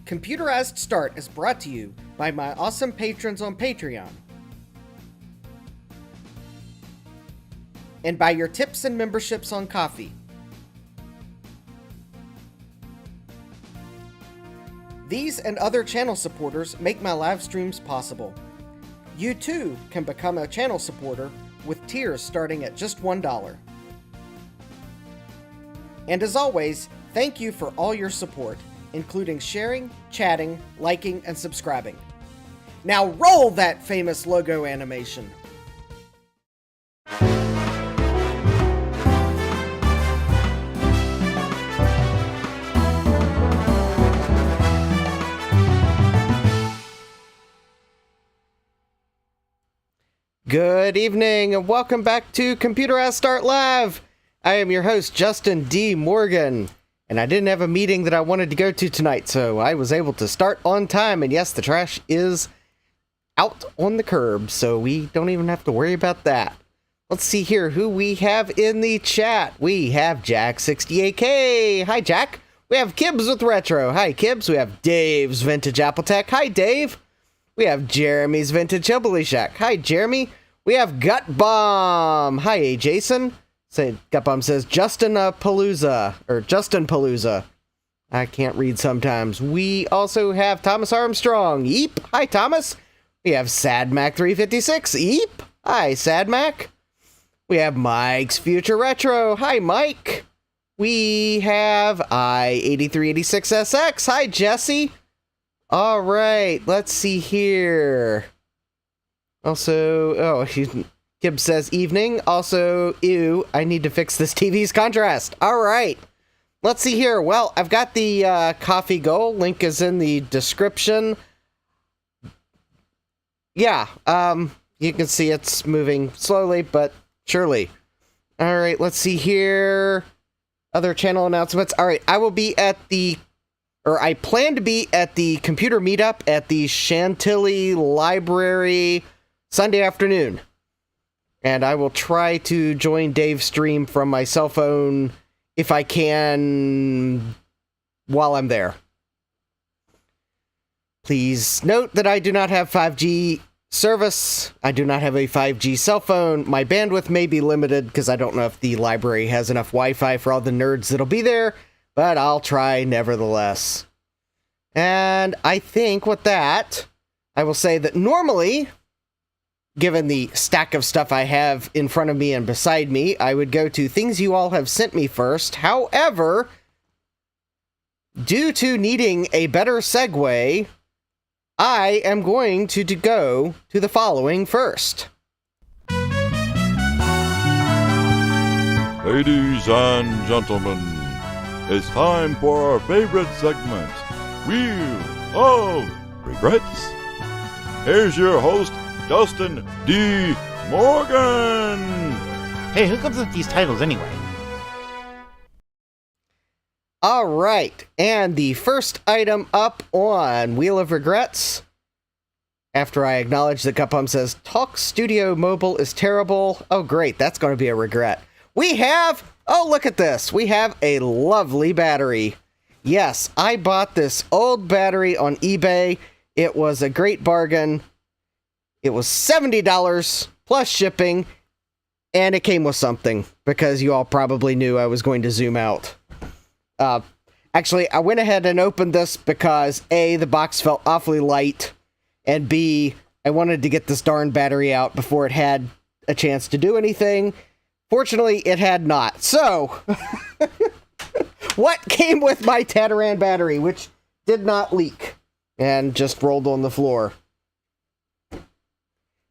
Computerized Start is brought to you by my awesome patrons on Patreon, and by your tips and memberships on Ko-fi. These and other channel supporters make my live streams possible. You too can become a channel supporter with tiers starting at just $1. And as always, thank you for all your support, including sharing, chatting, liking, and subscribing. Now roll that famous logo animation! Good evening and welcome back to Computerized Start Live! I am your host, Justin D. Morgan, and I didn't have a meeting that I wanted to go to tonight, so I was able to start on time, and yes, the trash is out on the curb, so we don't even have to worry about that. Let's see here who we have in the chat. We have Jack68K. Hi, Jack. We have Kibbs with Retro. Hi, Kibbs. We have Dave's Vintage Apple Tech. Hi, Dave. We have Jeremy's Vintage Hillbilly Shack. Hi, Jeremy. We have Gut Bomb. Hi, Jason. Gut Bomb says Justin Palooza. I can't read sometimes. We also have Thomas Armstrong. Eep. Hi, Thomas. We have SadMac356. Eep. Hi, SadMac. We have Mike's Future Retro. Hi, Mike. We have I8386SX. Hi, Jesse. All right, let's see here. Also, Kib says evening. Also, ew, I need to fix this TV's contrast. All right, let's see here. Well, I've got the coffee goal. Link is in the description. Yeah, you can see it's moving slowly, but surely. All right, let's see here. Other channel announcements. All right, I plan to be at the computer meetup at the Chantilly Library Sunday afternoon. And I will try to join Dave's stream from my cell phone if I can while I'm there. Please note that I do not have 5G service. I do not have a 5G cell phone. My bandwidth may be limited because I don't know if the library has enough Wi-Fi for all the nerds that'll be there. But I'll try nevertheless. And I think with that, I will say that normally, given the stack of stuff I have in front of me and beside me, I would go to things you all have sent me first. However, due to needing a better segue, I am going to go to the following first. Ladies and gentlemen, it's time for our favorite segment, Wheel of Regrets. Here's your host, Justin D. Morgan. Hey, who comes with these titles anyway? All right, and the first item up on Wheel of Regrets, after I acknowledge that Gupum says, Talk Studio Mobile is terrible. Oh, great, that's going to be a regret. We have... Oh, look at this. We have a lovely battery. Yes, I bought this old battery on eBay. It was a great bargain. It was $70 plus shipping, and it came with something, because you all probably knew I was going to zoom out. Actually, I went ahead and opened this because A, the box felt awfully light, and B, I wanted to get this darn battery out before it had a chance to do anything. Fortunately, it had not. So, what came with my Tataran battery, which did not leak and just rolled on the floor?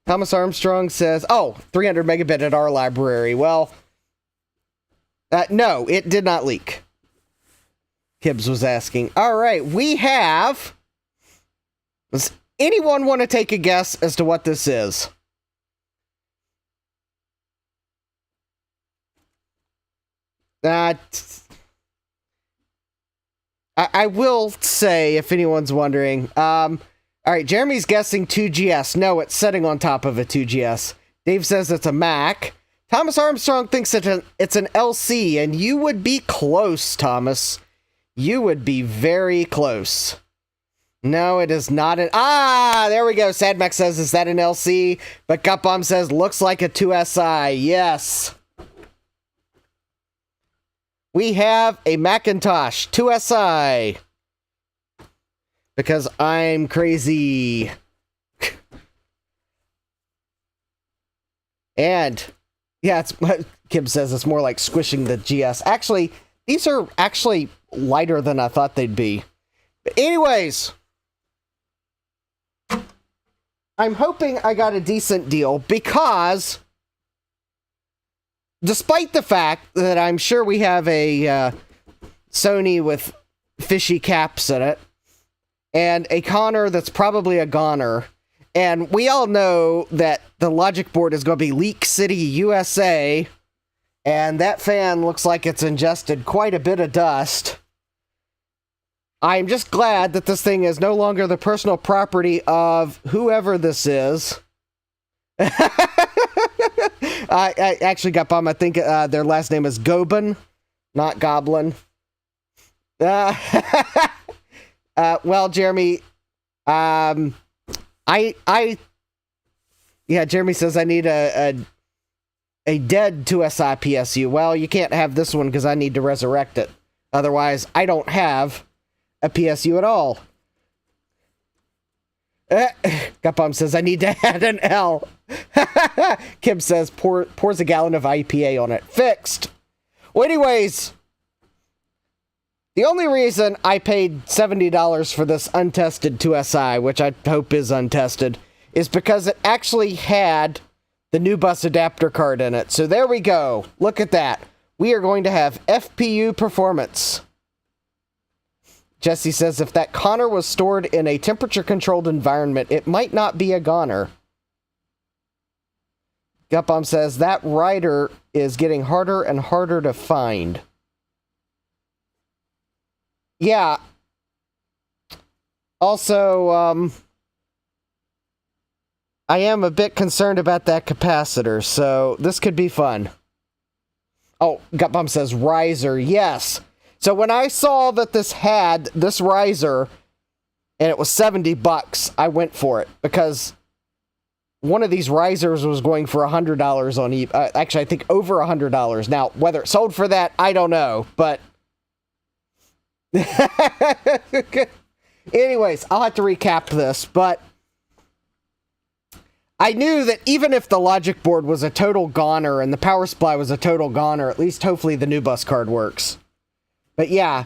Thomas Armstrong says, 300 megabit at our library. Well, no, it did not leak. Kibbs was asking. All right, we have... Does anyone want to take a guess as to what this is? I will say, if anyone's wondering, all right, Jeremy's guessing 2GS. No, it's sitting on top of a 2GS. Dave says it's a Mac. Thomas Armstrong thinks it's an LC, and you would be close, Thomas. You would be very close. No, it is not an... Ah, there we go. Sadmax says, is that an LC? But Gutbomb says, looks like a 2SI. Yes. We have a Macintosh 2SI. Because I'm crazy. And, yeah, it's Kim says it's more like squishing the GS. Actually, these are actually lighter than I thought they'd be. But anyways... I'm hoping I got a decent deal because, despite the fact that I'm sure we have a Sony with fishy caps in it, and a Connor that's probably a goner, and we all know that the logic board is going to be Leak City, USA, and that fan looks like it's ingested quite a bit of dust. I'm just glad that this thing is no longer the personal property of whoever this is. I actually got bummed. I think their last name is Gobin, not Goblin. Well, Jeremy, yeah, Jeremy says I need a dead 2SI PSU. Well, you can't have this one because I need to resurrect it. Otherwise, I don't have a PSU at all. Gutbomb says, I need to add an L. Kim says, pours a gallon of IPA on it. Fixed. Well, anyways, the only reason I paid $70 for this untested 2SI, which I hope is untested, is because it actually had the new bus adapter card in it. So there we go. Look at that. We are going to have FPU performance. Jesse says, if that Connor was stored in a temperature-controlled environment, it might not be a goner. Gutbomb says, that rider is getting harder and harder to find. Yeah. Also, I am a bit concerned about that capacitor, so this could be fun. Oh, Gutbomb says, riser, yes. So when I saw that this had this riser, and it was $70, I went for it, because one of these risers was going for $100 on eBay. Actually, I think over $100. Now, whether it sold for that, I don't know, but... Anyways, I'll have to recap this, but... I knew that even if the logic board was a total goner, and the power supply was a total goner, at least hopefully the new bus card works. But yeah,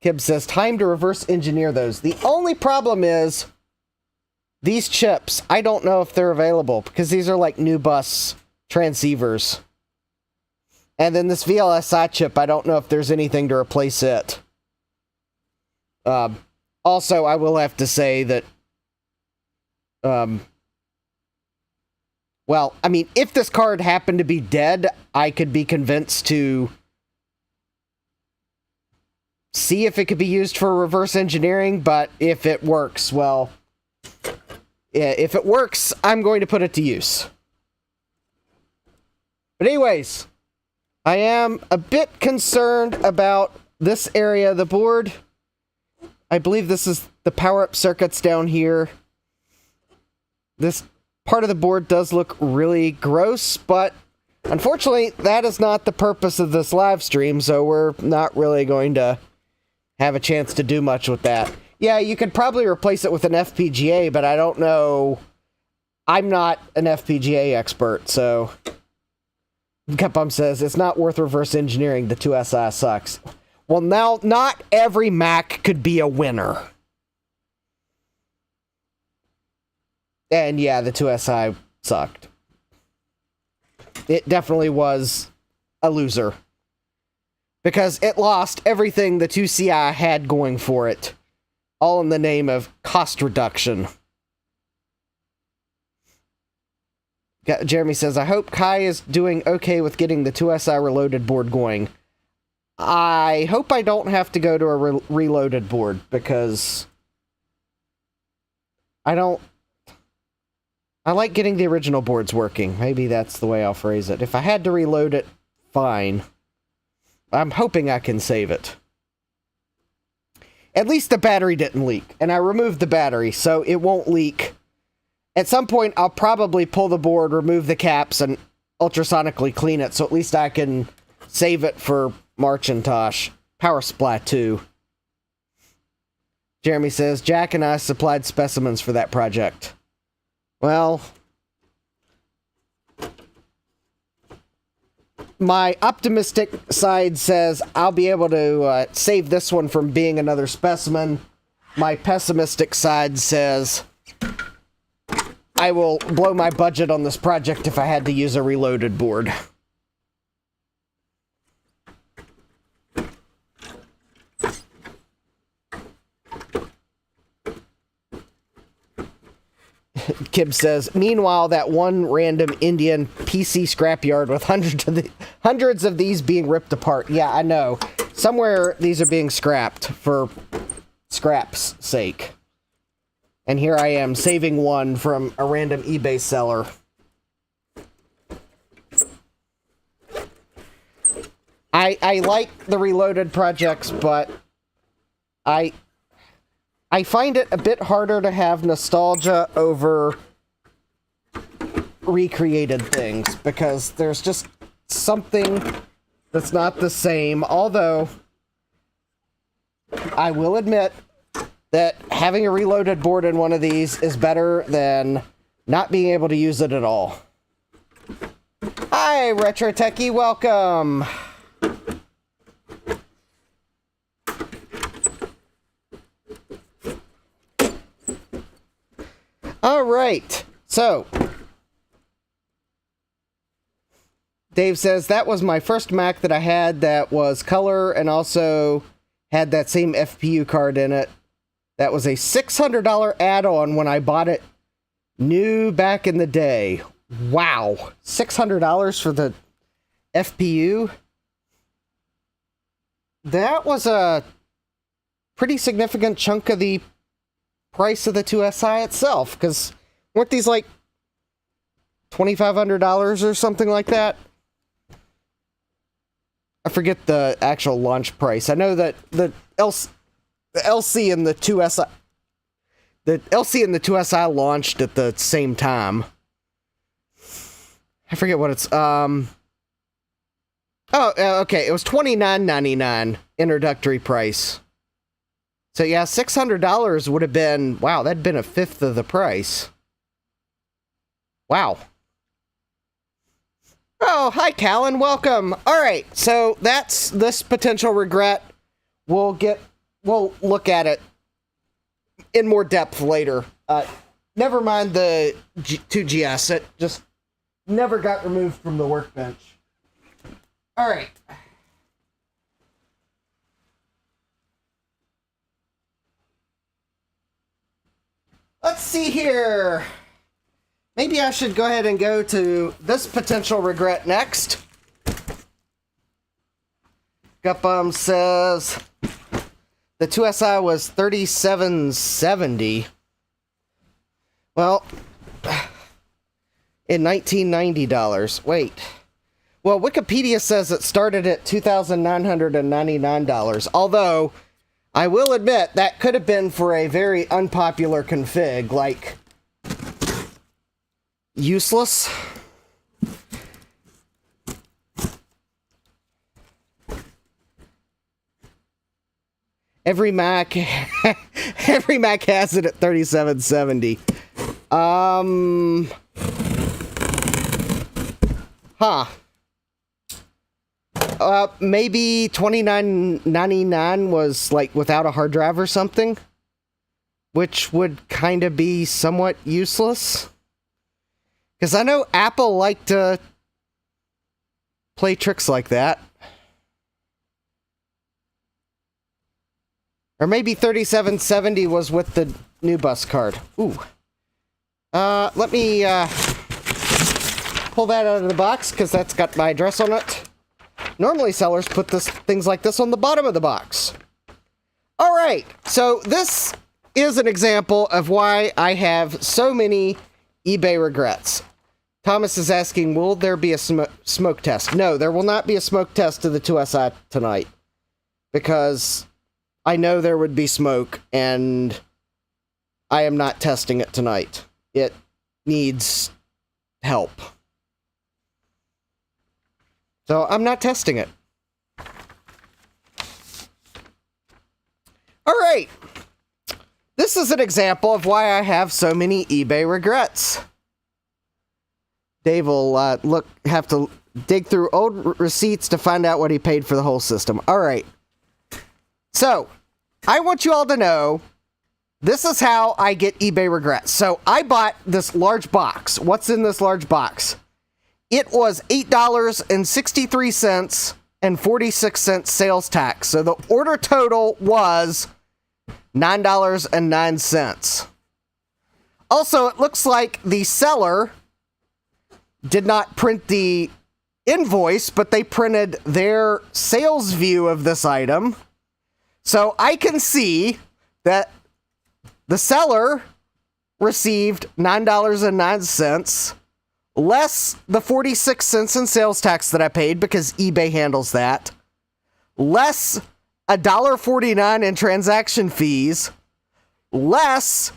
Kib says, time to reverse engineer those. The only problem is, these chips, I don't know if they're available, because these are like new bus transceivers. And then this VLSI chip, I don't know if there's anything to replace it. Also, I will have to say that, well, I mean, if this card happened to be dead, I could be convinced to see if it could be used for reverse engineering, but if it works, well, if it works, I'm going to put it to use. But anyways, I am a bit concerned about this area of the board. I believe this is the power-up circuits down here. This part of the board does look really gross, but unfortunately, that is not the purpose of this live stream, so we're not really going to have a chance to do much with that. Yeah, you could probably replace it with an FPGA, but I don't know. I'm not an FPGA expert, so... Gutbomb says, it's not worth reverse engineering, the 2SI sucks. Well, now, not every Mac could be a winner. And yeah, the 2SI sucked. It definitely was a loser. Because it lost everything the 2CI had going for it. All in the name of cost reduction. Jeremy says, I hope Kai is doing okay with getting the 2SI reloaded board going. I hope I don't have to go to a reloaded board, because I like getting the original boards working. Maybe that's the way I'll phrase it. If I had to reload it, fine. I'm hoping I can save it. At least the battery didn't leak. And I removed the battery, so it won't leak. At some point, I'll probably pull the board, remove the caps, and ultrasonically clean it, so at least I can save it for Macintosh. Power supply, too. Jeremy says, Jack and I supplied specimens for that project. Well, my optimistic side says I'll be able to save this one from being another specimen. My pessimistic side says I will blow my budget on this project if I had to use a reloaded board. Kib says, meanwhile, that one random Indian PC scrapyard with hundreds of these being ripped apart. Yeah, I know. Somewhere these are being scrapped for scrap's sake. And here I am saving one from a random eBay seller. I like the reloaded projects, but I find it a bit harder to have nostalgia over recreated things, because there's just something that's not the same, although I will admit that having a reloaded board in one of these is better than not being able to use it at all. Hi, Retro Techie, welcome! Alright, so Dave says, that was my first Mac that I had that was color and also had that same FPU card in it. That was a $600 add-on when I bought it new back in the day. Wow, $600 for the FPU? That was a pretty significant chunk of the price of the 2SI itself, because weren't these like $2,500 or something like that? I forget the actual launch price. I know that the LC and the 2SI launched at the same time. I forget what it's okay, it was $29.99 introductory price. So yeah, $600 would have been, wow, that'd been a fifth of the price. Wow. Oh, hi Callan, welcome. All right, so that's this potential regret. We'll look at it in more depth later. Never mind the 2GS, it just never got removed from the workbench. All right. Let's see here. Maybe I should go ahead and go to this potential regret next. Gupum says the 2SI was $37.70. Well, in $1990. Wait. Well, Wikipedia says it started at $2,999. Although, I will admit, that could have been for a very unpopular config, like useless. Every Mac has it at $37.70. Maybe $29.99 was like without a hard drive or something, which would kind of be somewhat useless. Because I know Apple liked to play tricks like that. Or maybe $37.70 was with the new bus card. Ooh. Let me pull that out of the box, because that's got my address on it. Normally sellers put things like this on the bottom of the box. Alright, so this is an example of why I have so many eBay regrets. Thomas is asking, will there be a smoke test? No, there will not be a smoke test to the 2SI tonight. Because I know there would be smoke, and I am not testing it tonight. It needs help. So I'm not testing it. All right. This is an example of why I have so many eBay regrets. Dave will have to dig through old receipts to find out what he paid for the whole system. All right. So, I want you all to know, this is how I get eBay regrets. So, I bought this large box. What's in this large box? It was $8.63 and 46 cents sales tax. So, the order total was $9.09. Also, it looks like the seller did not print the invoice, but they printed their sales view of this item. So I can see that the seller received $9.09 less the 46 cents in sales tax that I paid because eBay handles that, less $1.49 in transaction fees, less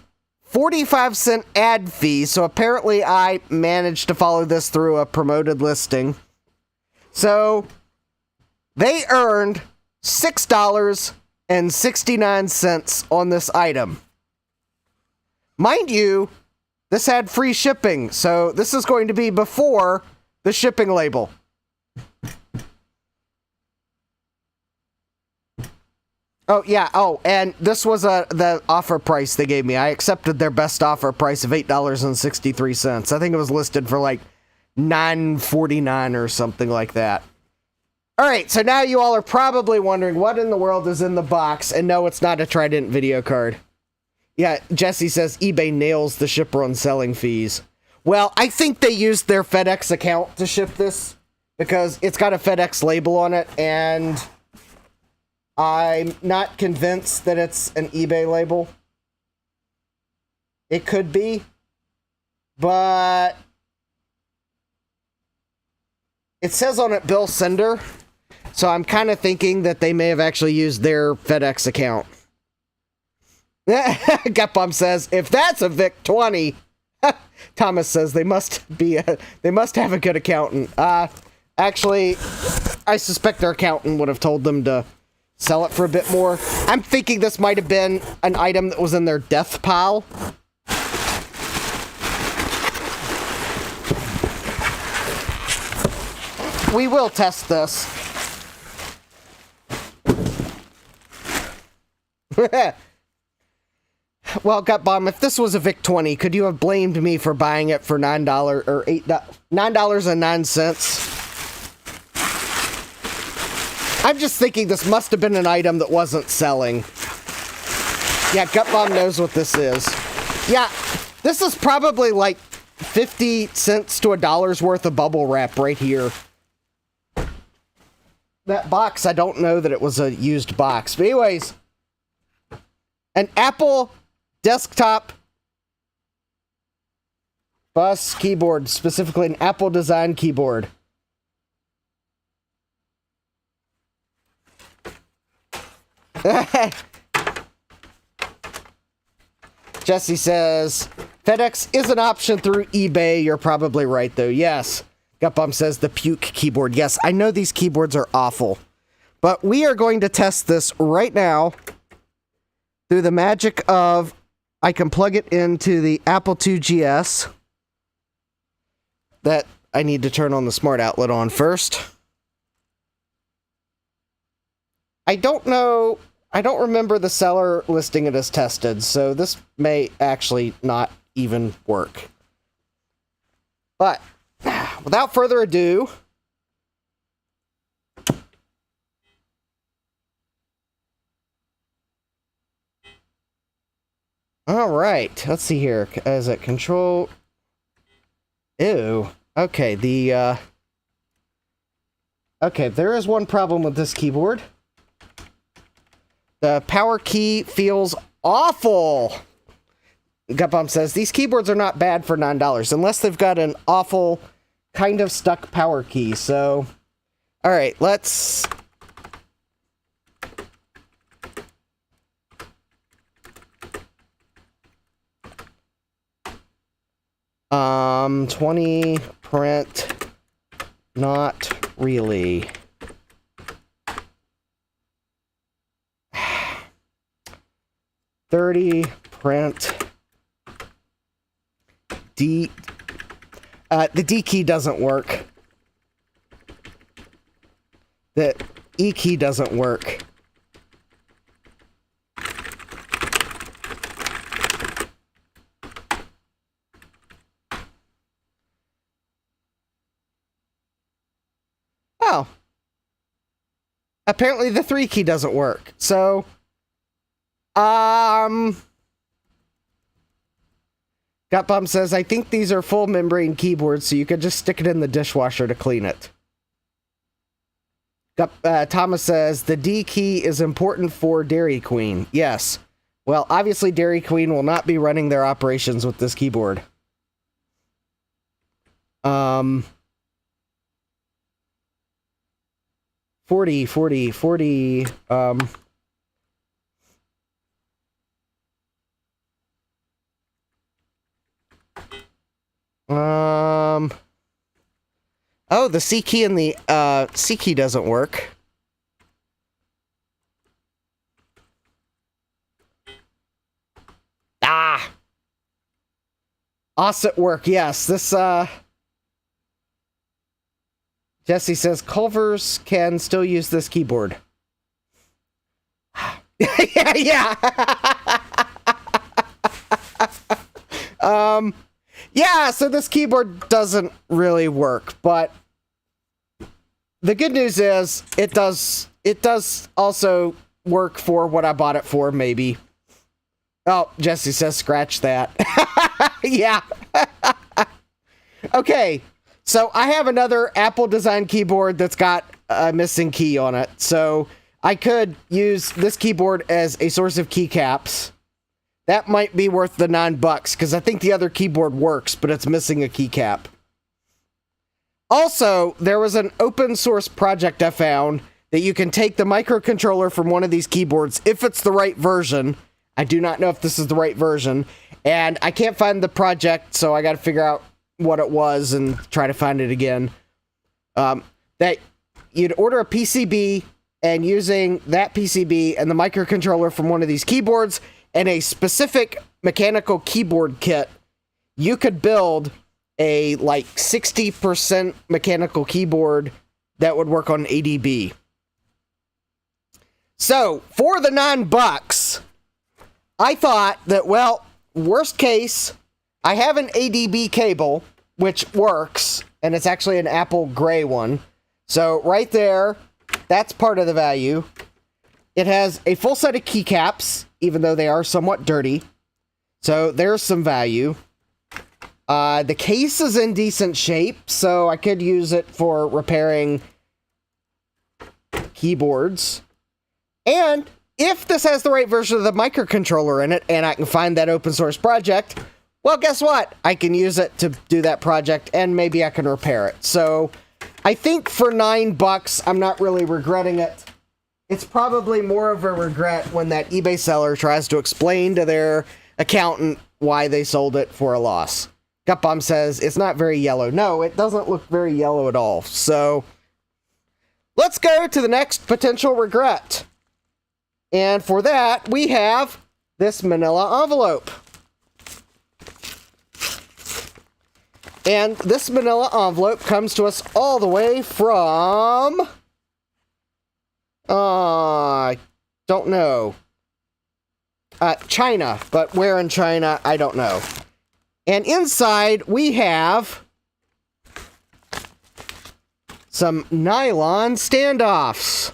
45-cent ad fee. So apparently I managed to follow this through a promoted listing. So they earned $6.69 on this item. Mind you, this had free shipping, so this is going to be before the shipping label. Oh, yeah. Oh, and this was the offer price they gave me. I accepted their best offer price of $8.63. I think it was listed for like $9.49 or something like that. All right, so now you all are probably wondering what in the world is in the box, and no, it's not a Trident video card. Yeah, Jesse says eBay nails the shipper on selling fees. Well, I think they used their FedEx account to ship this because it's got a FedEx label on it, and I'm not convinced that it's an eBay label. It could be, but it says on it bill sender, so I'm kind of thinking that they may have actually used their FedEx account. Gutbomb says, if that's a Vic 20, Thomas says they must have a good accountant. Actually, I suspect their accountant would have told them to sell it for a bit more. I'm thinking this might have been an item that was in their death pile. We will test this. Well, Gutbomb, if this was a Vic 20, could you have blamed me for buying it for $9 or $9.09? I'm just thinking this must have been an item that wasn't selling. Yeah, Gutbomb knows what this is. Yeah, this is probably like 50 cents to $1 worth of bubble wrap right here. That box, I don't know that it was a used box. But anyways, an Apple desktop bus keyboard, specifically an Apple design keyboard. Jesse says, FedEx is an option through eBay. You're probably right, though. Yes. Gutbomb says the puke keyboard. Yes, I know these keyboards are awful. But we are going to test this right now through the magic of I can plug it into the Apple II GS. That I need to turn on the smart outlet on first. I don't know. I don't remember the seller listing it as tested, so this may actually not even work. But without further ado, all right, let's see here. Is it control? Ew. Okay, okay, there is one problem with this keyboard. The power key feels awful. Gutbomb says, these keyboards are not bad for $9, unless they've got an awful, kind of stuck power key. So, all right, let's 20 print, not really. $30 print. The D key doesn't work. The E key doesn't work. Oh. Apparently the 3 key doesn't work. So, Gutbomb says, I think these are full membrane keyboards, so you could just stick it in the dishwasher to clean it. Thomas says, the D key is important for Dairy Queen. Yes. Well, obviously Dairy Queen will not be running their operations with this keyboard. 40. Oh, the C key and the C key doesn't work. Ah! Offset work, yes. This, Jesse says, Culvers can still use this keyboard. yeah. Yeah, so this keyboard doesn't really work, but the good news is it does also work for what I bought it for, maybe. Oh, Jesse says scratch that. Yeah. Okay, so I have another Apple design keyboard that's got a missing key on it, so I could use this keyboard as a source of keycaps. That might be worth the $9, because I think the other keyboard works, but it's missing a keycap. Also, there was an open source project I found that you can take the microcontroller from one of these keyboards, if it's the right version. I do not know if this is the right version, and I can't find the project, so I got to figure out what it was and try to find it again. That you'd order a PCB, and using that PCB and the microcontroller from one of these keyboards, and a specific mechanical keyboard kit, you could build a, like, 60% mechanical keyboard that would work on ADB. So, for the $9, I thought that, well, worst case, I have an ADB cable, which works, and it's actually an Apple gray one. So, right there, that's part of the value. It has a full set of keycaps, even though they are somewhat dirty. So there's some value. The case is in decent shape, so I could use it for repairing keyboards. And if this has the right version of the microcontroller in it, and I can find that open source project, well, guess what? I can use it to do that project, and maybe I can repair it. So I think for $9, I'm not really regretting it. It's probably more of a regret when that eBay seller tries to explain to their accountant why they sold it for a loss. Gutbomb says, it's not very yellow. No, it doesn't look very yellow at all. So, let's go to the next potential regret. And for that, we have this manila envelope. And this manila envelope comes to us all the way from... I don't know. China, but where in China, I don't know. And inside, we have some nylon standoffs.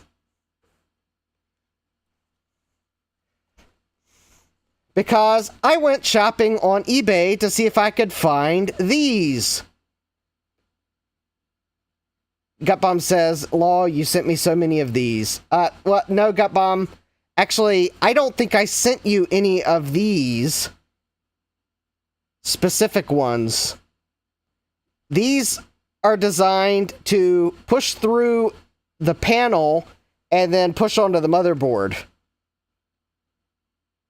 Because I went shopping on eBay to see if I could find these. Gutbomb says, Law, you sent me so many of these. Well, no, Gutbomb. Actually, I don't think I sent you any of these specific ones. These are designed to push through the panel and then push onto the motherboard.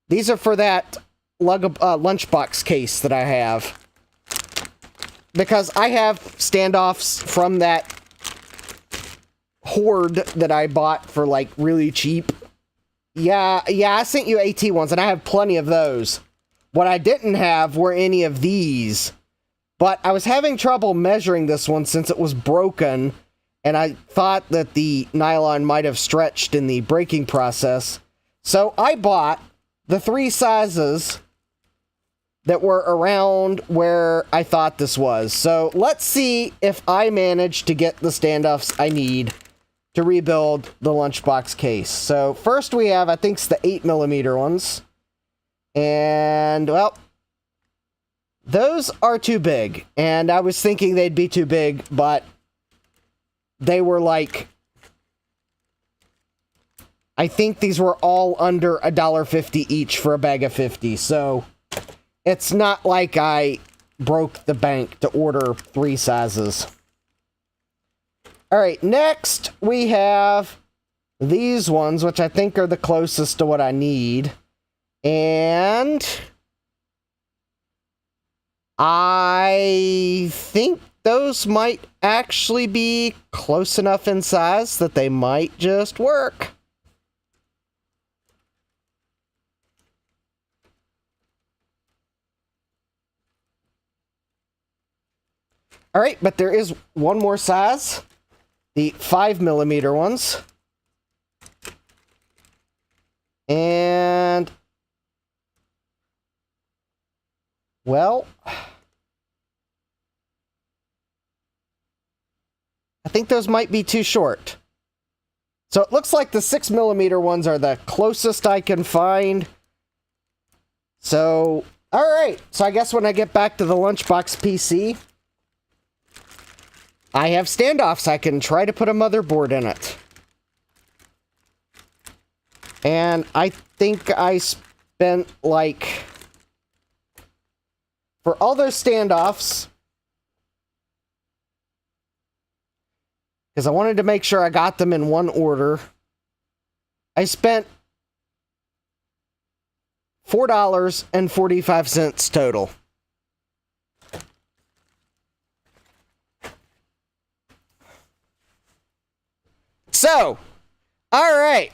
These are for that lunchbox case that I have. because I have standoffs from that horde that I bought for, like, really cheap. Yeah, I sent you AT ones, and I have plenty of those. What I didn't have were any of these. But I was having trouble measuring this one since it was broken, and I thought that the nylon might have stretched in the breaking process. So I bought the 3 sizes that were around where I thought this was. So let's see if I manage to get the standoffs I need to rebuild the lunchbox case. So first we have, I think it's the 8mm ones. And, well, those are too big. And I was thinking they'd be too big, but they were like, I think these were all under $1.50 each for a bag of 50. So it's not like I broke the bank to order 3 sizes. All right, next we have these ones, which I think are the closest to what I need. And I think those might actually be close enough in size that they might just work. All right, but there is one more size, the 5mm ones. And, well, I think those might be too short. So it looks like the 6mm ones are the closest I can find. So, all right. So I guess when I get back to the lunchbox PC, I have standoffs. I can try to put a motherboard in it. And I think I spent, like, for all those standoffs, because I wanted to make sure I got them in one order, I spent $4.45 total. So, all right.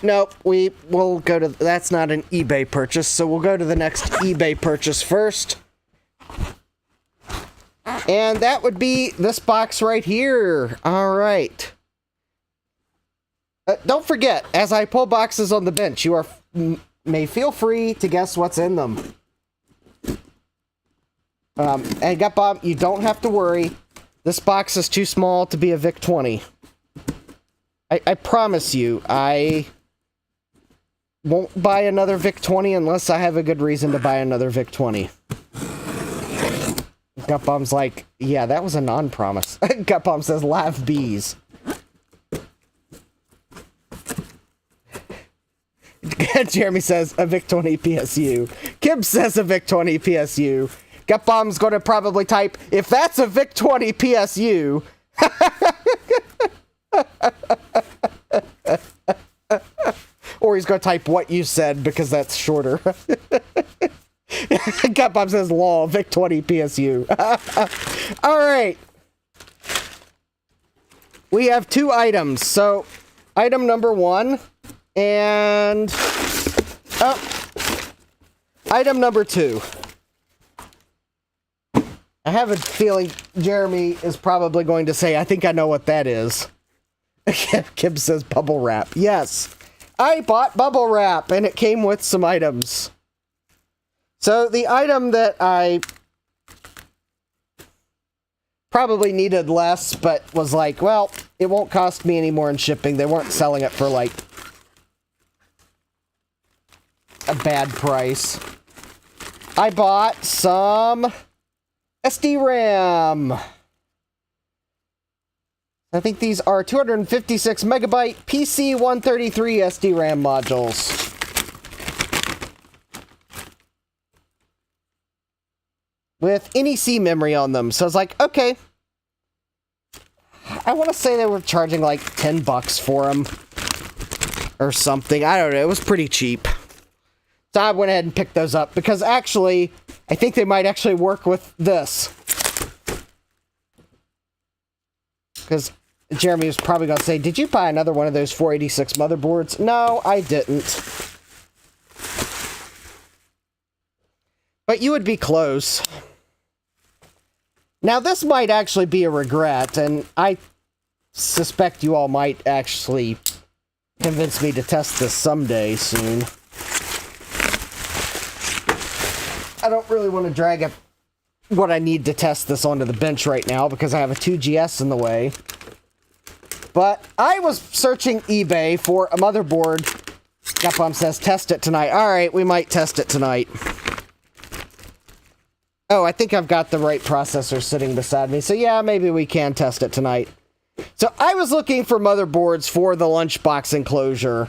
Nope, we will go to, that's not an eBay purchase, so we'll go to the next eBay purchase first. And that would be this box right here. All right. Don't forget, as I pull boxes on the bench, you may feel free to guess what's in them. And Gutbomb, you don't have to worry. This box is too small to be a VIC-20. I promise you, I won't buy another VIC-20 unless I have a good reason to buy another VIC-20. Gutbomb's like, yeah, that was a non-promise. Gutbomb says, laugh bees. Jeremy says, a VIC-20 PSU. Kib says, a VIC-20 PSU. Gutbomb's going to probably type, if that's a VIC-20 PSU... Or he's going to type what you said, because that's shorter. Gutbomb says, lol, VIC-20 PSU. All right. We have 2 items. So, item number 1 and... item number 2. I have a feeling Jeremy is probably going to say, I think I know what that is. Kib says bubble wrap. Yes, I bought bubble wrap, and it came with some items. So the item that I probably needed less, but was like, well, it won't cost me any more in shipping. They weren't selling it for, like, a bad price. I bought some SD-RAM. I think these are 256 megabyte PC133 SD-RAM modules. With NEC memory on them. So I was like, okay. I want to say they were charging like $10 for them. Or something. I don't know. It was pretty cheap. So I went ahead and picked those up. Because actually, I think they might actually work with this. Because Jeremy was probably going to say, did you buy another one of those 486 motherboards? No, I didn't. But you would be close. Now, this might actually be a regret, and I suspect you all might actually convince me to test this someday soon. I don't really want to drag up what I need to test this onto the bench right now because I have a 2GS in the way. But I was searching eBay for a motherboard. Gapom says, test it tonight. Alright, we might test it tonight. Oh, I think I've got the right processor sitting beside me. So yeah, maybe we can test it tonight. So I was looking for motherboards for the lunchbox enclosure.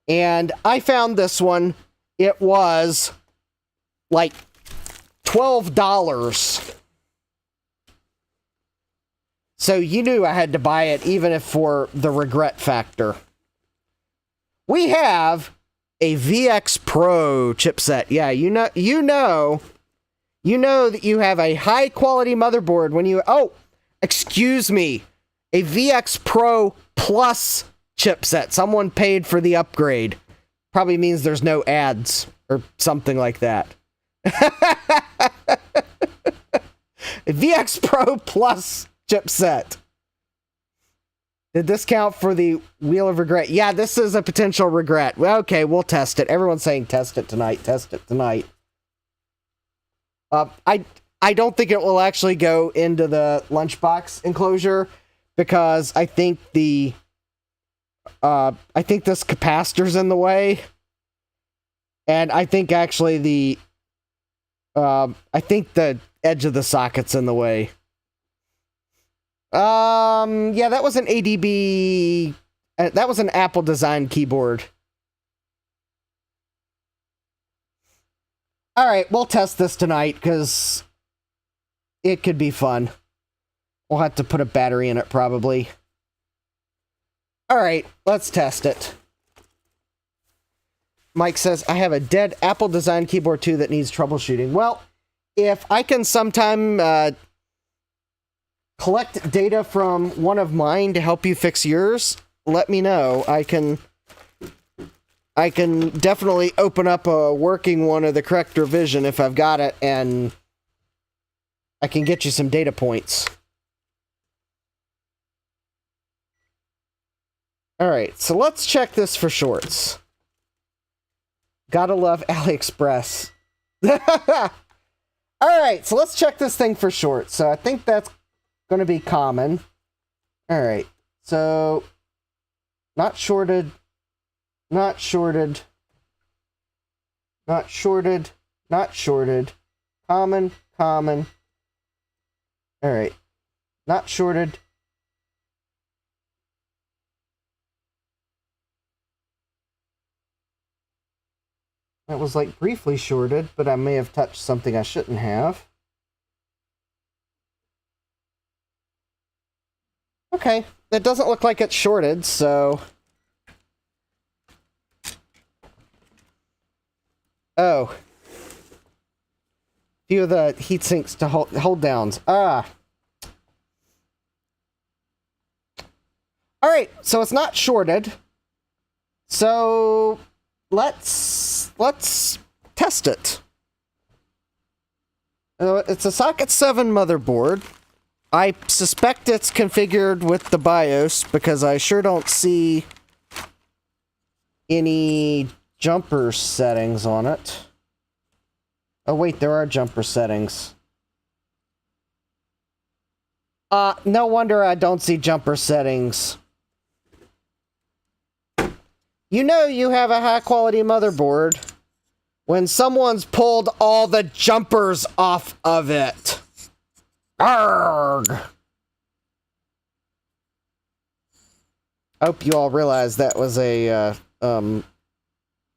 And I found this one. It was like $12. So you knew I had to buy it, even if for the regret factor. We have a VX Pro chipset. Yeah, you know that you have a high quality motherboard when you, oh, excuse me, a VX Pro Plus chipset. Someone paid for the upgrade. Probably means there's no ads or something like that. A VX Pro Plus chipset. Did this count for the Wheel of Regret? Yeah, this is a potential regret. Well, okay, we'll test it. Everyone's saying test it tonight, test it tonight. I don't think it will actually go into the lunchbox enclosure because I think this capacitor's in the way. And I think actually the edge of the socket's in the way. Yeah, that was an ADB, that was an Apple design keyboard. Alright, we'll test this tonight, because it could be fun. We'll have to put a battery in it, probably. Alright, let's test it. Mike says, I have a dead Apple design keyboard too that needs troubleshooting. Well, if I can sometime collect data from one of mine to help you fix yours, let me know. I can definitely open up a working one of the correct revision if I've got it, and I can get you some data points. Alright, so let's check this for shorts. Gotta love AliExpress. Alright, so let's check this thing for shorts. So I think that's going to be common. Alright, so not shorted, not shorted, not shorted, not shorted, common, common. Alright, not shorted. That was like briefly shorted, but I may have touched something I shouldn't have. Okay, it doesn't look like it's shorted, so... Oh. Few of the heat sinks to hold downs. Ah. Alright, so it's not shorted. So... Let's test it. It's a Socket 7 motherboard. I suspect it's configured with the BIOS because I sure don't see any jumper settings on it. Oh wait, there are jumper settings. No wonder I don't see jumper settings. You know you have a high-quality motherboard when someone's pulled all the jumpers off of it. Arrgh! I hope you all realize that was a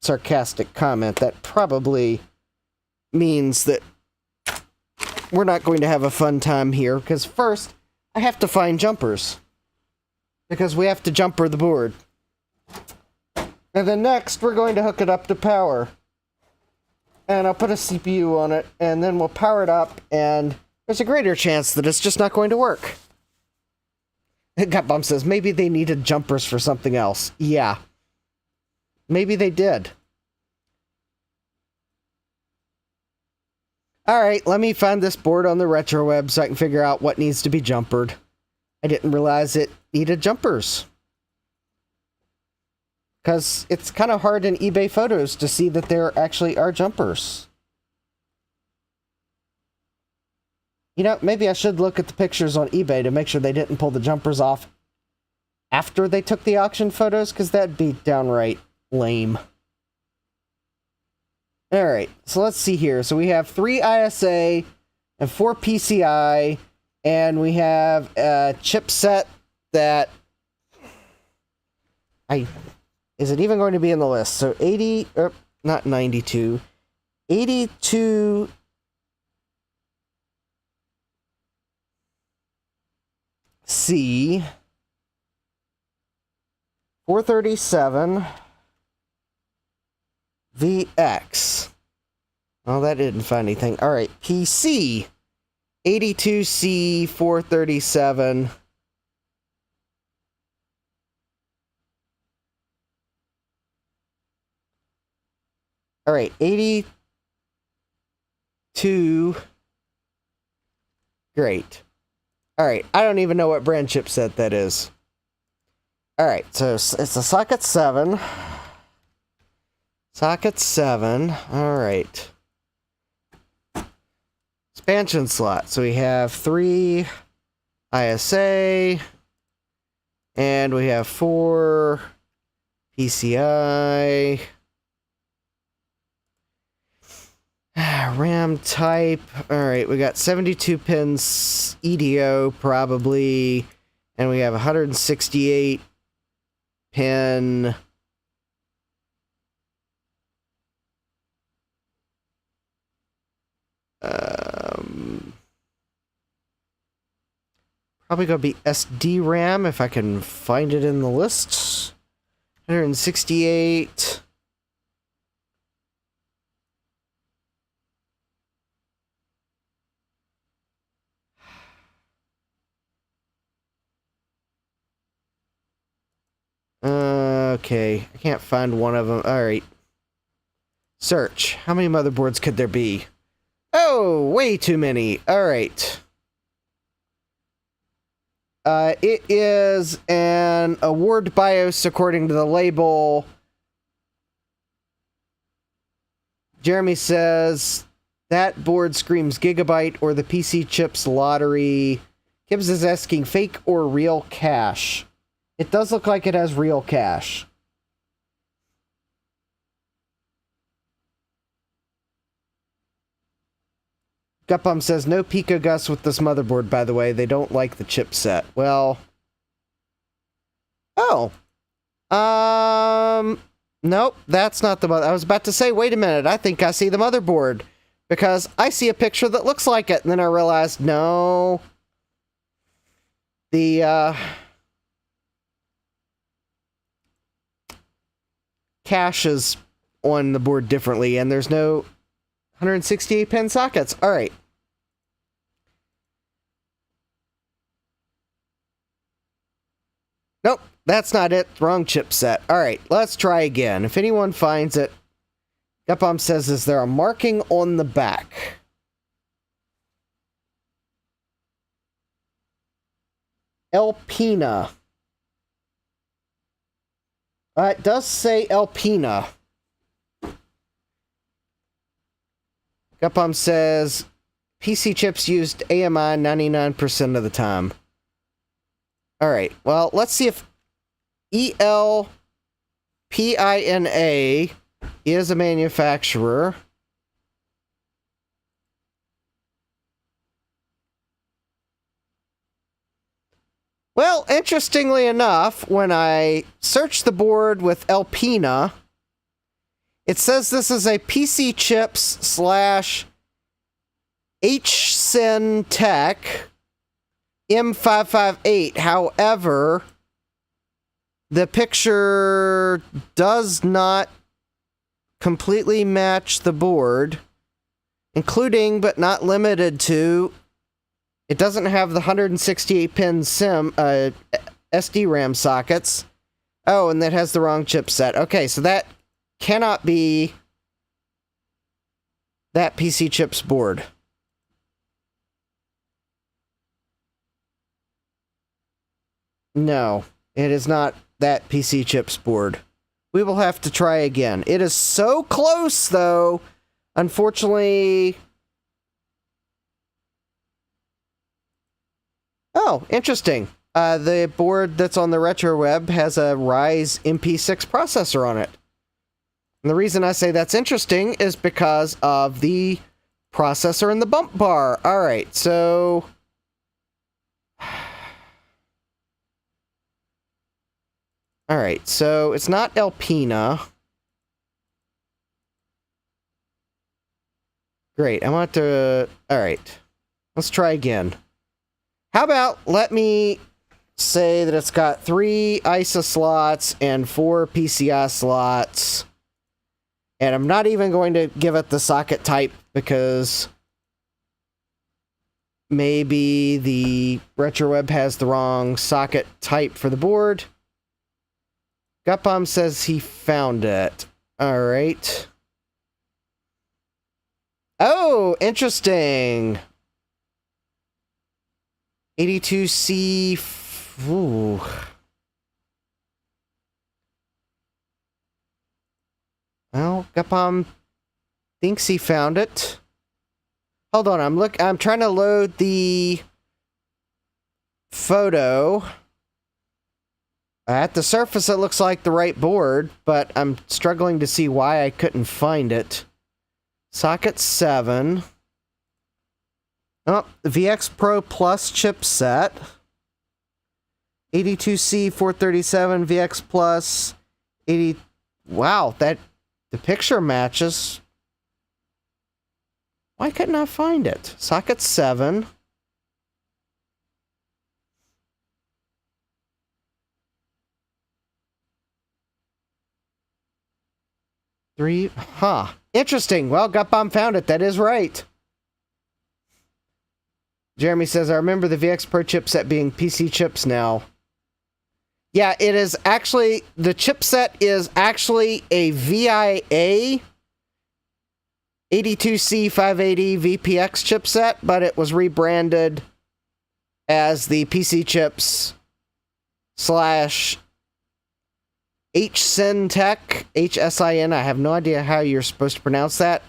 sarcastic comment. That probably means that we're not going to have a fun time here, because first, I have to find jumpers. Because we have to jumper the board. And then next, we're going to hook it up to power. and I'll put a CPU on it, and then we'll power it up, and there's a greater chance that it's just not going to work. Gutbump says, maybe they needed jumpers for something else. Yeah. Maybe they did. Alright, let me find this board on the retro web so I can figure out what needs to be jumpered. I didn't realize it needed jumpers. Because it's kind of hard in eBay photos to see that there actually are jumpers. You know, maybe I should look at the pictures on eBay to make sure they didn't pull the jumpers off after they took the auction photos, because that'd be downright lame. Alright, so let's see here. So we have 3 ISA and 4 PCI, and we have a chipset that... Is it even going to be in the list? So 80... not 92. 82... C 437 VX. Well, that didn't find anything. All right, PC 82C 437. All right, 82. Great. Alright, I don't even know what brand chipset that is. Alright, so it's a socket 7. Socket 7. Alright. Expansion slot. So we have 3 ISA. And we have 4 PCI. RAM type. Alright, we got 72 pins EDO probably. And we have 168 pin. Probably gonna be SD RAM if I can find it in the list. 168. Okay, I can't find one of them. Alright. Search. How many motherboards could there be? Oh, way too many. Alright. It is an award BIOS according to the label. Jeremy says, that board screams Gigabyte or the PC chips lottery. Gibbs is asking fake or real cache. It does look like it has real cache. Gutbum says, no Pico Gus with this motherboard, by the way. They don't like the chipset. Well... Oh. Nope, that's not the mother... I was about to say, wait a minute, I think I see the motherboard. Because I see a picture that looks like it, and then I realized, no... The, cache is on the board differently, and there's no 168 pin sockets. Alright. Nope, that's not it. Wrong chipset. Alright, let's try again. If anyone finds it, Gutbomb says, is there a marking on the back? Elpina. It does say Elpina. Gutbomb says, PC chips used AMI 99% of the time. Alright, well, let's see if ELPINA is a manufacturer. Well, interestingly enough, when I search the board with Elpina, it says this is a PC chips slash HSyn Tech M558. However, the picture does not completely match the board, including but not limited to, it doesn't have the 168-pin SD-RAM sockets. Oh, and that has the wrong chipset. Okay, so that cannot be that PC chip's board. No, it is not that PC chip's board. We will have to try again. It is so close, though. Unfortunately... Oh, interesting. The board that's on the RetroWeb has a Ryzen MP6 processor on it. And the reason I say that's interesting is because of the processor in the bump bar. Alright, so... Alright, so it's not Alpina. Great, I want to... Alright, let's try again. How about let me say that it's got 3 ISA slots and 4 PCI slots. And I'm not even going to give it the socket type because maybe the RetroWeb has the wrong socket type for the board. Gutbomb says he found it. Alright. Oh, interesting. 82C. Ooh. Well, Gutbomb thinks he found it. Hold on, I'm trying to load the photo. At the surface, it looks like the right board, but I'm struggling to see why I couldn't find it. Socket 7. Oh, VX Pro Plus chipset. 82C 437 VX Plus 80. Wow, the picture matches. Why couldn't I find it? Socket 7. Three. Huh. Interesting. Well, Gutbomb found it. That is right. Jeremy says, I remember the VX Pro chipset being PC chips now. Yeah, it is actually, the chipset is actually a VIA 82C 580 VPX chipset, but it was rebranded as the PC chips / HSynTech, HSIN. I have no idea how you're supposed to pronounce that.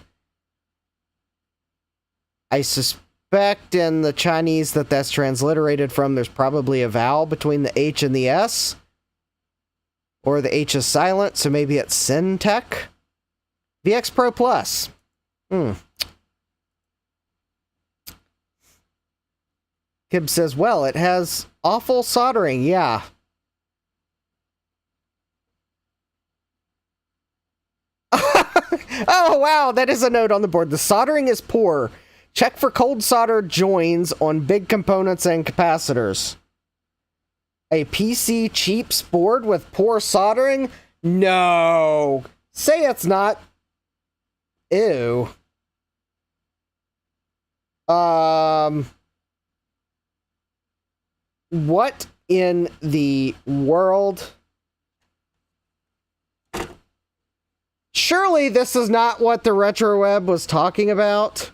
I suspect in the Chinese that's transliterated from, there's probably a vowel between the H and the S. Or the H is silent, so maybe it's SynTech. VX Pro Plus. Kib says, well, it has awful soldering, yeah. Oh, wow, that is a note on the board. The soldering is poor. Check for cold solder joins on big components and capacitors. A PC cheaps board with poor soldering? No. Say it's not. Ew. What in the world? Surely this is not what the RetroWeb was talking about.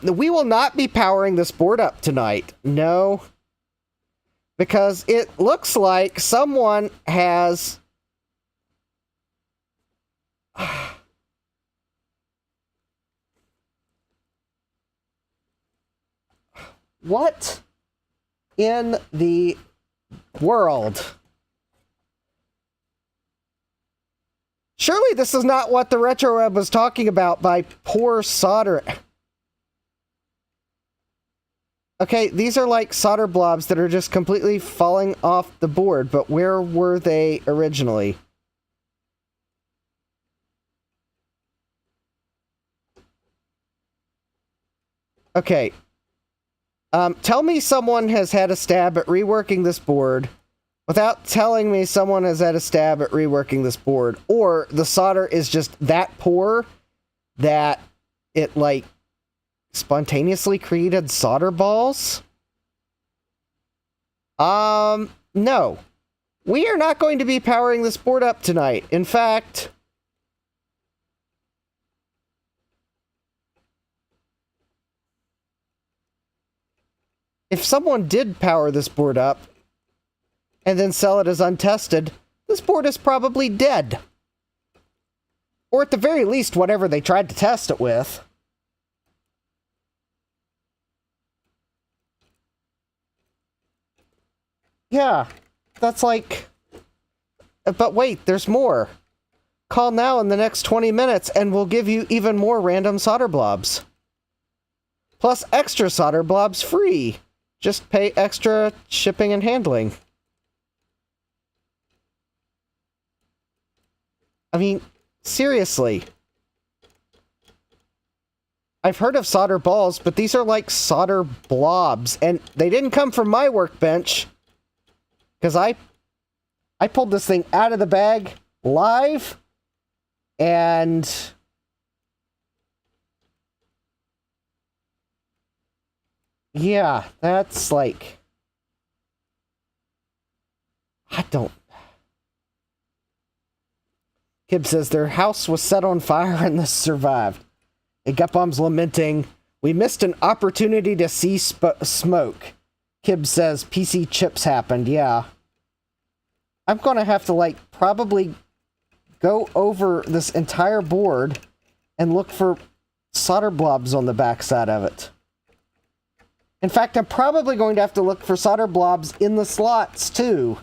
We will not be powering this board up tonight. No. Because it looks like someone has... What in the world? Surely this is not what the RetroWeb was talking about by poor soldering. Okay, these are like solder blobs that are just completely falling off the board, but where were they originally? Okay. Tell me someone has had a stab at reworking this board Without telling me someone has had a stab at reworking this board, or the solder is just that poor that it, like, spontaneously created solder balls? No. We are not going to be powering this board up tonight. In fact, if someone did power this board up and then sell it as untested, this board is probably dead. Or at the very least, whatever they tried to test it with. Yeah, that's like... But wait, there's more. Call now in the next 20 minutes and we'll give you even more random solder blobs. Plus extra solder blobs free. Just pay extra shipping and handling. I mean, seriously. I've heard of solder balls, but these are like solder blobs. And they didn't come from my workbench. Because I pulled this thing out of the bag live. And yeah, that's like... I don't... Kib says their house was set on fire and this survived. And Gutbomb's lamenting, we missed an opportunity to see smoke. Kib says PC chips happened, yeah. I'm gonna have to, like, probably go over this entire board and look for solder blobs on the backside of it. In fact, I'm probably going to have to look for solder blobs in the slots, too.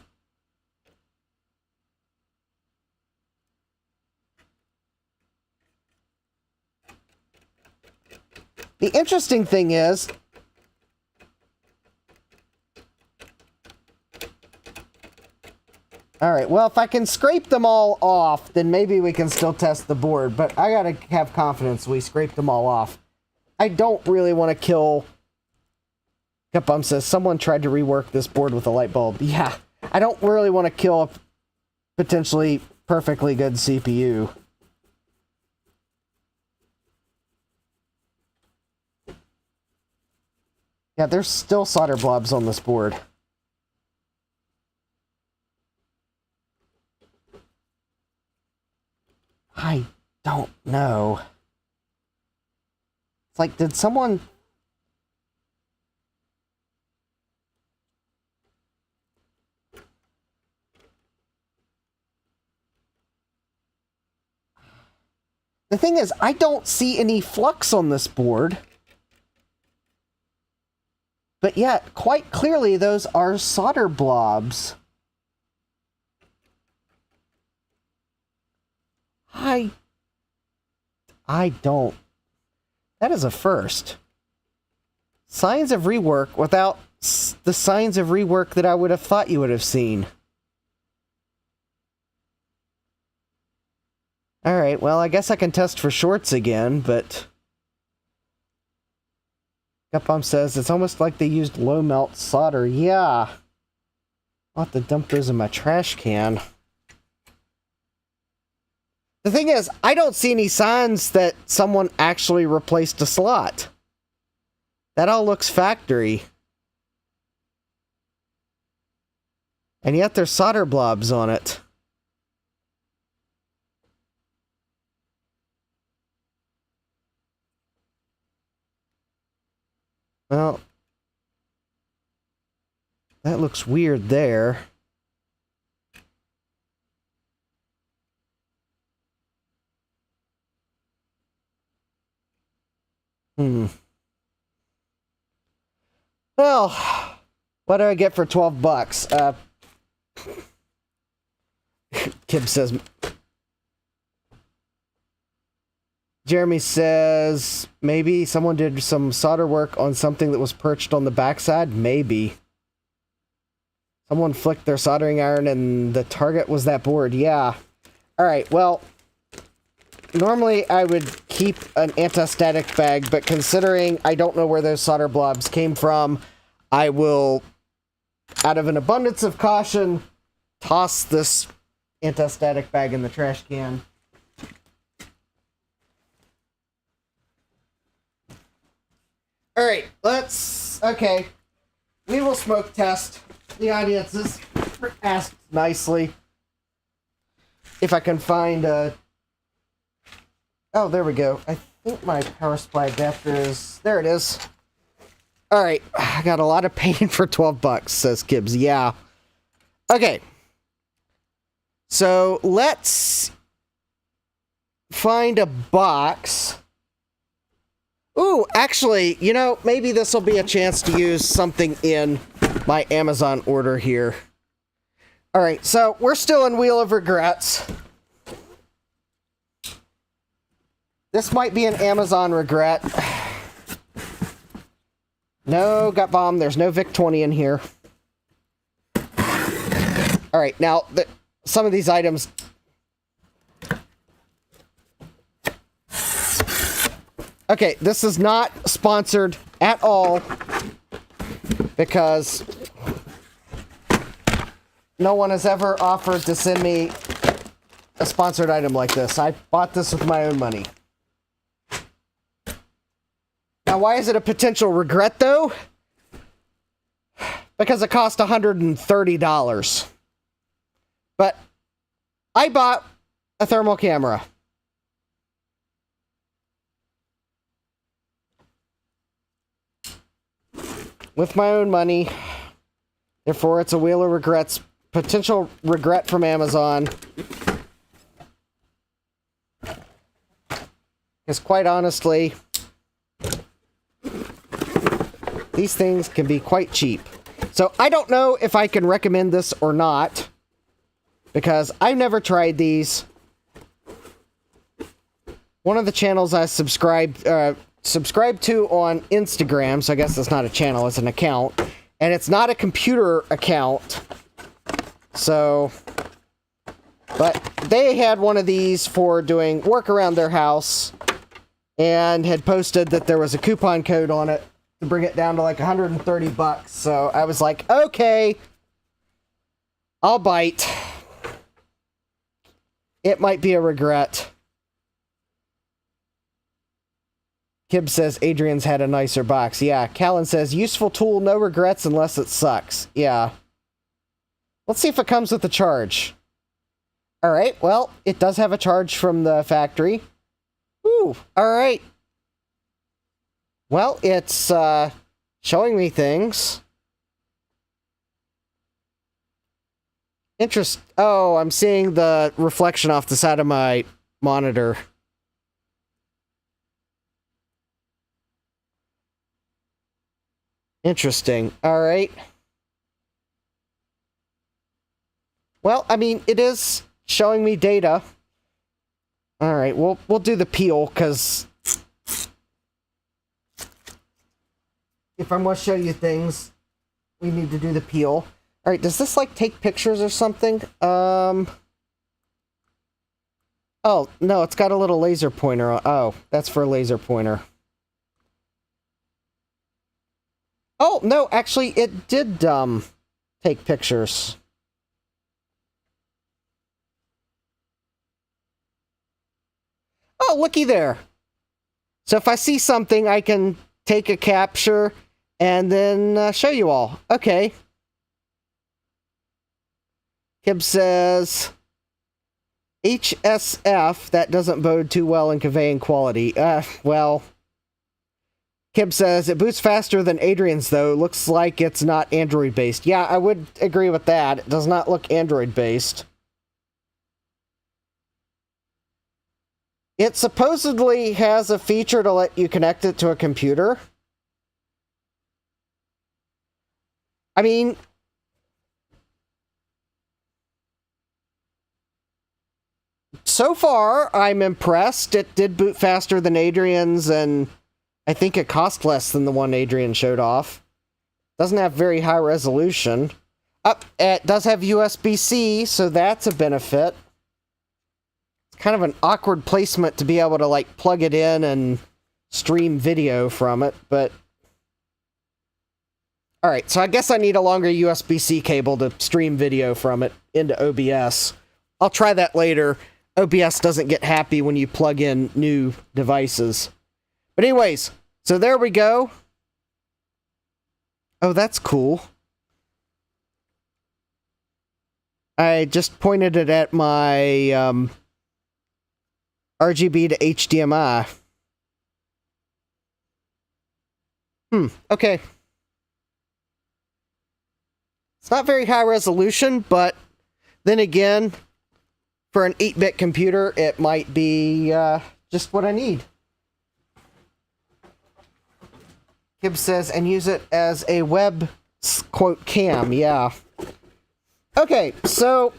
The interesting thing is, alright, well, if I can scrape them all off, then maybe we can still test the board, but I gotta have confidence we scraped them all off. I don't really want to kill... Gutbomb says, someone tried to rework this board with a light bulb. Yeah, I don't really want to kill a potentially perfectly good CPU. Yeah, there's still solder blobs on this board. I don't know. It's like, did someone... The thing is, I don't see any flux on this board. But yet, quite clearly, those are solder blobs. I don't. That is a first. Signs of rework without the signs of rework that I would have thought you would have seen. Alright, well, I guess I can test for shorts again, but... Gutbomb says, it's almost like they used low-melt solder. Yeah. I'll have to dump those in my trash can. The thing is, I don't see any signs that someone actually replaced a slot. That all looks factory. And yet there's solder blobs on it. Well, that looks weird there. Well, what do I get for 12 bucks? Kib says... Jeremy says, maybe someone did some solder work on something that was perched on the backside? Maybe. Someone flicked their soldering iron and the target was that board. Yeah. Alright, well, normally I would keep an anti-static bag, but considering I don't know where those solder blobs came from, I will, out of an abundance of caution, toss this anti-static bag in the trash can. Alright, okay. We will smoke test. The audience is asked nicely. If I can find a... Oh, there we go. I think my power supply adapter is... There it is. Alright, I got a lot of pain for 12 bucks, says Gibbs. Yeah. Okay. So, let's find a box. Ooh, actually, you know, maybe this will be a chance to use something in my Amazon order here. Alright, so we're still in Wheel of Regrets. This might be an Amazon regret. No, got bombed. There's no VIC-20 in here. Alright, now, some of these items... Okay, this is not sponsored at all because no one has ever offered to send me a sponsored item like this. I bought this with my own money. Now, why is it a potential regret, though? Because it cost $130. But I bought a thermal camera. With my own money. Therefore, it's a Wheel of Regrets. Potential regret from Amazon. Because quite honestly, these things can be quite cheap. So I don't know if I can recommend this or not. Because I've never tried these. One of the channels I subscribe to on Instagram, so I guess it's not a channel, it's an account. And it's not a computer account. So, but they had one of these for doing work around their house and had posted that there was a coupon code on it to bring it down to like 130 bucks. So I was like, okay, I'll bite. It might be a regret. Kib says Adrian's had a nicer box. Yeah, Callan says useful tool, no regrets unless it sucks. Yeah. Let's see if it comes with a charge. Alright, well, it does have a charge from the factory. Ooh, alright. Well, it's showing me things. Oh, I'm seeing the reflection off the side of my monitor. Interesting. Alright. Well, I mean, it is showing me data. Alright, we'll do the peel, because if I'm going to show you things, we need to do the peel. Alright, does this, like, take pictures or something? Oh, no, it's got a little laser pointer on. Oh, that's for a laser pointer. Oh, no, actually, it did, take pictures. Oh, looky there. So if I see something, I can take a capture and then show you all. Okay. Kib says, HSF, that doesn't bode too well in conveying quality. Well, Kib says, it boots faster than Adrian's, though. Looks like it's not Android-based. Yeah, I would agree with that. It does not look Android-based. It supposedly has a feature to let you connect it to a computer. I mean, so far, I'm impressed. It did boot faster than Adrian's, and I think it cost less than the one Adrian showed off. Doesn't have very high resolution. It does have USB-C, so that's a benefit. It's kind of an awkward placement to be able to, like, plug it in and stream video from it, but Alright, so I guess I need a longer USB-C cable to stream video from it into OBS. I'll try that later. OBS doesn't get happy when you plug in new devices. But anyways, so there we go. Oh, that's cool. I just pointed it at my RGB to HDMI. Okay. It's not very high resolution, but then again, for an 8-bit computer, it might be just what I need. Gibbs says, and use it as a web, quote, cam. Yeah. Okay, so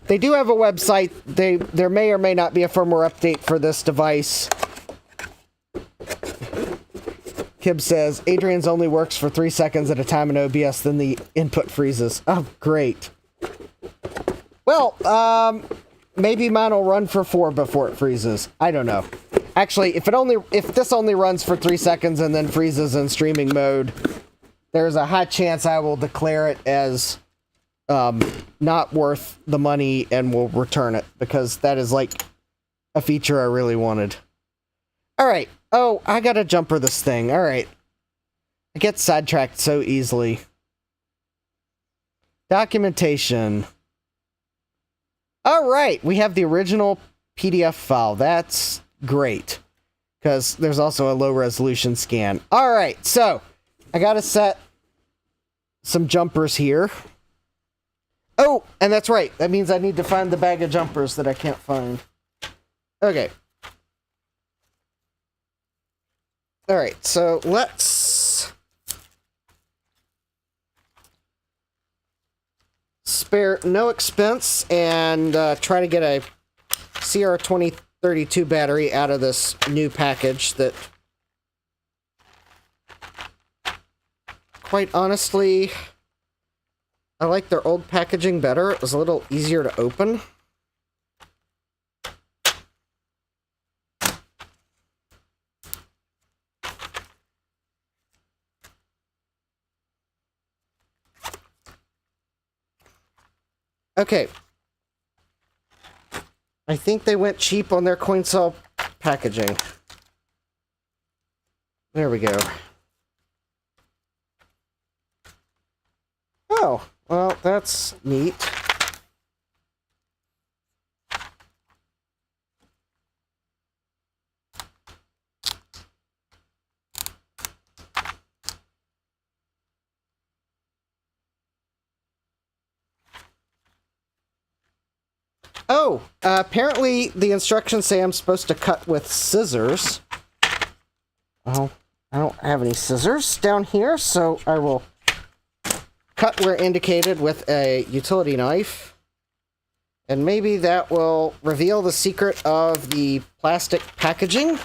they do have a website. There may or may not be a firmware update for this device. Kib says, Adrian's only works for 3 seconds at a time in OBS, then the input freezes. Oh, great. Well, maybe mine will run for 4 before it freezes. I don't know. Actually, if this only runs for 3 seconds and then freezes in streaming mode, there's a high chance I will declare it as not worth the money and will return it, because that is like a feature I really wanted. Alright. Oh, I gotta jumper this thing. Alright. I get sidetracked so easily. Documentation. Alright, we have the original PDF file. That's great, because there's also a low resolution scan. Alright, so I gotta set some jumpers here. Oh, and that's right. That means I need to find the bag of jumpers that I can't find. Okay. Alright, so let's spare no expense and try to get a CR2032 battery out of this new package that, quite honestly, I like their old packaging better. It was a little easier to open. Okay. I think they went cheap on their coin cell packaging. There we go. Oh, well, that's neat. Oh, apparently the instructions say I'm supposed to cut with scissors. Oh, I don't have any scissors down here, so I will cut where indicated with a utility knife. And maybe that will reveal the secret of the plastic packaging.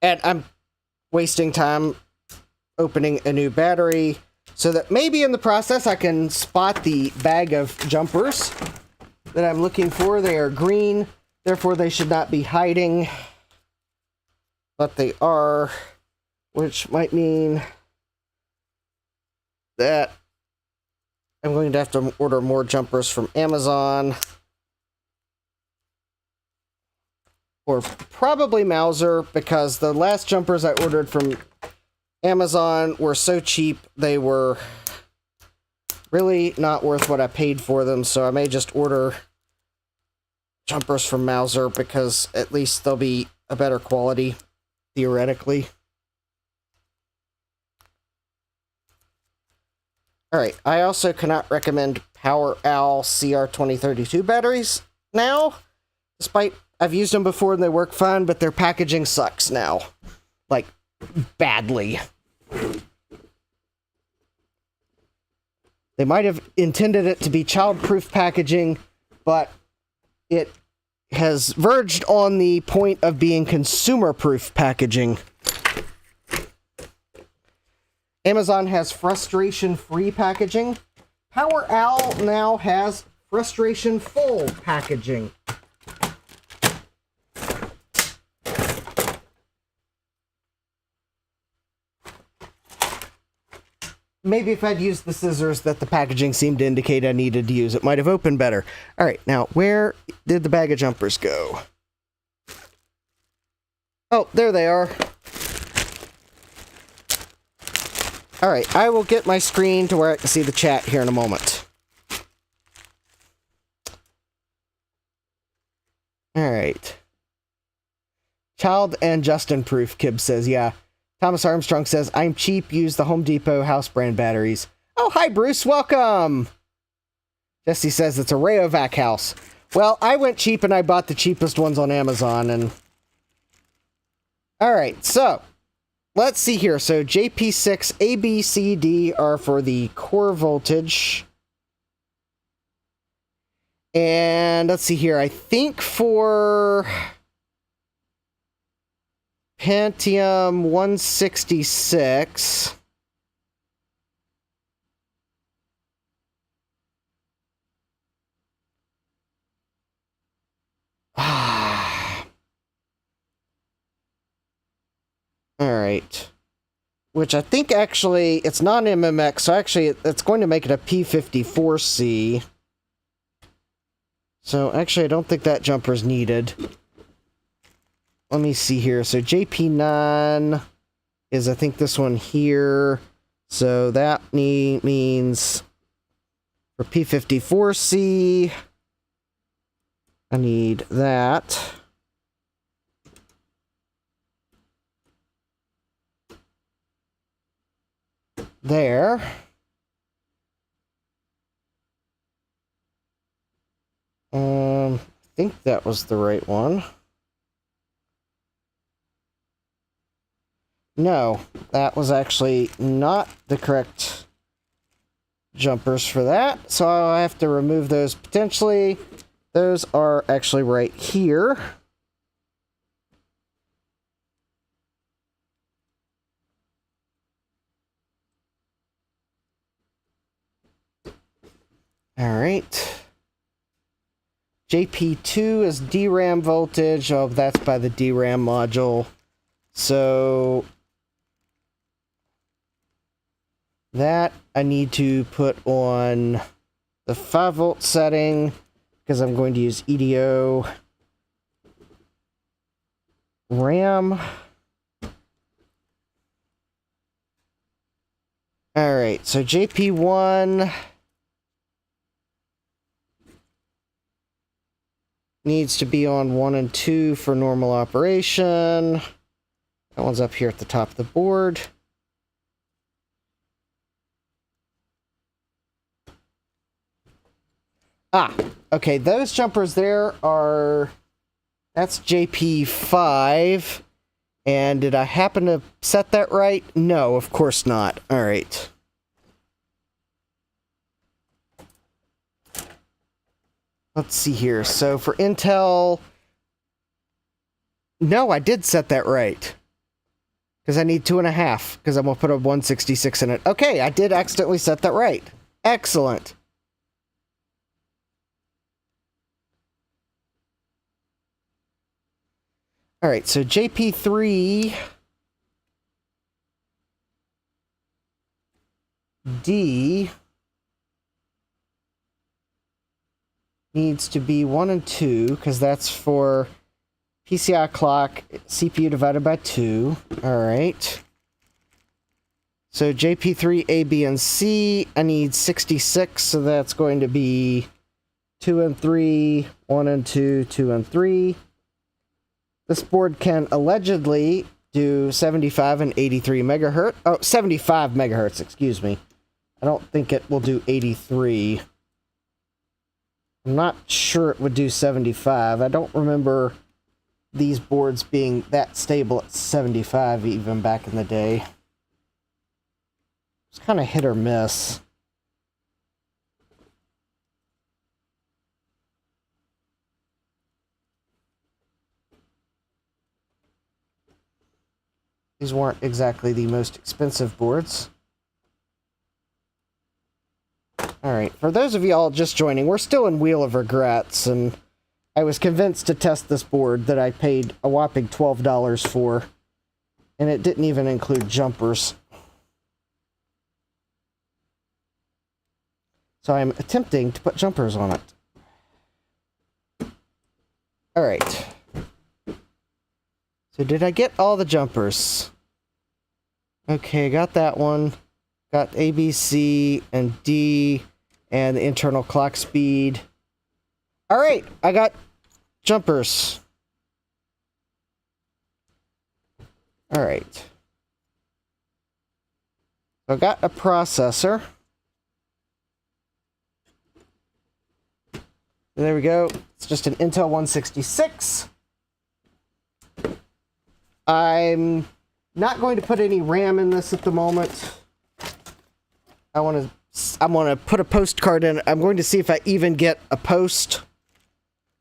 And I'm wasting time opening a new battery, so that maybe in the process I can spot the bag of jumpers that I'm looking for. They are green, therefore they should not be hiding, but they are, which might mean that I'm going to have to order more jumpers from Amazon, or probably Mauser, because the last jumpers I ordered from Amazon were so cheap, they were really not worth what I paid for them, so I may just order jumpers from Mauser, because at least they'll be a better quality, theoretically. Alright, I also cannot recommend Power Owl CR2032 batteries now, despite I've used them before and they work fine, but their packaging sucks now. Like, badly. They might have intended it to be child-proof packaging, but it has verged on the point of being consumer-proof packaging. Amazon has frustration-free packaging. Power Owl now has frustration-full packaging. maybe if I'd used the scissors that the packaging seemed to indicate I needed to use, it might have opened better. All right, now, where did the bag of jumpers go? Oh, there they are. All right, I will get my screen to where I can see the chat here in a moment. All right. Child and Justin proof, Kib says, yeah. Thomas Armstrong says, I'm cheap, use the Home Depot house brand batteries. Oh, hi, Bruce, welcome! Jesse says it's a Rayovac house. Well, I went cheap and I bought the cheapest ones on Amazon, and... Alright, so, let's see here. So, JP6, A, B, C, D are for the core voltage. And, let's see here, I think for... Pentium 166. Alright. Which I think actually, it's non-MMX, so actually it's going to make it a P54C. So actually I don't think that jumper's needed. Let me see here. So JP9 is, I think, this one here. So that means for P54C, I need that. There. I think that was the right one. No, that was actually not the correct jumpers for that, so I'll have to remove those potentially. Those are actually right here. All right. JP2 is DRAM voltage. Oh, that's by the DRAM module. So... that I need to put on the 5 volt setting because I'm going to use EDO RAM. Alright, so JP1 needs to be on 1 and 2 for normal operation. That one's up here at the top of the board. Ah, okay, those jumpers there are... that's JP5. And did I happen to set that right? No, of course not. Alright. Let's see here. So for Intel... no, I did set that right. Because I need 2.5. Because I'm going to put a 166 in it. Okay, I did accidentally set that right. Excellent. Alright, so JP3 D needs to be 1 and 2, because that's for PCI clock, CPU divided by 2. Alright. So JP3 A, B, and C, I need 66, so that's going to be 2 and 3, 1 and 2, 2 and 3. This board can allegedly do 75 and 83 megahertz. Oh, 75 megahertz, excuse me. I don't think it will do 83. I'm not sure it would do 75. I don't remember these boards being that stable at 75 even back in the day. It's kind of hit or miss. These weren't exactly the most expensive boards. Alright, for those of y'all just joining, we're still in Wheel of Regrets, and I was convinced to test this board that I paid a whopping $12 for, and it didn't even include jumpers. So I'm attempting to put jumpers on it. Alright. So did I get all the jumpers? Okay, got that one. Got A, B, C, and D, and the internal clock speed. Alright, I got jumpers. Alright. So I got a processor. There we go. It's just an Intel 166. I'm not going to put any RAM in this at the moment. I'm going to put a postcard in. I'm going to see if I even get a post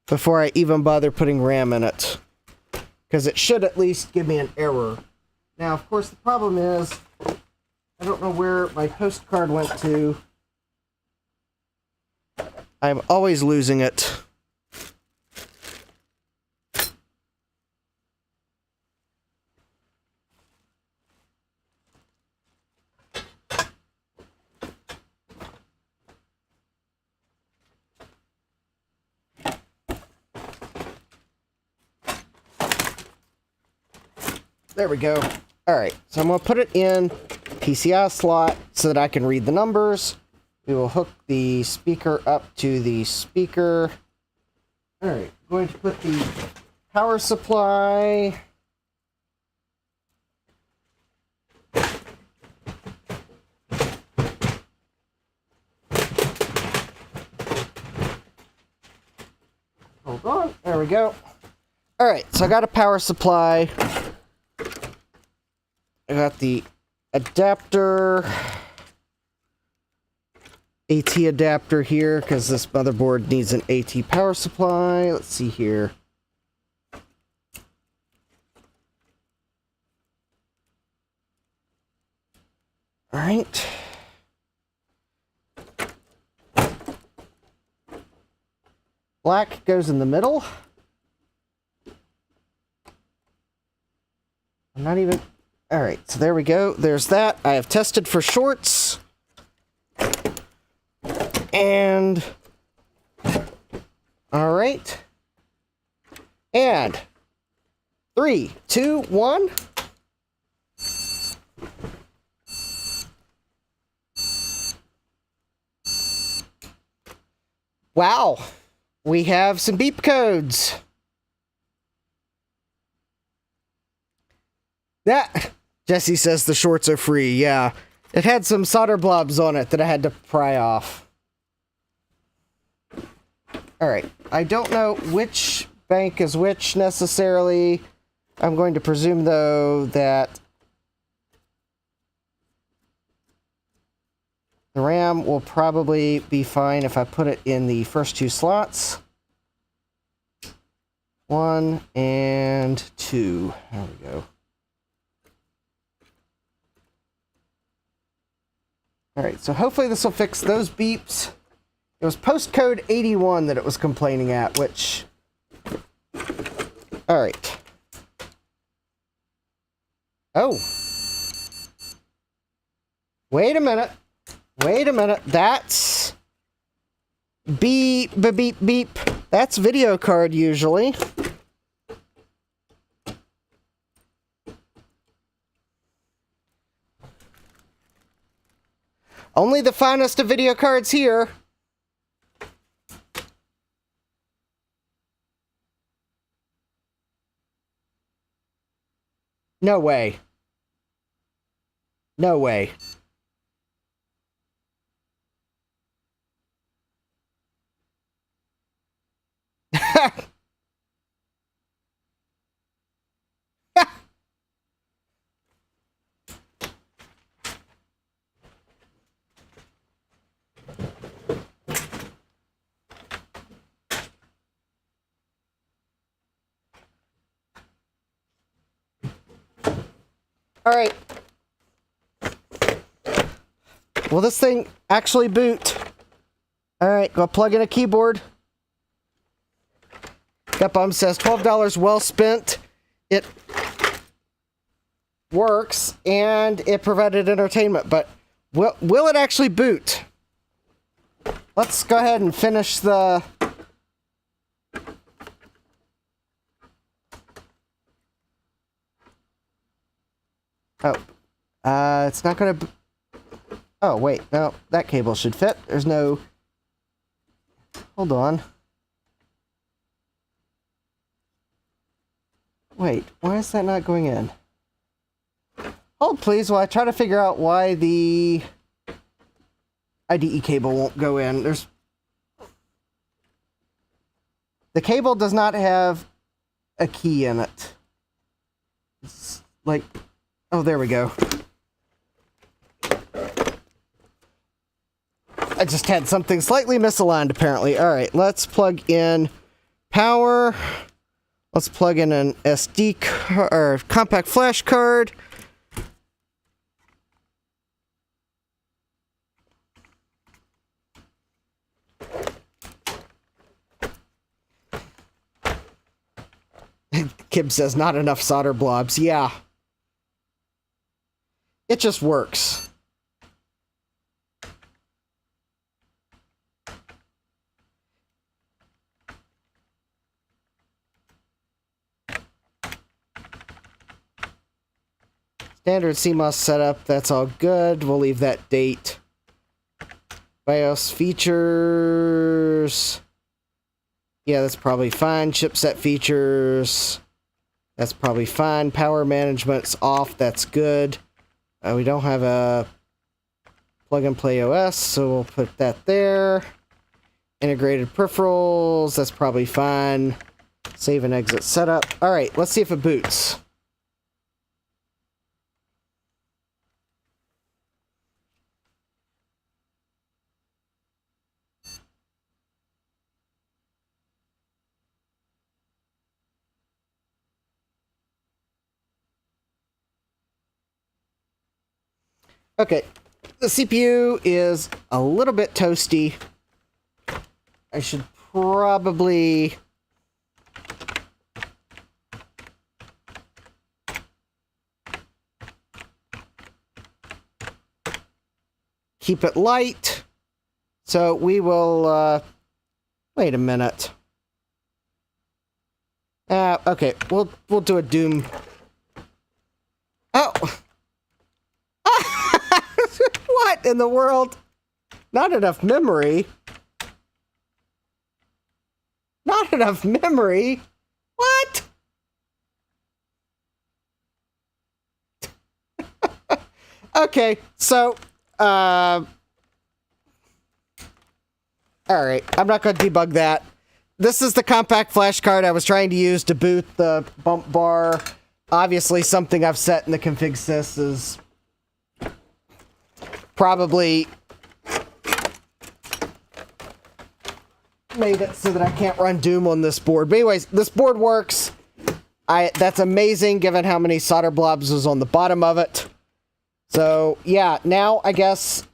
before I even bother putting RAM in it. Because it should at least give me an error. Now, of course, the problem is I don't know where my postcard went to. I'm always losing it. There we go. Alright, so I'm going to put it in PCI slot so that I can read the numbers. We will hook the speaker up to the speaker. Alright, going to put the power supply. Hold on, there we go. Alright, so I got a power supply. I got the adapter, AT adapter here, because this motherboard needs an AT power supply. Let's see here. Alright. Black goes in the middle. I'm not even... Alright, so there we go. There's that. I have tested for shorts. And... Alright. And... 3, 2, 1... Wow! We have some beep codes! That... Jesse says the shorts are free, yeah. It had some solder blobs on it that I had to pry off. Alright, I don't know which bank is which necessarily. I'm going to presume, though, that the RAM will probably be fine if I put it in the first two slots. 1 and 2. There we go. Alright, so hopefully this will fix those beeps. It was postcode 81 that it was complaining at, which... Alright. Oh. Wait a minute. Wait a minute. That's... Beep, beep, beep, beep. That's video card usually. Only the finest of video cards here. No way. No way. Alright. Will this thing actually boot? Alright, go plug in a keyboard. That bum says $12 well spent. It works, and it provided entertainment, but will it actually boot? let's go ahead and finish the... Oh, it's not gonna... Oh, wait, no, that cable should fit. There's no... Hold on. Wait, why is that not going in? Hold, please, while I try to figure out why the IDE cable won't go in. There's... The cable does not have a key in it. It's like... Oh, there we go. I just had something slightly misaligned, apparently. Alright, let's plug in power. Let's plug in an SD card, or compact flash card. Kib says, not enough solder blobs. Yeah. It just works. Standard CMOS setup, that's all good. We'll leave that date. BIOS features. Yeah, that's probably fine. Chipset features. That's probably fine. Power management's off. That's good. We don't have a plug-and-play OS, so we'll put that there. Integrated peripherals. That's probably fine. Save and exit setup. Alright, let's see if it boots. Okay, the CPU is a little bit toasty. I should probably... keep it light. So we will, wait a minute. Okay, we'll do a Doom. Oh! What in the world? Not enough memory? Not enough memory? What? Okay, so, alright, I'm not going to debug that. This is the compact flash card I was trying to use to boot the bump bar. Obviously, something I've set in the config sys is probably made it so that I can't run Doom on this board. But anyways, this board works. That's amazing given how many solder blobs was on the bottom of it. So, yeah, now I guess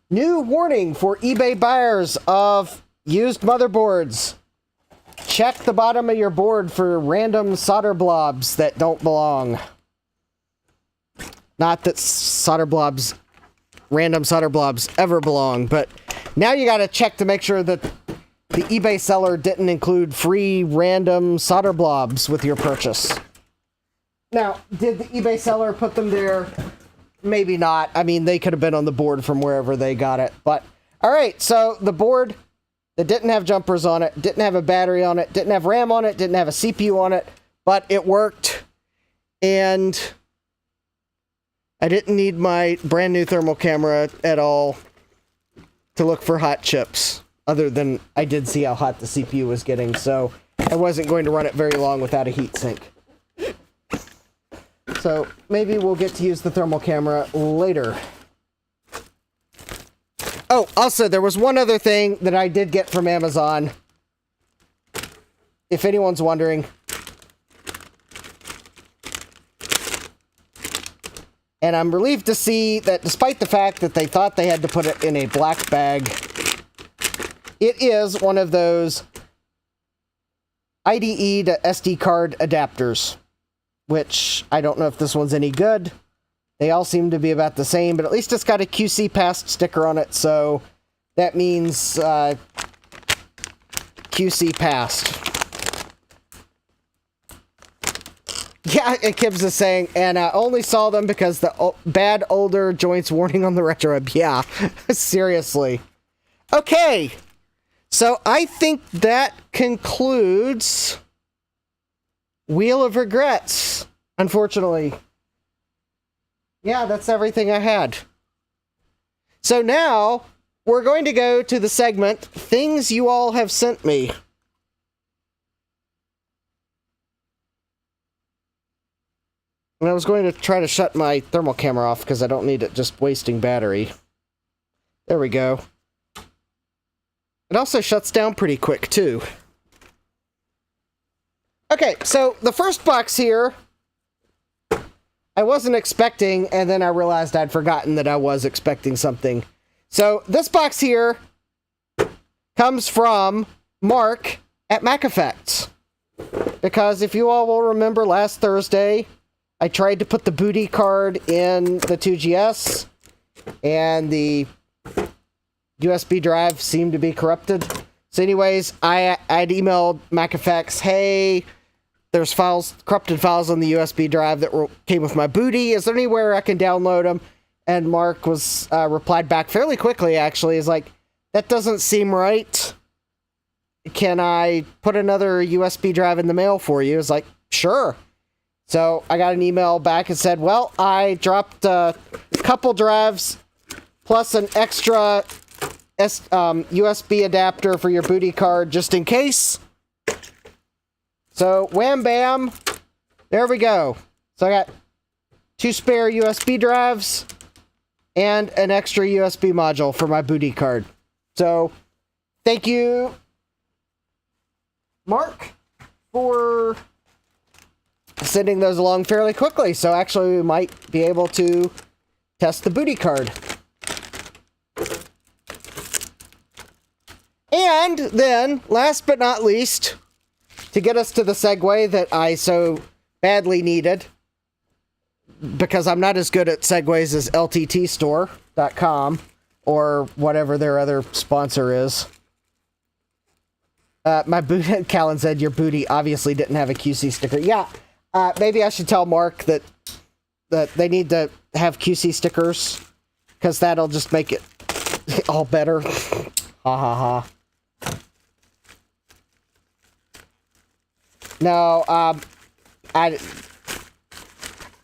new warning for eBay buyers of used motherboards. Check the bottom of your board for random solder blobs that don't belong. Not that random solder blobs ever belong, but now you gotta check to make sure that the eBay seller didn't include free random solder blobs with your purchase. Now, did the eBay seller put them there? Maybe not. I mean, they could have been on the board from wherever they got it. But, alright, so the board that didn't have jumpers on it, didn't have a battery on it, didn't have RAM on it, didn't have a CPU on it, but it worked. And I didn't need my brand new thermal camera at all to look for hot chips, other than I did see how hot the CPU was getting, so I wasn't going to run it very long without a heatsink. So maybe we'll get to use the thermal camera later. Oh, also, there was one other thing that I did get from Amazon. If anyone's wondering. And I'm relieved to see that despite the fact that they thought they had to put it in a black bag, it is one of those IDE to SD card adapters, which I don't know if this one's any good. They all seem to be about the same, but at least it's got a QC passed sticker on it, so that means QC passed. Yeah, and Kibbs is saying, and I only saw them because the bad older joints warning on the retro web. Yeah, seriously. Okay, so I think that concludes Wheel of Regrets, unfortunately. Yeah, that's everything I had. So now, we're going to go to the segment, Things You All Have Sent Me. And I was going to try to shut my thermal camera off because I don't need it just wasting battery. There we go. It also shuts down pretty quick, too. Okay, so the first box here, I wasn't expecting, and then I realized I'd forgotten that I was expecting something. So this box here comes from Mark at MacEffects. Because if you all will remember last Thursday, I tried to put the BOOTI card in the 2GS, and the USB drive seemed to be corrupted. So anyways, I'd emailed MacEffects, hey, there's corrupted files on the USB drive that came with my BOOTI. Is there anywhere I can download them? And Mark was replied back fairly quickly, actually. Is like, that doesn't seem right. Can I put another USB drive in the mail for you? It's like, sure. So I got an email back and said, well, I dropped a couple drives plus an extra USB adapter for your BOOTI card just in case. So wham bam, there we go. So I got 2 spare USB drives and an extra USB module for my BOOTI card. So thank you, Mark, for sending those along fairly quickly. So actually we might be able to test the BOOTI card. And then, last but not least, to get us to the segue that I so badly needed, because I'm not as good at segues as lttstore.com or whatever their other sponsor is. My BOOTI, Callan said your BOOTI obviously didn't have a QC sticker. Yeah, maybe I should tell Mark that they need to have QC stickers, because that'll just make it all better. Ha ha ha. No,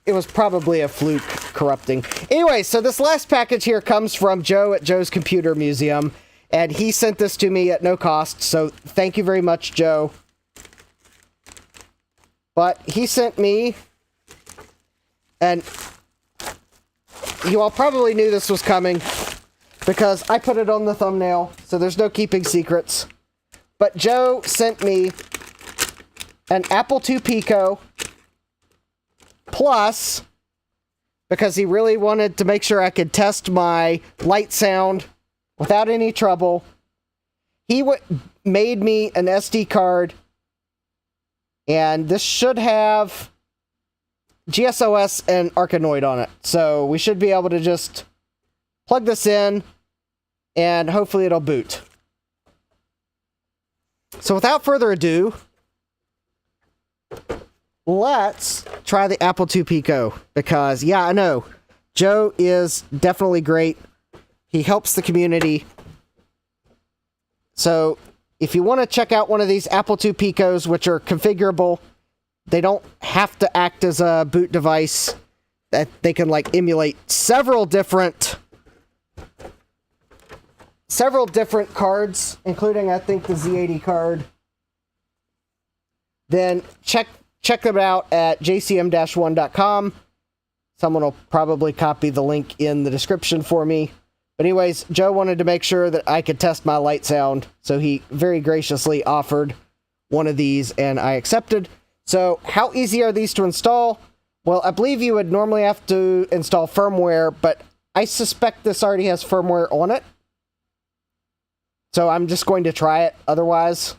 it was probably a fluke corrupting. Anyway, so this last package here comes from Joe at Joe's Computer Museum, and he sent this to me at no cost, so thank you very much, Joe. But he sent me, and you all probably knew this was coming, because I put it on the thumbnail, so there's no keeping secrets. But Joe sent me an Apple II Pico Plus, because he really wanted to make sure I could test my LiteSound without any trouble. He made me an SD card, and this should have GSOS and Arkanoid on it. So we should be able to just plug this in, and hopefully it'll boot. So without further ado, let's try the Apple II Pico, because, yeah, I know, Joe is definitely great. He helps the community. So, if you want to check out one of these Apple II Picos, which are configurable, they don't have to act as a boot device, that they can, like, emulate several different cards, including, I think, the Z80 card. Then check them out at jcm-1.com. Someone will probably copy the link in the description for me. But anyways, Joe wanted to make sure that I could test my LiteSound, so he very graciously offered one of these, and I accepted. So, how easy are these to install? Well, I believe you would normally have to install firmware, but I suspect this already has firmware on it. So I'm just going to try it otherwise.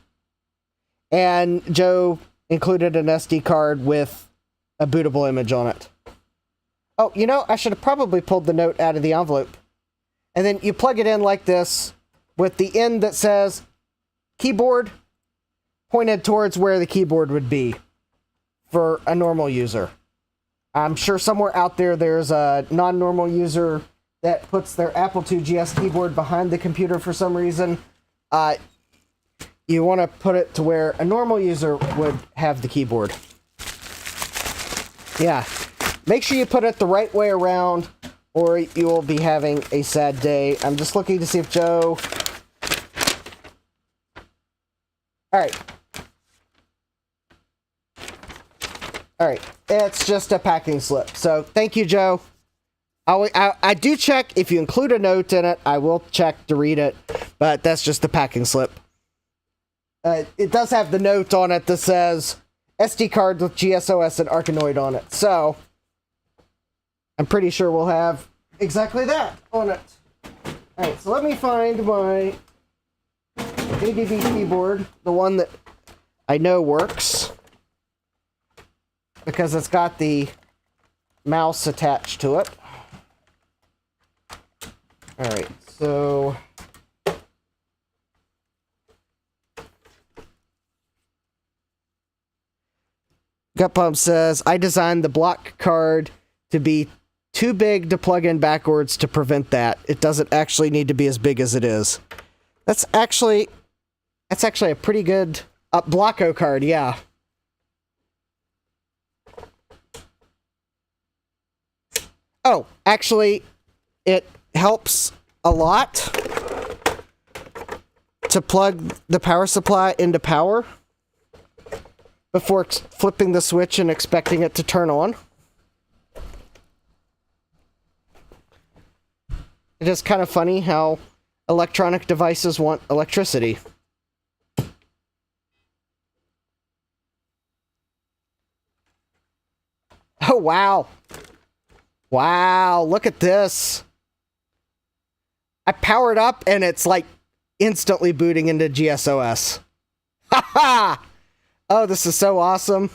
And Joe included an SD card with a bootable image on it. Oh, you know, I should have probably pulled the note out of the envelope. And then you plug it in like this, with the end that says keyboard pointed towards where the keyboard would be for a normal user. I'm sure somewhere out there there's a non-normal user that puts their Apple II GS keyboard behind the computer for some reason. You want to put it to where a normal user would have the keyboard. Yeah. Make sure you put it the right way around, or you will be having a sad day. I'm just looking to see if Joe... Alright. Alright. It's just a packing slip. So, thank you, Joe. I do check. If you include a note in it, I will check to read it. But that's just the packing slip. It does have the note on it that says SD card with GSOS and Arkanoid on it. So, I'm pretty sure we'll have exactly that on it. Alright, so let me find my ADB keyboard, the one that I know works, because it's got the mouse attached to it. Alright, so... Gutpump says, I designed the block card to be too big to plug in backwards to prevent that. It doesn't actually need to be as big as it is. That's actually a pretty good Blocko card, yeah. Oh, actually, it helps a lot to plug the power supply into power before flipping the switch and expecting it to turn on. It is kind of funny how electronic devices want electricity. Oh, wow. Wow, look at this. I power it up and it's like instantly booting into GSOS. Ha ha! Oh, this is so awesome.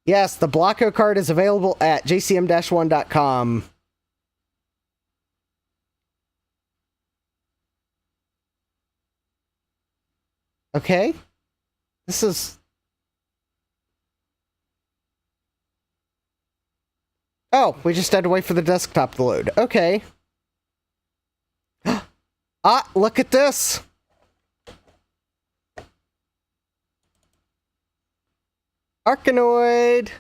Yes, the Blocko card is available at jcm-1.com. Okay. This is... Oh, we just had to wait for the desktop to load. Okay. Ah, look at this! Arkanoid!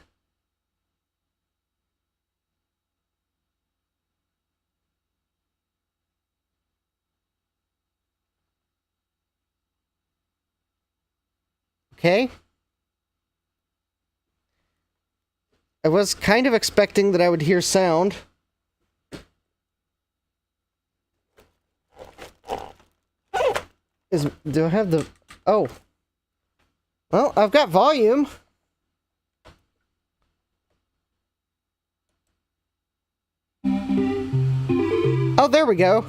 Okay. I was kind of expecting that I would hear sound. Do I have the... Oh. Well, I've got volume. Oh, there we go.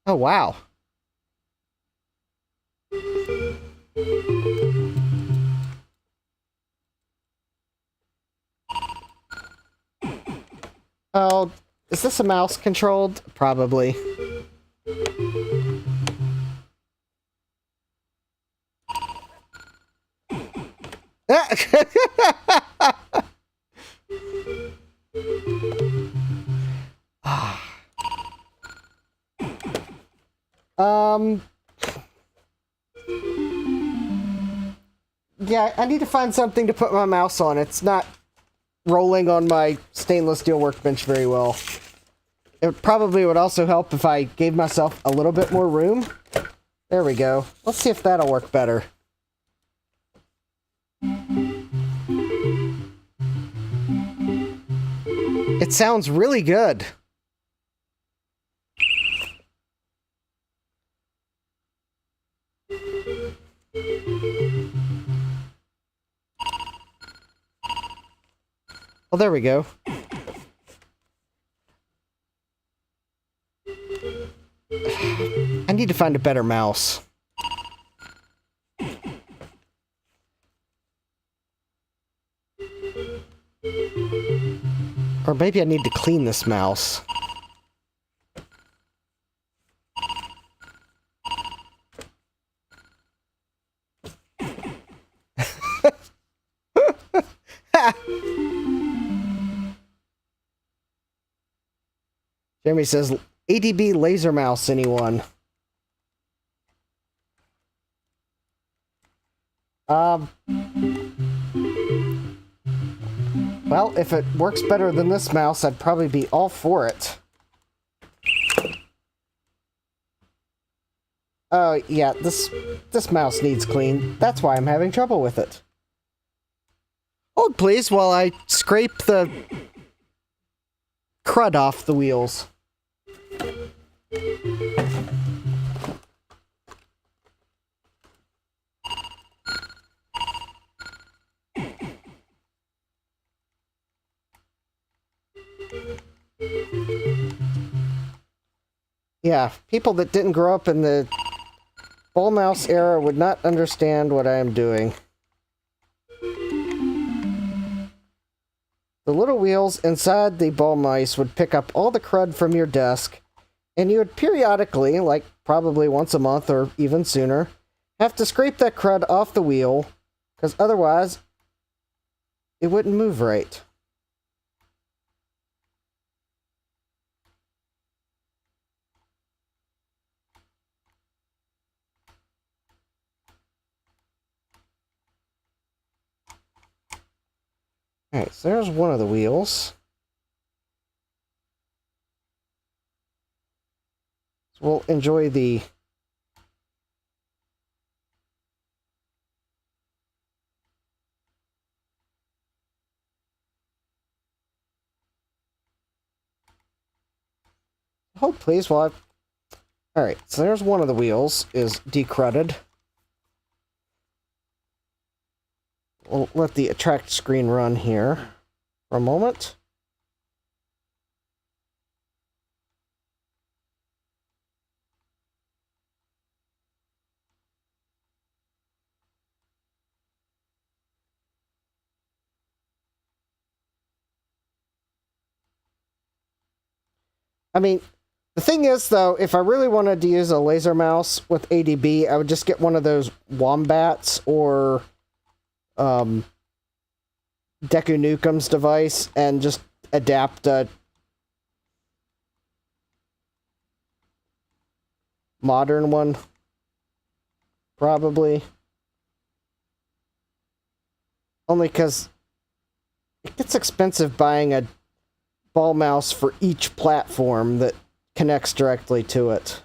Oh, wow. Oh, is this a mouse controlled? Probably. Yeah, I need to find something to put my mouse on. It's not rolling on my stainless steel workbench very well. It probably would also help if I gave myself a little bit more room. There we go. Let's see if that'll work better. It sounds really good. Well, there we go. I need to find a better mouse. Or maybe I need to clean this mouse. Jeremy says, ADB laser mouse, anyone? Well, if it works better than this mouse, I'd probably be all for it. Oh, yeah, this mouse needs clean. That's why I'm having trouble with it. Hold, please, while I scrape the crud off the wheels. Yeah, people that didn't grow up in the ball mouse era would not understand what I am doing. The little wheels inside the ball mice would pick up all the crud from your desk, and you would periodically, like probably once a month or even sooner, have to scrape that crud off the wheel, because otherwise it wouldn't move right. Alright, so there's one of the wheels. So we'll enjoy the hold please while Alright, so there's one of the wheels is decrudded. We'll let the attract screen run here for a moment. I mean, the thing is, though, if I really wanted to use a laser mouse with ADB, I would just get one of those Wombats or Deku Nukem's device and just adapt a modern one, probably. Only because it gets expensive buying a ball mouse for each platform that connects directly to it.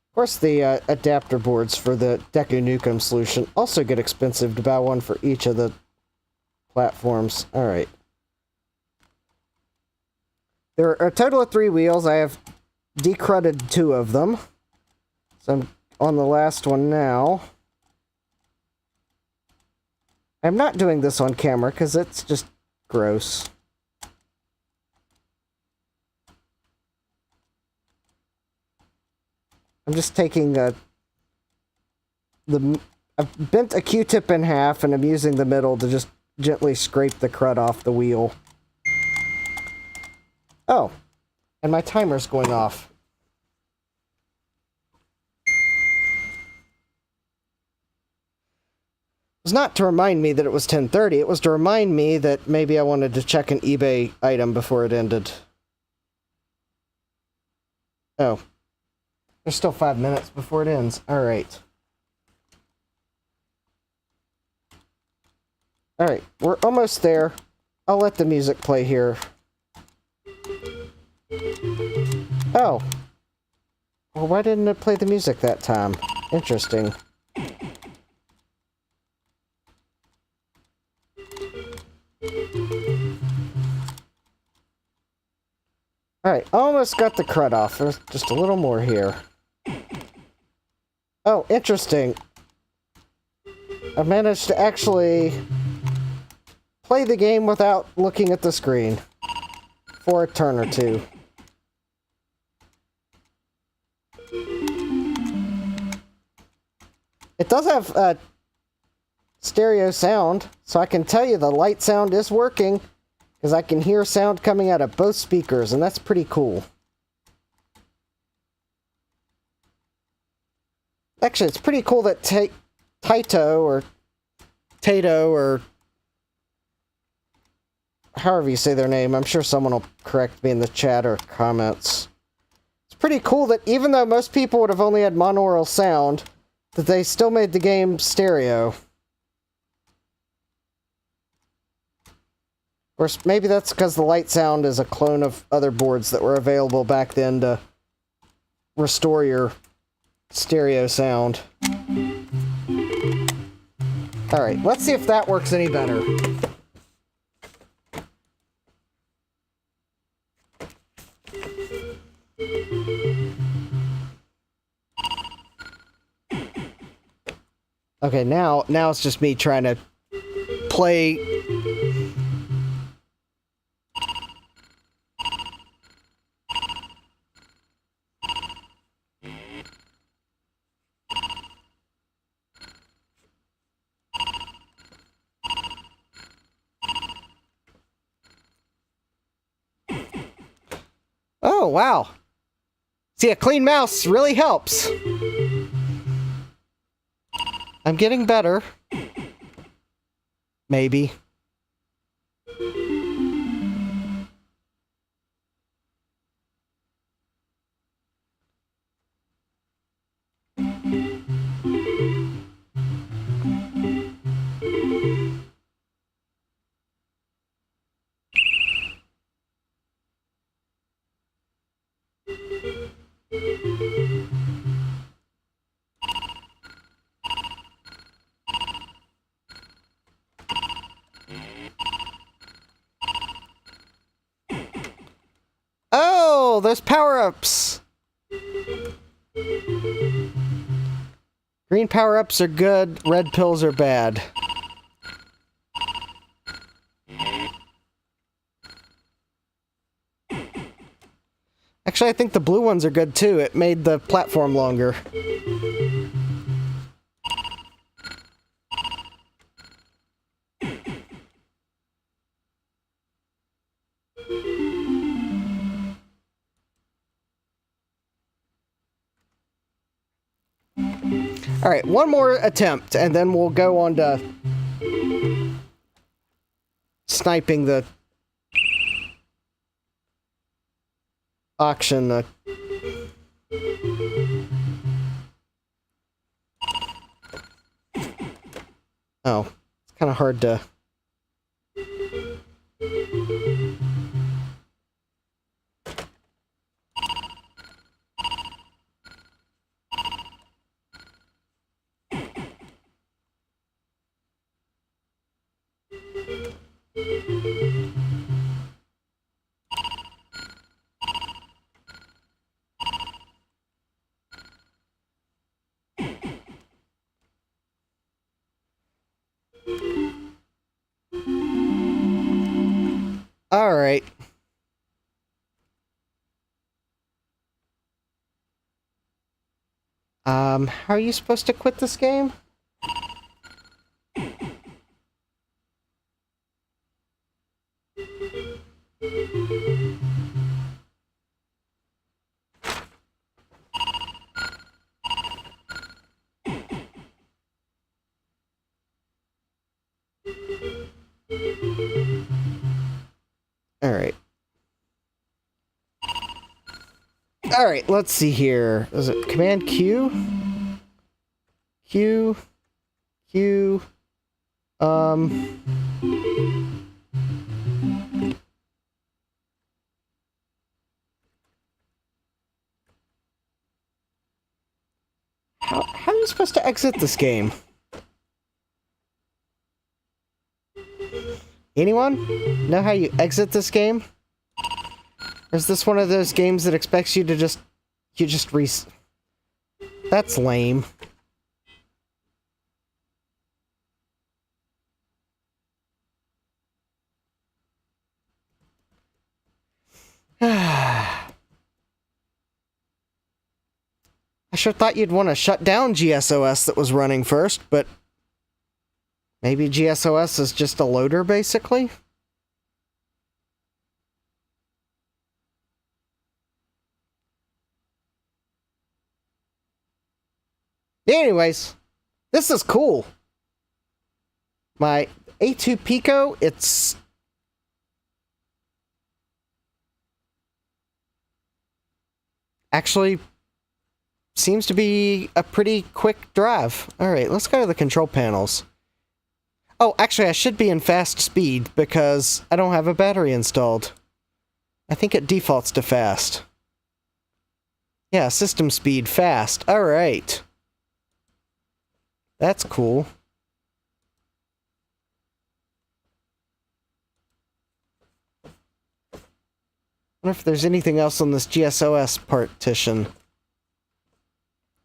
Of course, the adapter boards for the Deku Nukem solution also get expensive to buy one for each of the platforms. Alright. There are a total of 3 wheels. I have decrudded 2 of them. So I'm on the last one now. I'm not doing this on camera because it's just gross. I'm just taking I've bent a Q-tip in half and I'm using the middle to just gently scrape the crud off the wheel. Oh, and my timer's going off. It was not to remind me that it was 10:30, it was to remind me that maybe I wanted to check an eBay item before it ended. Oh. There's still 5 minutes before it ends. Alright. Alright, we're almost there. I'll let the music play here. Oh. Well, why didn't it play the music that time? Interesting. Alright, almost got the crud off. There's just a little more here. Oh, interesting. I managed to actually play the game without looking at the screen for a turn or two. It does have stereo sound, so I can tell you the LiteSound is working, because I can hear sound coming out of both speakers, and that's pretty cool. Actually, it's pretty cool that Taito, or however you say their name, I'm sure someone will correct me in the chat or comments. It's pretty cool that even though most people would have only had monaural sound, that they still made the game stereo. Of course, maybe that's because the LiteSound is a clone of other boards that were available back then to restore your stereo sound. Alright, let's see if that works any better. Okay, now it's just me trying to play. Oh, wow. See, a clean mouse really helps. I'm getting better. Maybe. Oh, those power-ups! Green power-ups are good, red pills are bad. Actually, I think the blue ones are good too. It made the platform longer. Alright, one more attempt, and then we'll go on to sniping the auction. Oh, it's kind of hard to... Alright. How are you supposed to quit this game? Alright. Alright, let's see here. Is it Command Q? Q. Q. How are you supposed to exit this game? Anyone know how you exit this game? Or is this one of those games that expects you to just That's lame. I sure thought you'd want to shut down GSOS that was running first, but Maybe GSOS is just a loader, basically? Anyways, this is cool. My A2 Pico, it's... actually seems to be a pretty quick drive. Alright, let's go to the control panels. Oh, actually, I should be in fast speed because I don't have a battery installed. I think it defaults to fast. Yeah, system speed, fast. Alright. That's cool. I wonder if there's anything else on this GSOS partition.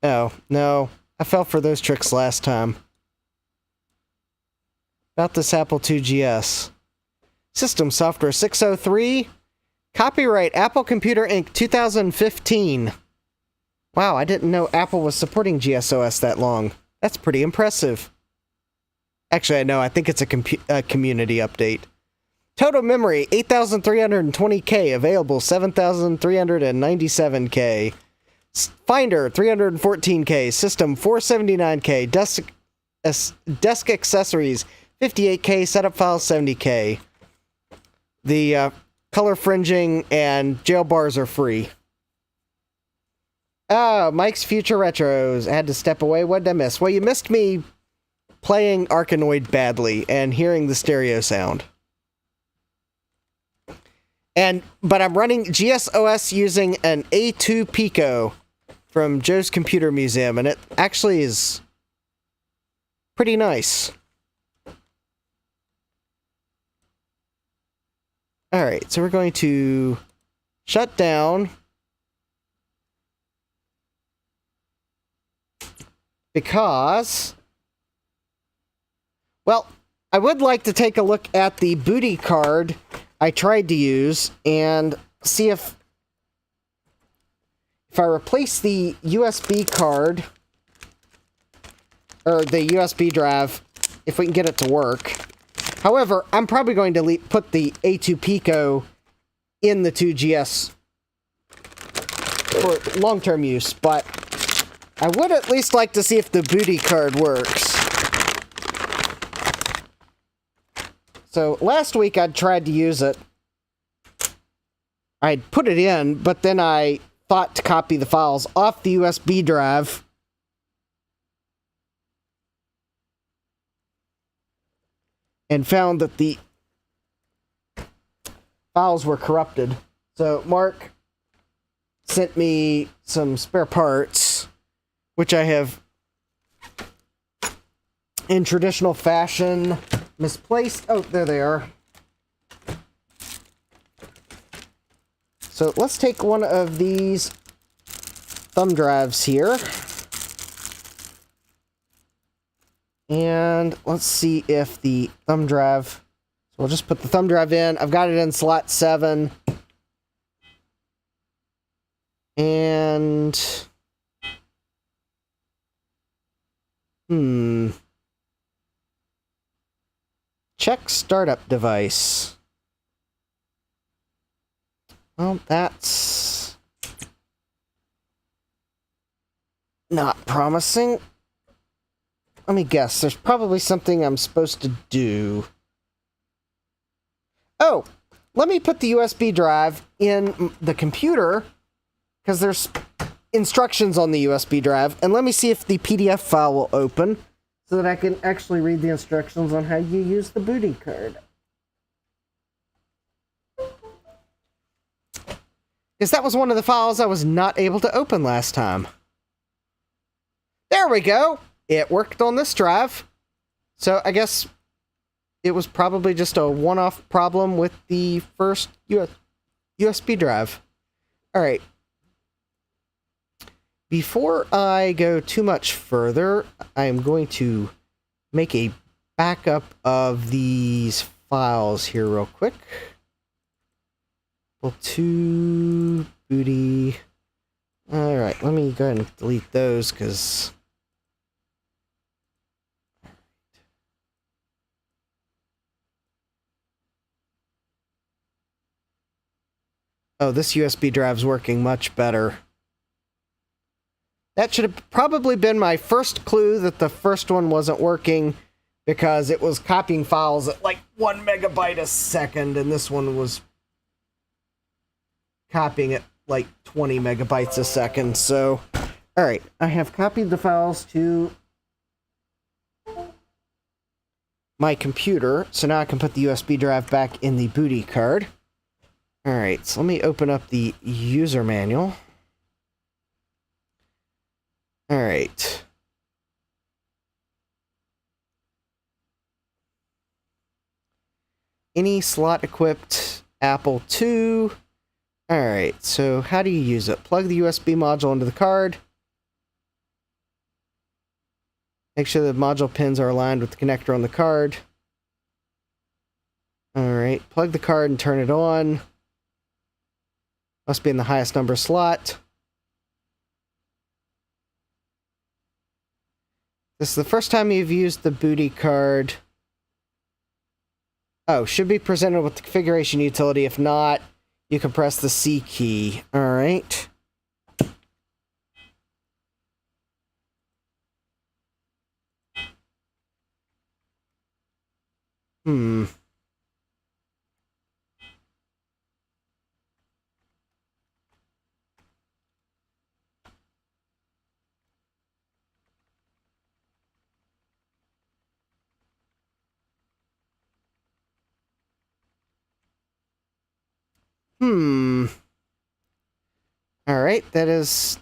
Oh, no. I fell for those tricks last time. About this Apple IIgs. System software 603. Copyright Apple Computer Inc. 2015. Wow, I didn't know Apple was supporting GSOS that long. That's pretty impressive. Actually, no, I think it's a community update. Total memory, 8,320K. Available, 7,397K. Finder, 314K. System, 479K. Desk accessories, 58K. Setup files, 70K. The color fringing and jail bars are free. Oh, Mike's Future Retros. I had to step away. What did I miss? Well, you missed me playing Arkanoid badly and hearing the stereo sound. But I'm running GSOS using an A2 Pico from Joe's Computer Museum, and it actually is pretty nice. Alright, so we're going to shut down. Because, well, I would like to take a look at the BOOTI card I tried to use and see if I replace the USB card, or the USB drive, if we can get it to work. However, I'm probably going to put the A2 Pico in the 2GS for long-term use, but I would at least like to see if the BOOTI card works. So, last week I'd tried to use it. I'd put it in, but then I thought to copy the files off the USB drive. And found that the files were corrupted. So, Mark sent me some spare parts, which I have, in traditional fashion, misplaced. Oh, there they are. So let's take one of these thumb drives here. And let's see if the thumb drive... So we'll just put the thumb drive in. I've got it in slot 7. And... Check startup device. Well, that's not promising. Let me guess. There's probably something I'm supposed to do. Oh, let me put the USB drive in the computer, because there's instructions on the USB drive, and let me see if the PDF file will open so that I can actually read the instructions on how you use the BOOTI card. Because that was one of the files I was not able to open last time. There we go! It worked on this drive. So I guess it was probably just a one-off problem with the first USB drive. Alright. Before I go too much further, I am going to make a backup of these files here real quick. Well, to BOOTI. Alright, let me go ahead and delete those, because... Oh, this USB drive's working much better. That should have probably been my first clue that the first one wasn't working, because it was copying files at like 1 megabyte a second, and this one was copying at like 20 megabytes a second. So, alright, I have copied the files to my computer, so now I can put the USB drive back in the BOOTI card. Alright, so let me open up the user manual. Alright. Any slot equipped Apple II. Alright, so how do you use it? Plug the USB module into the card. Make sure the module pins are aligned with the connector on the card. Alright, plug the card and turn it on. Must be in the highest number slot. This is the first time you've used the BOOTI card. Oh, should be presented with the configuration utility. If not, you can press the C key. Alright. Hmm. Alright, that is...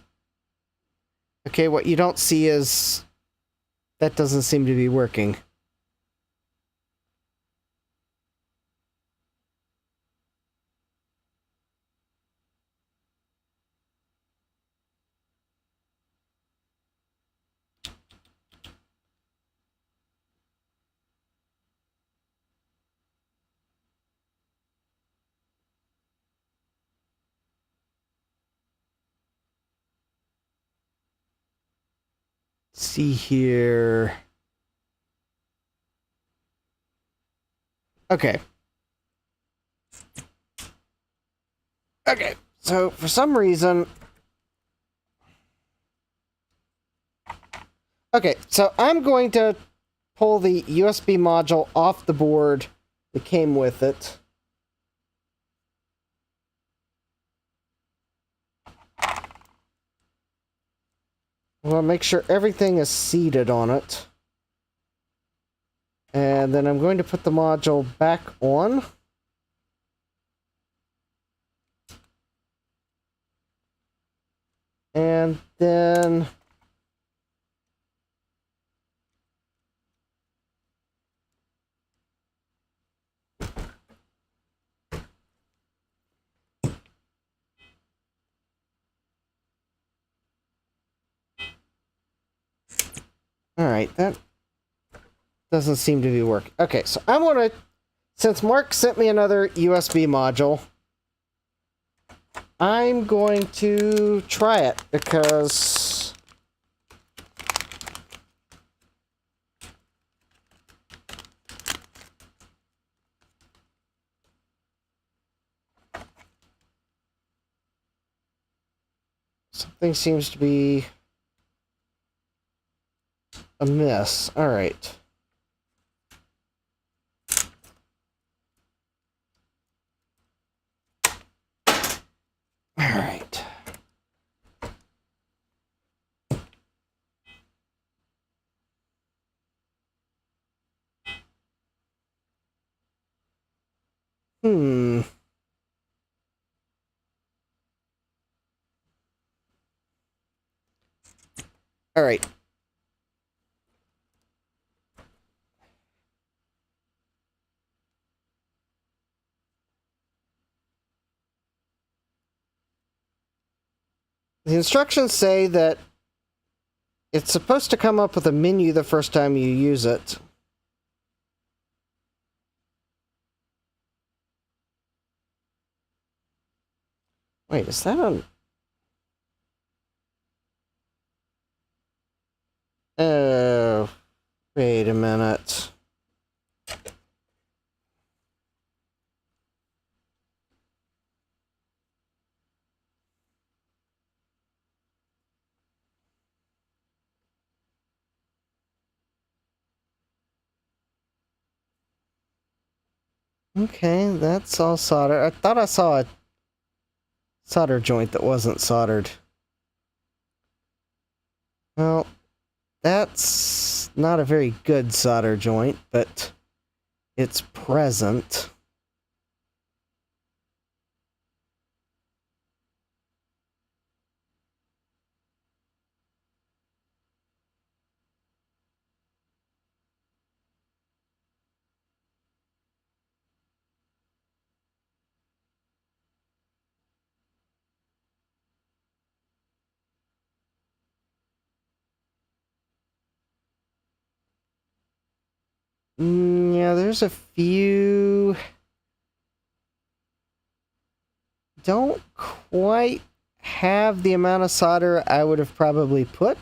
Okay, what you don't see is... That doesn't seem to be working. See here. Okay. Okay, so for some reason... Okay, so I'm going to pull the USB module off the board that came with it. Well, make sure everything is seated on it. And then I'm going to put the module back on. And then... Alright, that doesn't seem to be working. Okay, so I'm gonna... Since Mark sent me another USB module, I'm going to try it, because... something seems to be amiss. Alright. Alright. Alright. The instructions say that it's supposed to come up with a menu the first time you use it. Wait, is that on... Oh, wait a minute. Okay, that's all soldered. I thought I saw a solder joint that wasn't soldered. Well, that's not a very good solder joint, but it's present. Yeah, there's a few. Don't quite have the amount of solder I would have probably put.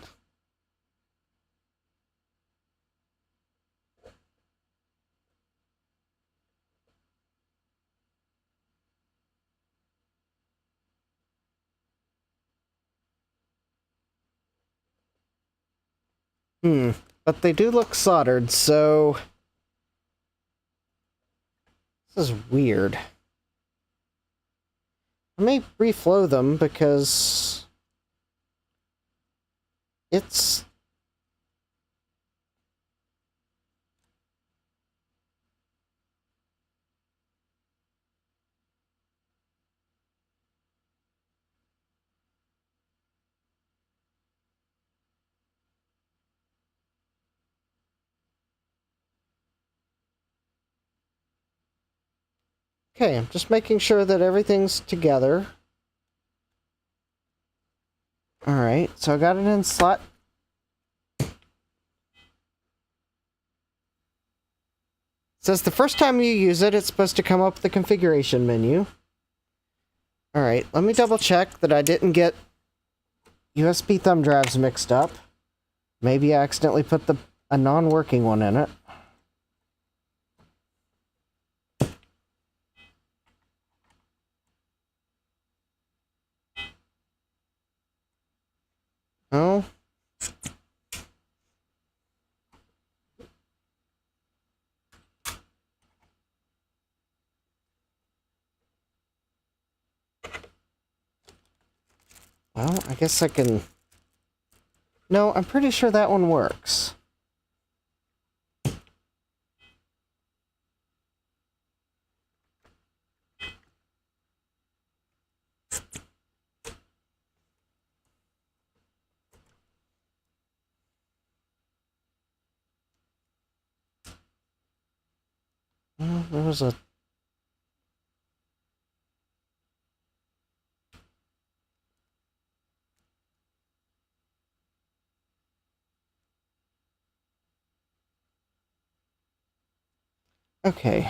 But they do look soldered, so this is weird. I may reflow them because it's... Okay, I'm just making sure that everything's together. Alright, so I got it in slot. It says the first time you use it, it's supposed to come up with the configuration menu. Alright, let me double check that I didn't get USB thumb drives mixed up. Maybe I accidentally put a non-working one in it. Oh. Well, I guess I can... No, I'm pretty sure that one works. Well, there was a... Okay.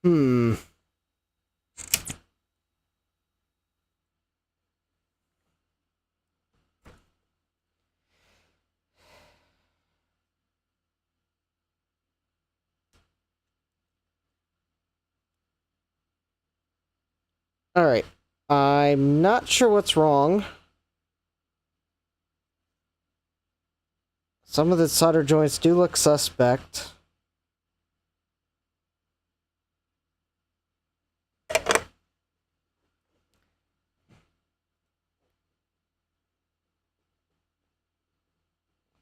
Hmm. Alright. I'm not sure what's wrong. Some of the solder joints do look suspect.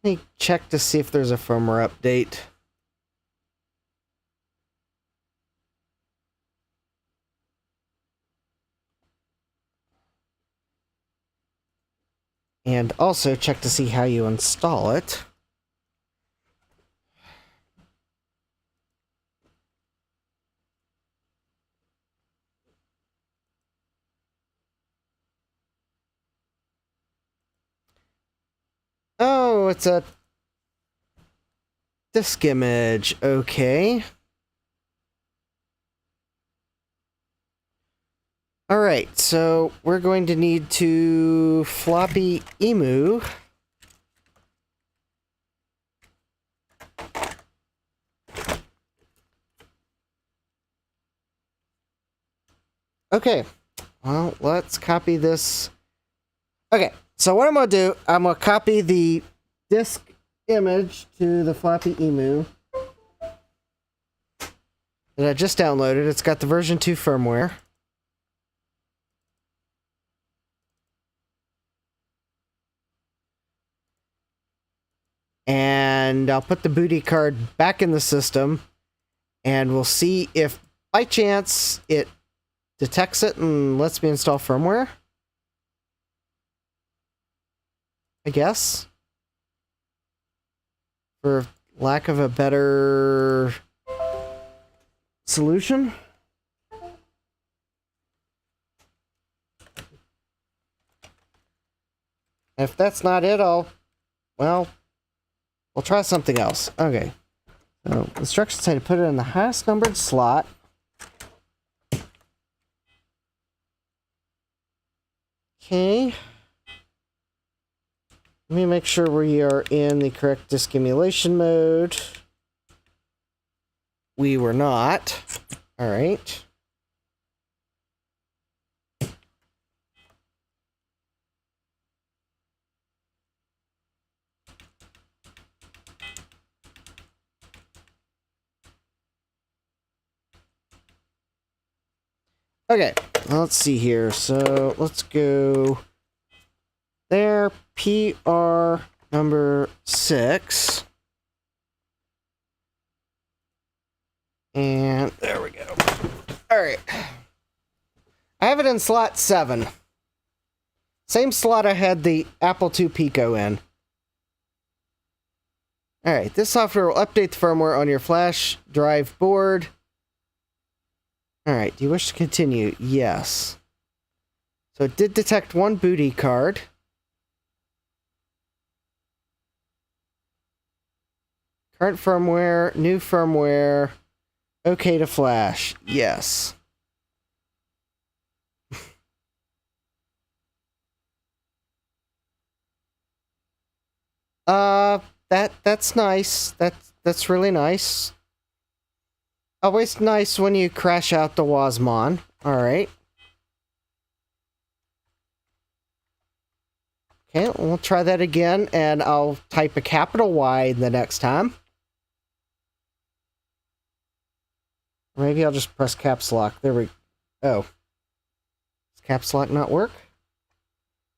Let me check to see if there's a firmware update. And also check to see how you install it. Oh, it's a disk image. Okay. Alright, so we're going to need to FloppyEmu Okay, well, let's copy this. Okay, so what I'm going to do, I'm going to copy the disk image to the FloppyEmu that I just downloaded. It's got the version 2 firmware. And I'll put the BOOTI card back in the system, and we'll see if by chance it detects it and lets me install firmware. I guess. For lack of a better solution. If that's not it, we'll try something else. Okay. So, instructions say to put it in the highest numbered slot. Okay. Let me make sure we are in the correct disk emulation mode. We were not. All right. Okay, let's see here. So let's go there. PR number 6. And there we go. All right. I have it in slot 7. Same slot I had the Apple II Pico in. All right. This software will update the firmware on your flash drive board. All right. Do you wish to continue? Yes. So it did detect one BOOTI card. Current firmware, new firmware. Okay to flash. Yes. That's nice. That's really nice. Always nice when you crash out the Wasmon. All right. Okay, we'll try that again, and I'll type a capital Y the next time. Maybe I'll just press caps lock. There we go. Oh. Does caps lock not work?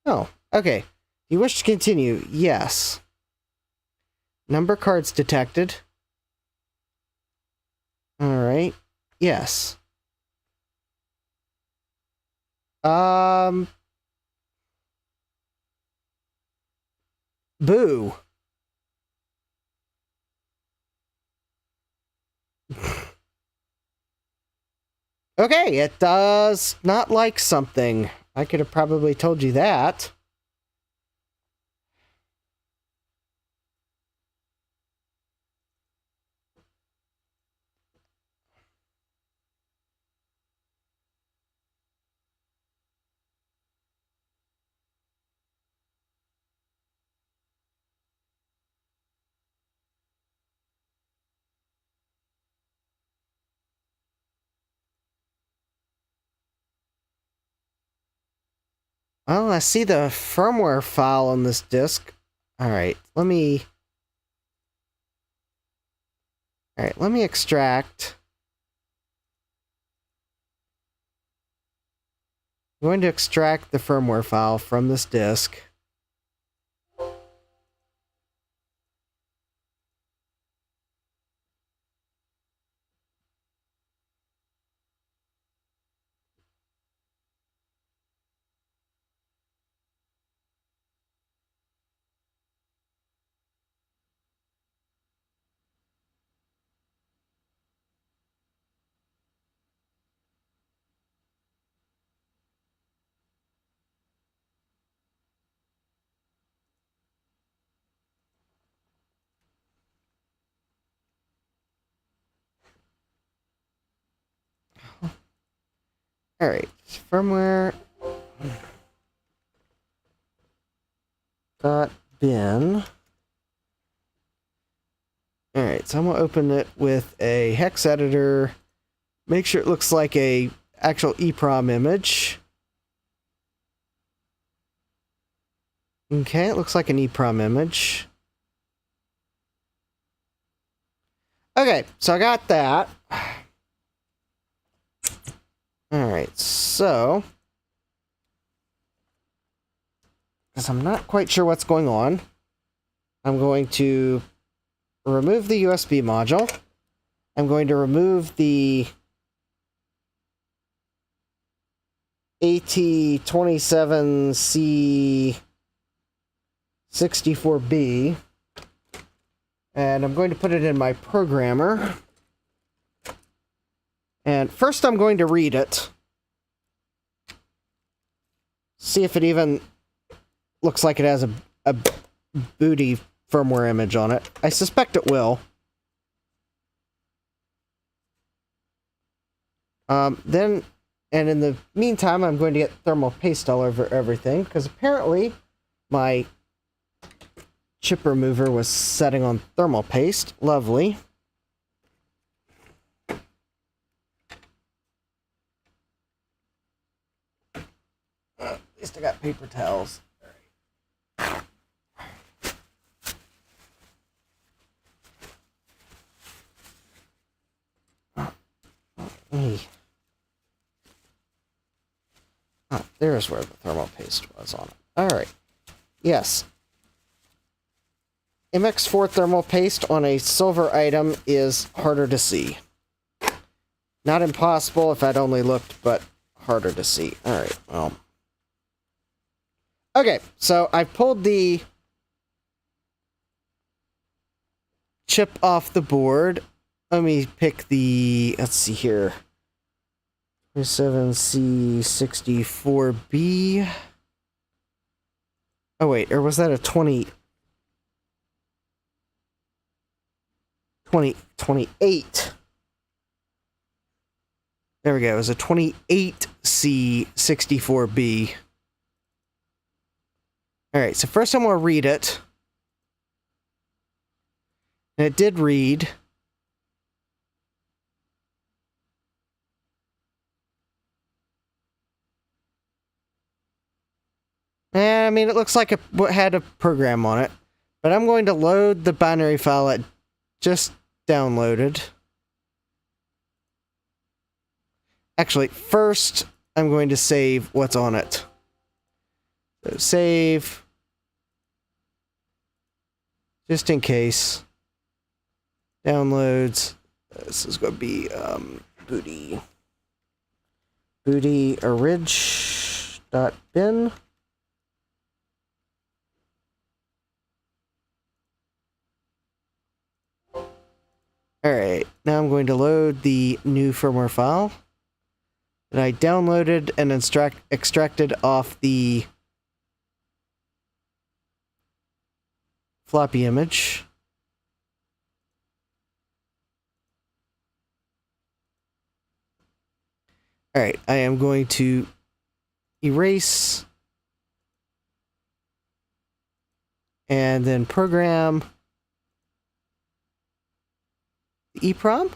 Oh, okay. You wish to continue? Yes. Number cards detected. Alright. Yes. Boo. Okay, it does not like something. I could have probably told you that. Well, I see the firmware file on this disk. Alright, let me extract. I'm going to extract the firmware file from this disk. Alright, firmware .bin. Alright, so I'm going to open it with a hex editor. Make sure it looks like a actual EEPROM image. Okay, it looks like an EEPROM image. Okay, so I got that. Alright, so... because I'm not quite sure what's going on, I'm going to remove the USB module. I'm going to remove the AT27C64B, and I'm going to put it in my programmer. And first I'm going to read it. See if it even looks like it has a BOOTI firmware image on it. I suspect it will. Then, and in the meantime, I'm going to get thermal paste all over everything, because apparently my chip remover was setting on thermal paste. Lovely. At least I got paper towels. There's where the thermal paste was on it. Alright. Yes. MX4 thermal paste on a silver item is harder to see. Not impossible if I'd only looked, but harder to see. Alright, well. Okay, so I pulled the chip off the board. Let me pick the, let's see here. 7C64B. Oh wait, or was that a 28? There we go, it was a 28C64B. Alright, so first I'm going to read it. And it did read. I mean, it looks like it had a program on it. But I'm going to load the binary file it just downloaded. Actually, first, I'm going to save what's on it. So save. Just in case. Downloads. This is going to be BOOTI. BOOTI orig.bin. Alright, now I'm going to load the new firmware file that I downloaded and extracted off the floppy image. Alright, I am going to erase and then program the EEPROM.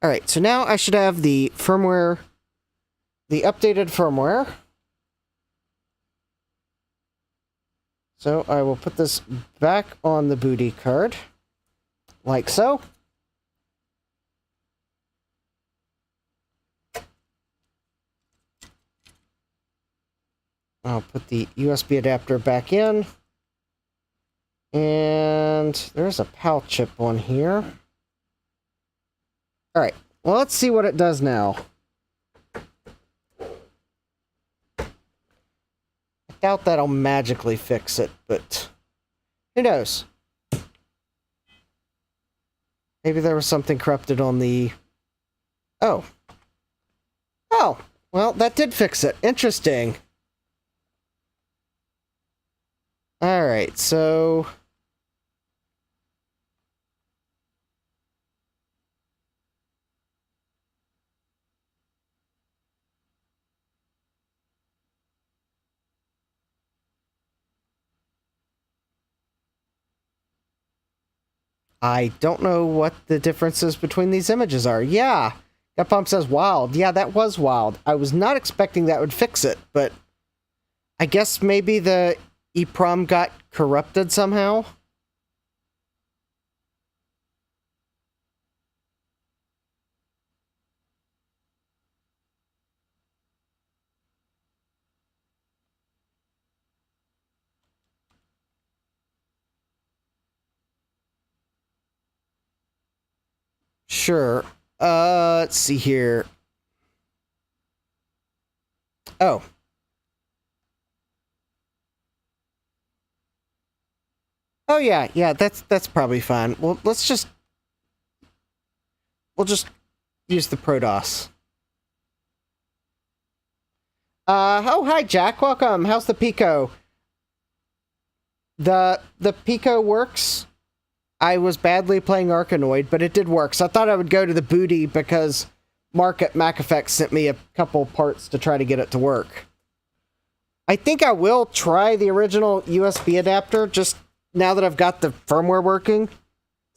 Alright, so now I should have the firmware, the updated firmware. So I will put this back on the BOOTI card, like so. I'll put the USB adapter back in. And there's a PAL chip on here. Alright, well, let's see what it does now. I doubt that'll magically fix it, but who knows? Maybe there was something corrupted on the... Oh. Oh, well, that did fix it. Interesting. Alright, so... I don't know what the differences between these images are. Yeah, Pump says wild. Yeah, that was wild. I was not expecting that would fix it, but I guess maybe the EEPROM got corrupted somehow. Sure. Let's see here. Oh. Oh yeah, that's probably fine. Well, we'll just use the ProDOS. Oh hi Jack, welcome. How's the Pico? The Pico works. I was badly playing Arkanoid, but it did work. So I thought I would go to the BOOTI because Mark at MacEffects sent me a couple parts to try to get it to work. I think I will try the original USB adapter just now that I've got the firmware working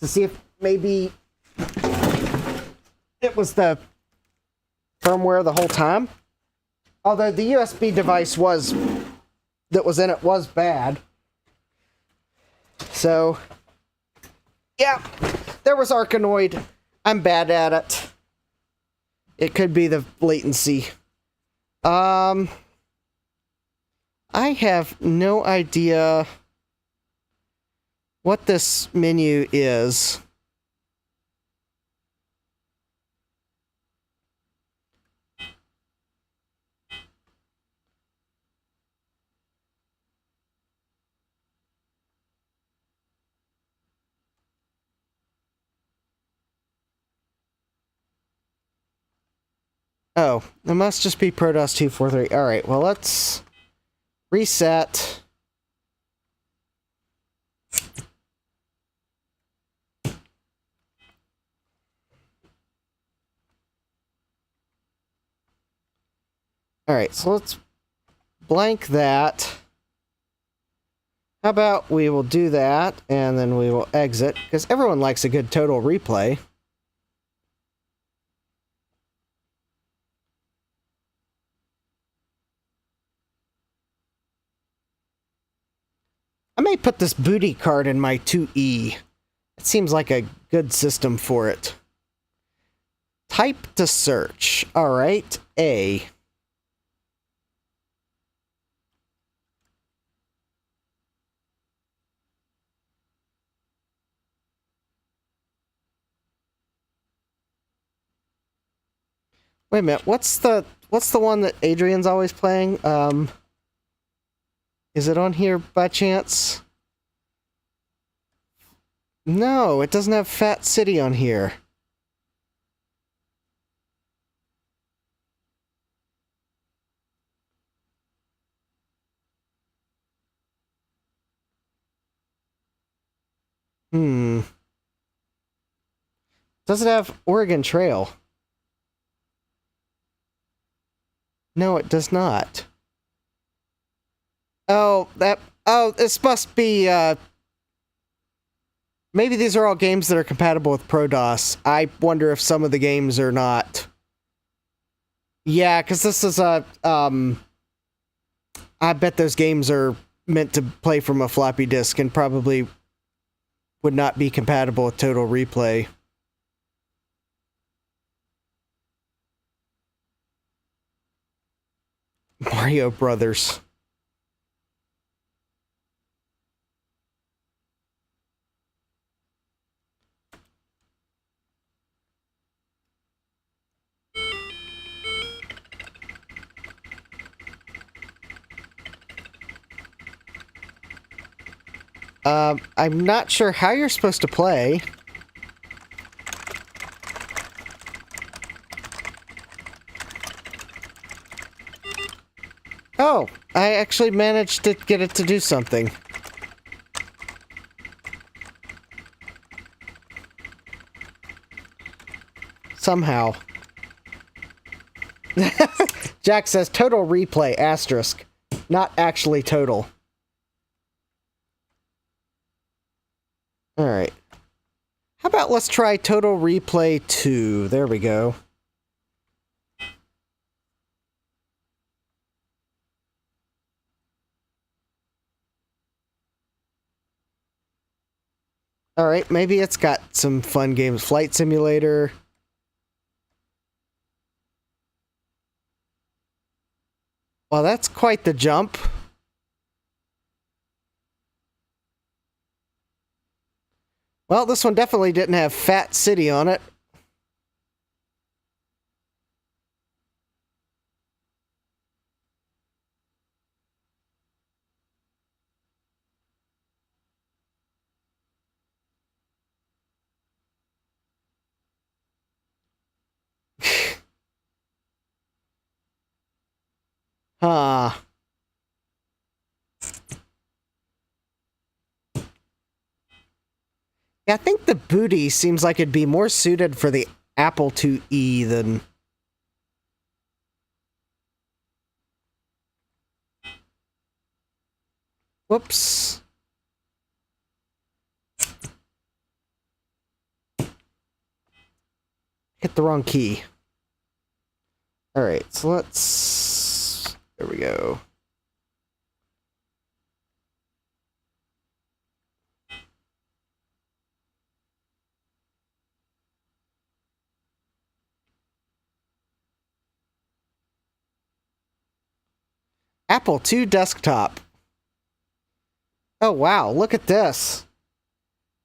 to see if maybe it was the firmware the whole time. Although the USB device that was in it was bad. So, yeah, there was Arkanoid. I'm bad at it. It could be the latency. I have no idea what this menu is. Oh, it must just be ProDOS 243. All right, well, let's reset. All right, so let's blank that. How about we will do that, and then we will exit, because everyone likes a good total replay. I may put this BOOTI card in my 2E. It seems like a good system for it. Type to search. All right, A. Wait a minute, what's the one that Adrian's always playing? Is it on here by chance? No, it doesn't have Fat City on here. Does it have Oregon Trail? No, it does not. Oh, this must be, maybe these are all games that are compatible with ProDOS. I wonder if some of the games are not. Yeah, because this is a, I bet those games are meant to play from a floppy disk and probably would not be compatible with Total Replay. Mario Brothers. I'm not sure how you're supposed to play. Oh, I actually managed to get it to do something. Somehow. Jack says total replay, asterisk. Not actually total. Alright. How about let's try Total Replay 2? There we go. Alright, maybe it's got some fun games. Flight Simulator. Well, that's quite the jump. Well, this one definitely didn't have Fat City on it. Huh. Yeah, I think the BOOTI seems like it'd be more suited for the Apple IIe than... Whoops. Hit the wrong key. Alright, so let's... There we go. Apple II desktop. Oh wow, look at this.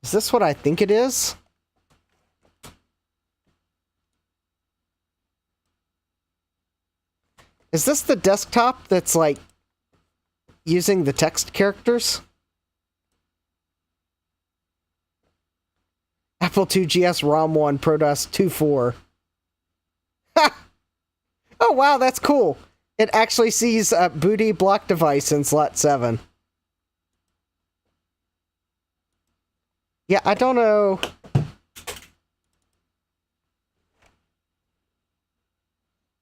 Is this what I think it is? Is this the desktop that's like using the text characters? Apple II GS ROM 1 ProDOS 2.4. Ha! Oh wow, that's cool. It actually sees a BOOTI block device in slot 7. Yeah, I don't know.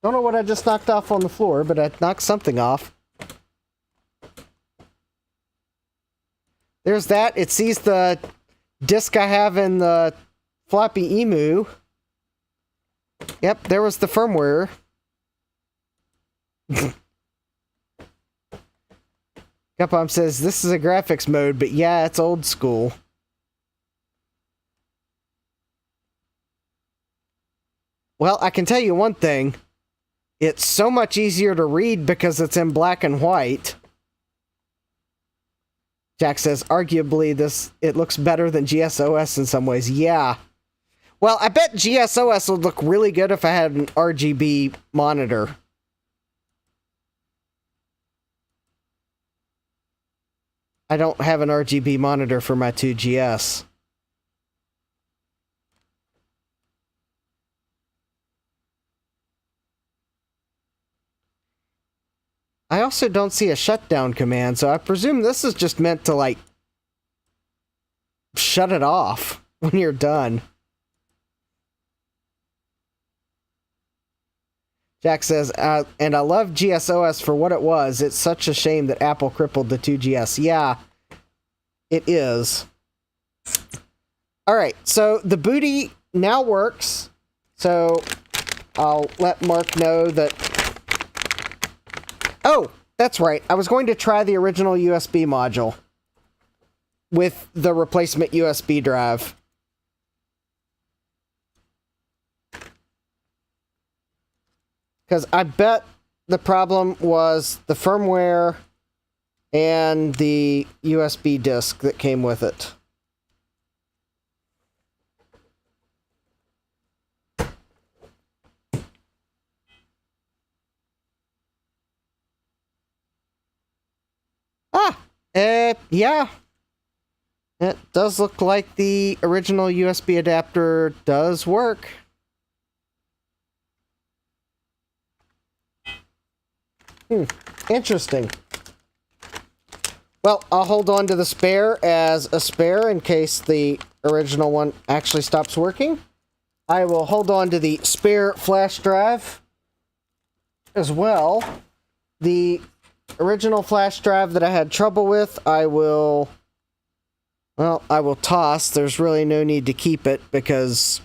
Don't know what I just knocked off on the floor, but I knocked something off. There's that. It sees the disk I have in the FloppyEmu. Yep, there was the firmware. Capcom says, this is a graphics mode, but yeah, it's old school. Well, I can tell you one thing. It's so much easier to read because it's in black and white. Jack says, arguably, it looks better than GSOS in some ways. Yeah. Well, I bet GSOS would look really good if I had an RGB monitor. I don't have an RGB monitor for my 2GS. I also don't see a shutdown command, so I presume this is just meant to, like, shut it off when you're done. Jack says, and I love GSOS for what it was. It's such a shame that Apple crippled the 2GS. Yeah, it is. Alright, so the BOOTI now works. So I'll let Mark know that... Oh, that's right. I was going to try the original USB module with the replacement USB drive. Because I bet the problem was the firmware and the USB disk that came with it. Yeah. It does look like the original USB adapter does work. Interesting. Well, I'll hold on to the spare as a spare in case the original one actually stops working. I will hold on to the spare flash drive as well. The original flash drive that I had trouble with, I will toss. There's really no need to keep it because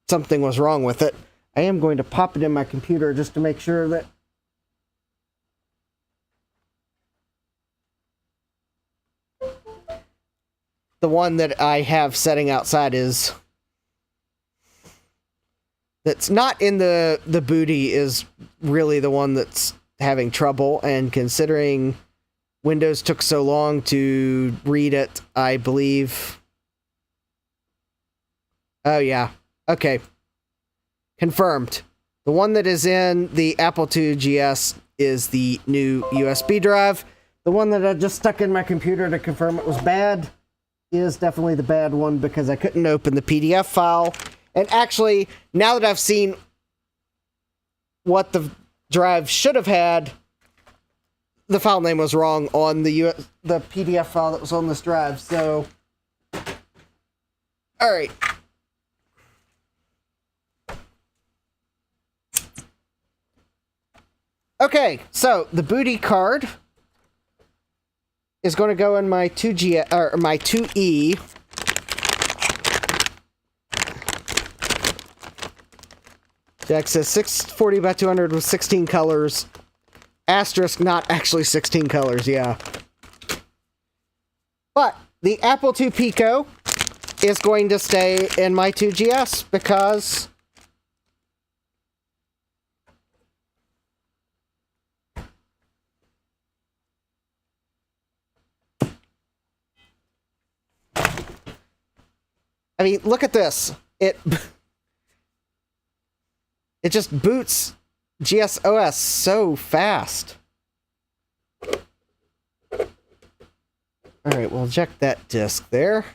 something was wrong with it. I am going to pop it in my computer just to make sure that the one that I have setting outside is... that's not in the BOOTI is really the one that's having trouble, and considering Windows took so long to read it, I believe... Oh, yeah. Okay. Confirmed. The one that is in the Apple IIgs is the new USB drive. The one that I just stuck in my computer to confirm it was bad is definitely the bad one because I couldn't open the PDF file. And actually, now that I've seen what the drive should have had, the file name was wrong on the PDF file that was on this drive. So, all right. Okay, so the BOOTI card is going to go in my 2G or my 2E. Jack says 640 by 200 with 16 colors. Asterisk, not actually 16 colors, yeah. But the Apple II Pico is going to stay in my 2GS because... I mean, look at this. It just boots GSOS so fast. Alright, we'll eject that disk there.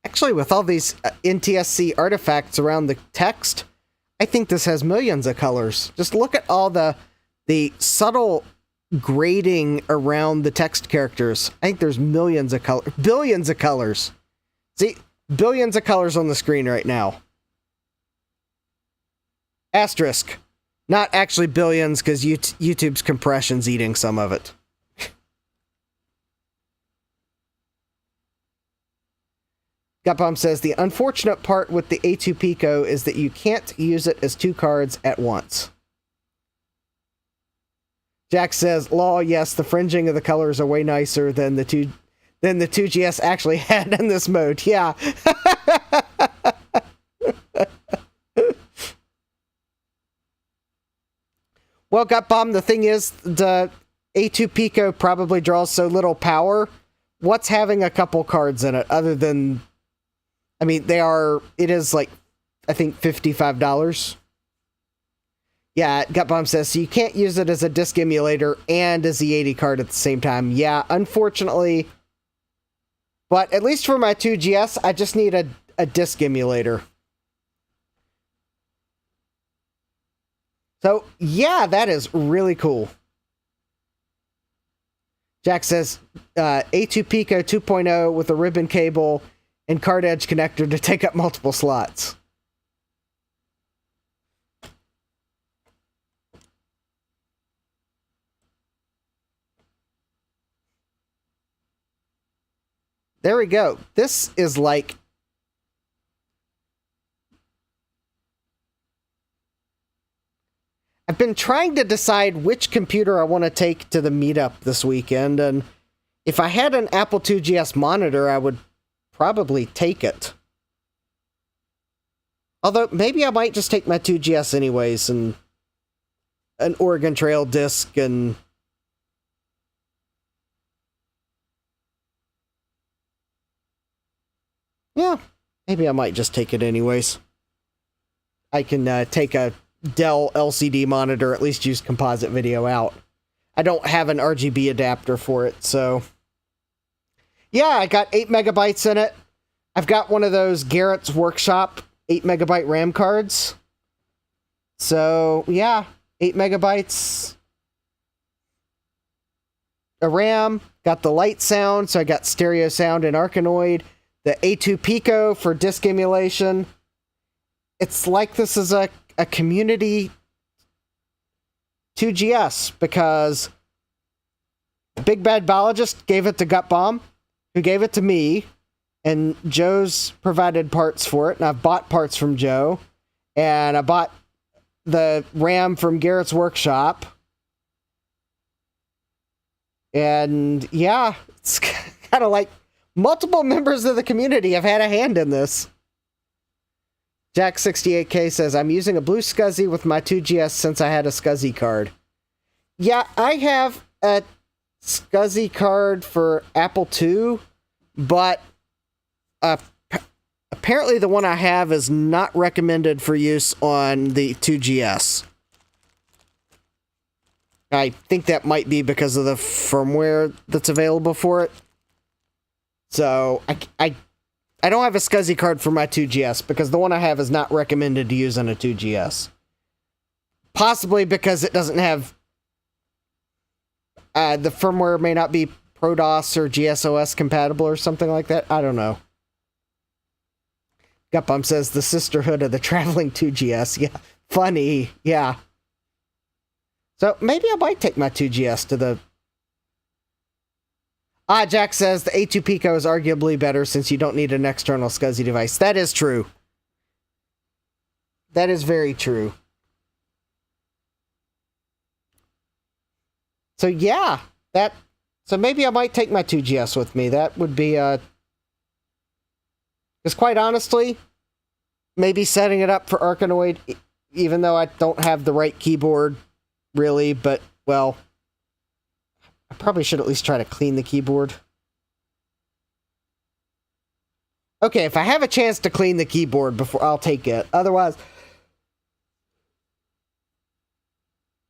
Actually, with all these NTSC artifacts around the text, I think this has millions of colors. Just look at all the subtle grading around the text characters. I think there's millions of colors, billions of colors. See, billions of colors on the screen right now. Asterisk. Not actually billions, because YouTube's compression's eating some of it. Gutbomb says, the unfortunate part with the A2 Pico is that you can't use it as two cards at once. Jack says, lol, yes, the fringing of the colors are way nicer than the 2GS actually had in this mode. Yeah. Well, Gutbomb, the thing is, the A2 Pico probably draws so little power. What's having a couple cards in it other than... I mean, it is like, I think, $55. Yeah, Gutbomb says, so you can't use it as a disk emulator and as the 80 card at the same time. Yeah, unfortunately. But at least for my 2GS, I just need a disk emulator. So, yeah, that is really cool. Jack says, A2 Pico 2.0 with a ribbon cable and card edge connector to take up multiple slots. There we go. This is like... I've been trying to decide which computer I want to take to the meetup this weekend, and if I had an Apple IIgs monitor, I would probably take it. Although, maybe I might just take my 2GS anyways, and an Oregon Trail disc, and... yeah, maybe I might just take it anyways. I can take a Dell LCD monitor, at least use composite video out. I don't have an RGB adapter for it, so... yeah, I got 8 megabytes in it. I've got one of those Garrett's Workshop 8 megabyte RAM cards. So, yeah, 8 megabytes. a RAM, got the LiteSound, so I got stereo sound in Arkanoid, the A2 Pico for disk emulation. It's like this is a community 2GS, because Big Bad Biologist gave it to Gutbomb, who gave it to me, and Joe's provided parts for it, and I've bought parts from Joe, and I bought the RAM from Garrett's Workshop. And yeah, it's kind of like multiple members of the community have had a hand in this. Jack68K says, I'm using a blue SCSI with my 2GS since I had a SCSI card. Yeah, I have a SCSI card for Apple II, but apparently the one I have is not recommended for use on the 2GS. I think that might be because of the firmware that's available for it. So, I don't have a SCSI card for my 2GS, because the one I have is not recommended to use on a 2GS. Possibly because it doesn't have... the firmware may not be ProDOS or GSOS compatible or something like that. I don't know. Gutbump says, the sisterhood of the traveling 2GS. Yeah, funny. Yeah. So maybe I might take my 2GS to the... Jack says, the A2 Pico is arguably better since you don't need an external SCSI device. That is true. That is very true. So yeah, so maybe I might take my 2GS with me. That would be, because quite honestly, maybe setting it up for Arkanoid, even though I don't have the right keyboard, really, but, well, I probably should at least try to clean the keyboard. Okay, if I have a chance to clean the keyboard before, I'll take it. Otherwise,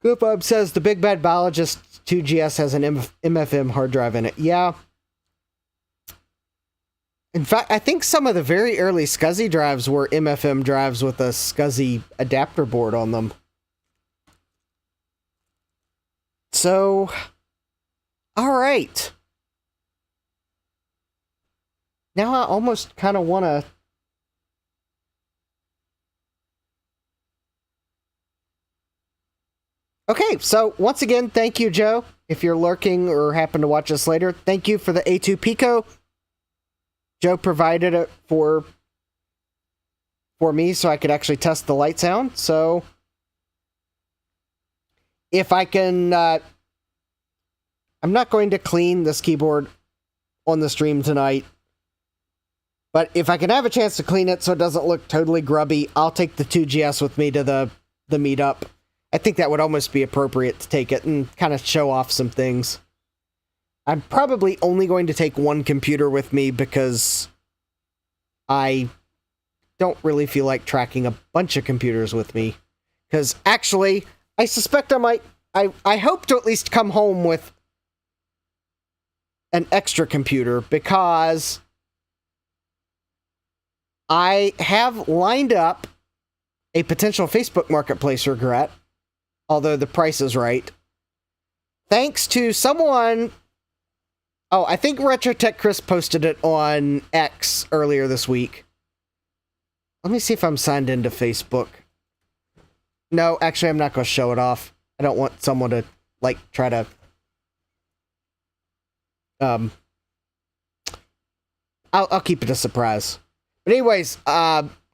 Goopbob says the Big Bad Biologist 2GS has an MFM hard drive in it. Yeah. In fact, I think some of the very early SCSI drives were MFM drives with a SCSI adapter board on them. So, alright. Now I almost kind of want to... Okay, so once again, thank you, Joe. If you're lurking or happen to watch us later, thank you for the A2 Pico. Joe provided it for me so I could actually test the LiteSound. So if I can... I'm not going to clean this keyboard on the stream tonight. But if I can have a chance to clean it so it doesn't look totally grubby, I'll take the 2GS with me to the meetup. I think that would almost be appropriate to take it and kind of show off some things. I'm probably only going to take one computer with me because I don't really feel like tracking a bunch of computers with me. Because actually, I suspect I might... I hope to at least come home with an extra computer, because I have lined up a potential Facebook Marketplace regret, although the price is right, thanks to someone... Oh, I think RetroTech Chris posted it on X earlier this week. Let me see if I'm signed into Facebook. No, actually, I'm not going to show it off. I don't want someone to, like, try to... I'll keep it a surprise. But anyways,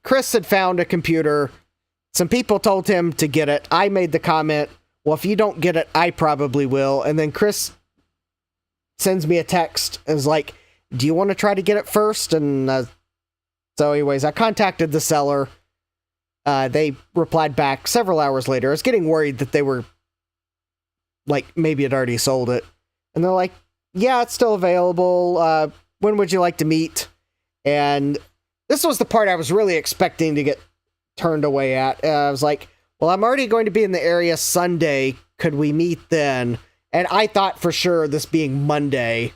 Chris had found a computer. Some people told him to get it. I made the comment, well, if you don't get it, I probably will. And then Chris sends me a text and is like, do you want to try to get it first? And so anyways, I contacted the seller. They replied back several hours later. I was getting worried that they were, like, maybe had already sold it. And they're like, yeah, it's still available. When would you like to meet? And this was the part I was really expecting to get turned away at. I was like, well, I'm already going to be in the area Sunday. Could we meet then? And I thought for sure, this being Monday,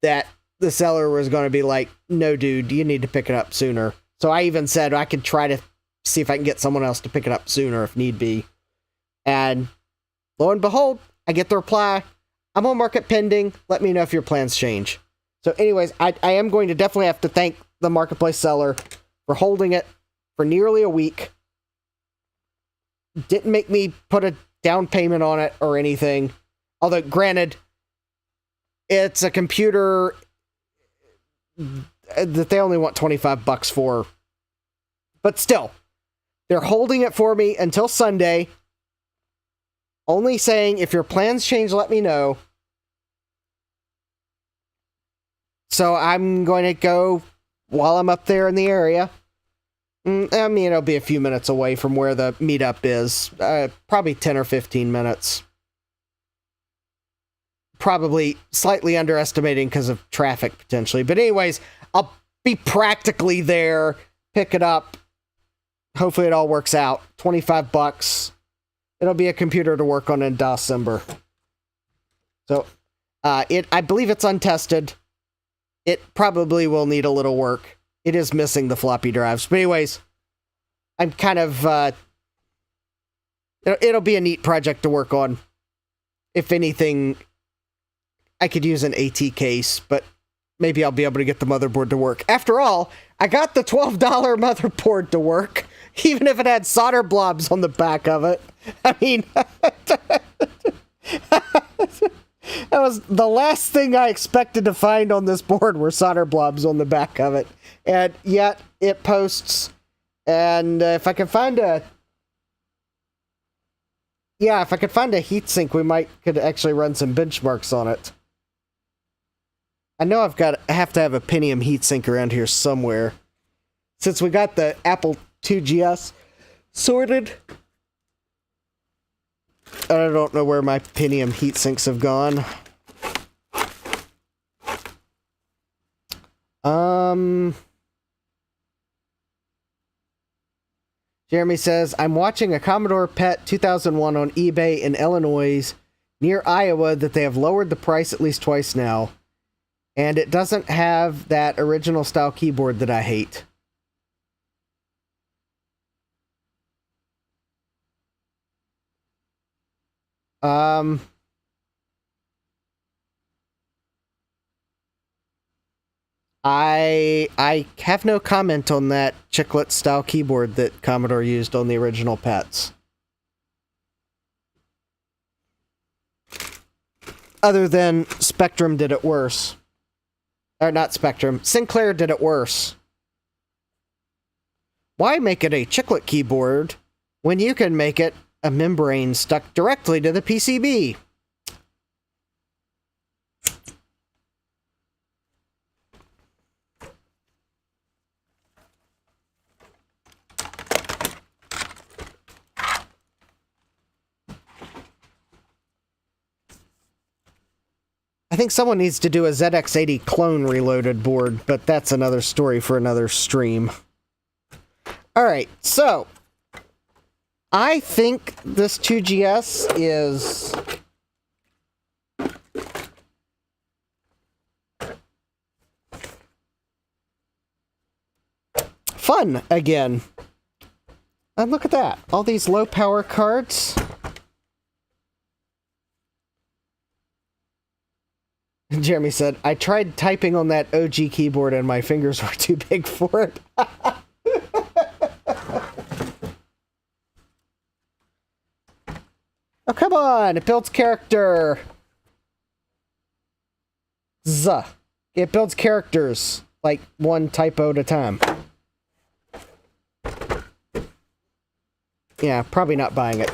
that the seller was going to be like, no, dude, you need to pick it up sooner. So I even said I could try to see if I can get someone else to pick it up sooner if need be. And lo and behold, I get the reply, I'm on market pending. Let me know if your plans change. So anyways, I am going to definitely have to thank the marketplace seller for holding it for nearly a week. Didn't make me put a down payment on it or anything. Although, granted, it's a computer that they only want $25 for. But still, they're holding it for me until Sunday. Only saying, if your plans change, let me know. So I'm going to go while I'm up there in the area. I mean, it'll be a few minutes away from where the meetup is. Probably 10 or 15 minutes. Probably slightly underestimating because of traffic, potentially. But anyways, I'll be practically there. Pick it up. Hopefully it all works out. $25. It'll be a computer to work on in December. So, I believe it's untested. It probably will need a little work. It is missing the floppy drives. But anyways, I'm kind of... it'll be a neat project to work on. If anything, I could use an AT case, but maybe I'll be able to get the motherboard to work. After all, I got the $12 motherboard to work, even if it had solder blobs on the back of it. I mean... That was the last thing I expected to find on this board were solder blobs on the back of it. And yet, it posts. And if I can find a... Yeah, if I could find a heatsink, could actually run some benchmarks on it. I know I have to have a Pentium heatsink around here somewhere. Since we got the Apple IIgs sorted... I don't know where my Pentium heatsinks have gone. Jeremy says, I'm watching a Commodore PET 2001 on eBay in Illinois near Iowa that they have lowered the price at least twice now. And it doesn't have that original style keyboard that I hate. I have no comment on that chiclet style keyboard that Commodore used on the original PETs. Other than Spectrum did it worse. Or not Spectrum, Sinclair did it worse. Why make it a chiclet keyboard when you can make it a membrane stuck directly to the PCB? I think someone needs to do a ZX80 clone reloaded board, but that's another story for another stream. Alright, so I think this 2GS is fun again. And look at that. All these low power cards. Jeremy said, I tried typing on that OG keyboard and my fingers were too big for it. Oh, come on! It builds character! Zuh. It builds characters, like one typo at a time. Yeah, probably not buying it.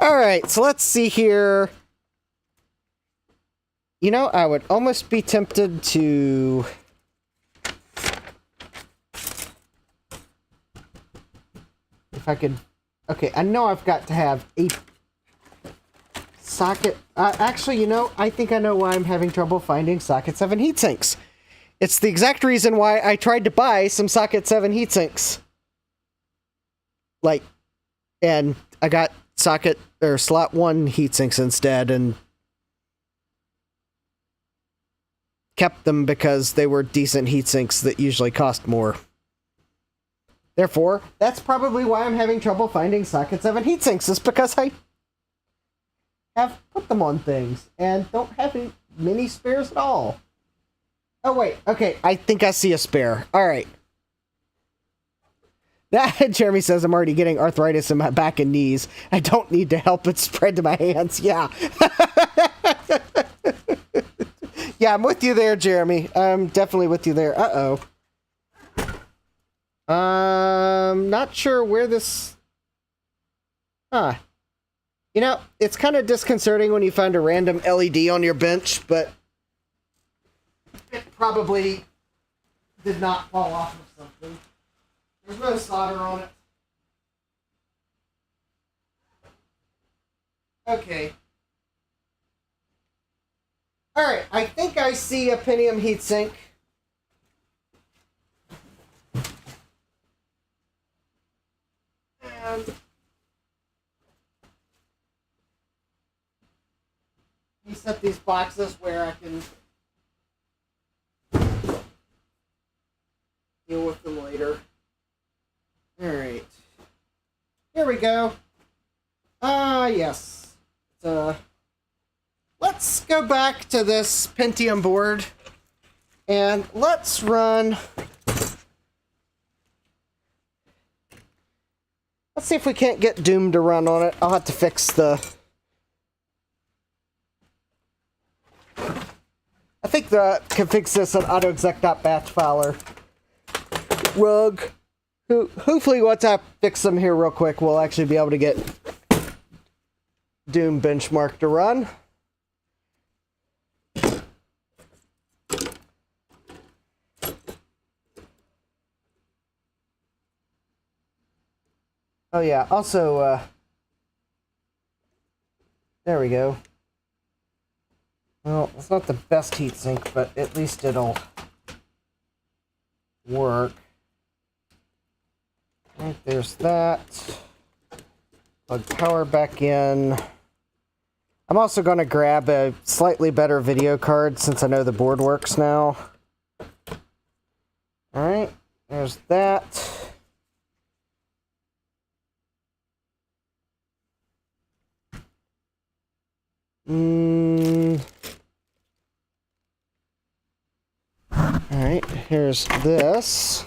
Alright, so let's see here. You know, I would almost be tempted to... If I could... Okay, I know I've got to have a socket... actually, you know, I think I know why I'm having trouble finding Socket 7 heatsinks. It's the exact reason why I tried to buy some Socket 7 heatsinks. Like, and I got Socket, or Slot 1 heatsinks instead, and kept them because they were decent heatsinks that usually cost more. Therefore, that's probably why I'm having trouble finding Socket 7 heatsinks, is because I have put them on things and don't have many spares at all. Oh, wait. Okay, I think I see a spare. All right. That, Jeremy says, I'm already getting arthritis in my back and knees. I don't need to help it spread to my hands. Yeah. Yeah, I'm with you there, Jeremy. I'm definitely with you there. Uh-oh. Not sure where this... Huh. You know, it's kind of disconcerting when you find a random LED on your bench, but it probably did not fall off of something. There's no solder on it. Okay. Alright, I think I see a Pentium heatsink. And you set these boxes where I can deal with them later. Alright. Here we go. Yes. Let's go back to this Pentium board and let's run... Let's see if we can't get Doom to run on it. I'll have to fix the... I think the can fix this on autoexec.batch filer. Rug. Hopefully once I fix them here real quick, we'll actually be able to get Doom benchmark to run. Oh yeah, also, there we go. Well, it's not the best heatsink, but at least it'll work. Right, there's that. Plug power back in. I'm also going to grab a slightly better video card since I know the board works now. Alright, there's that. Alright, here's this.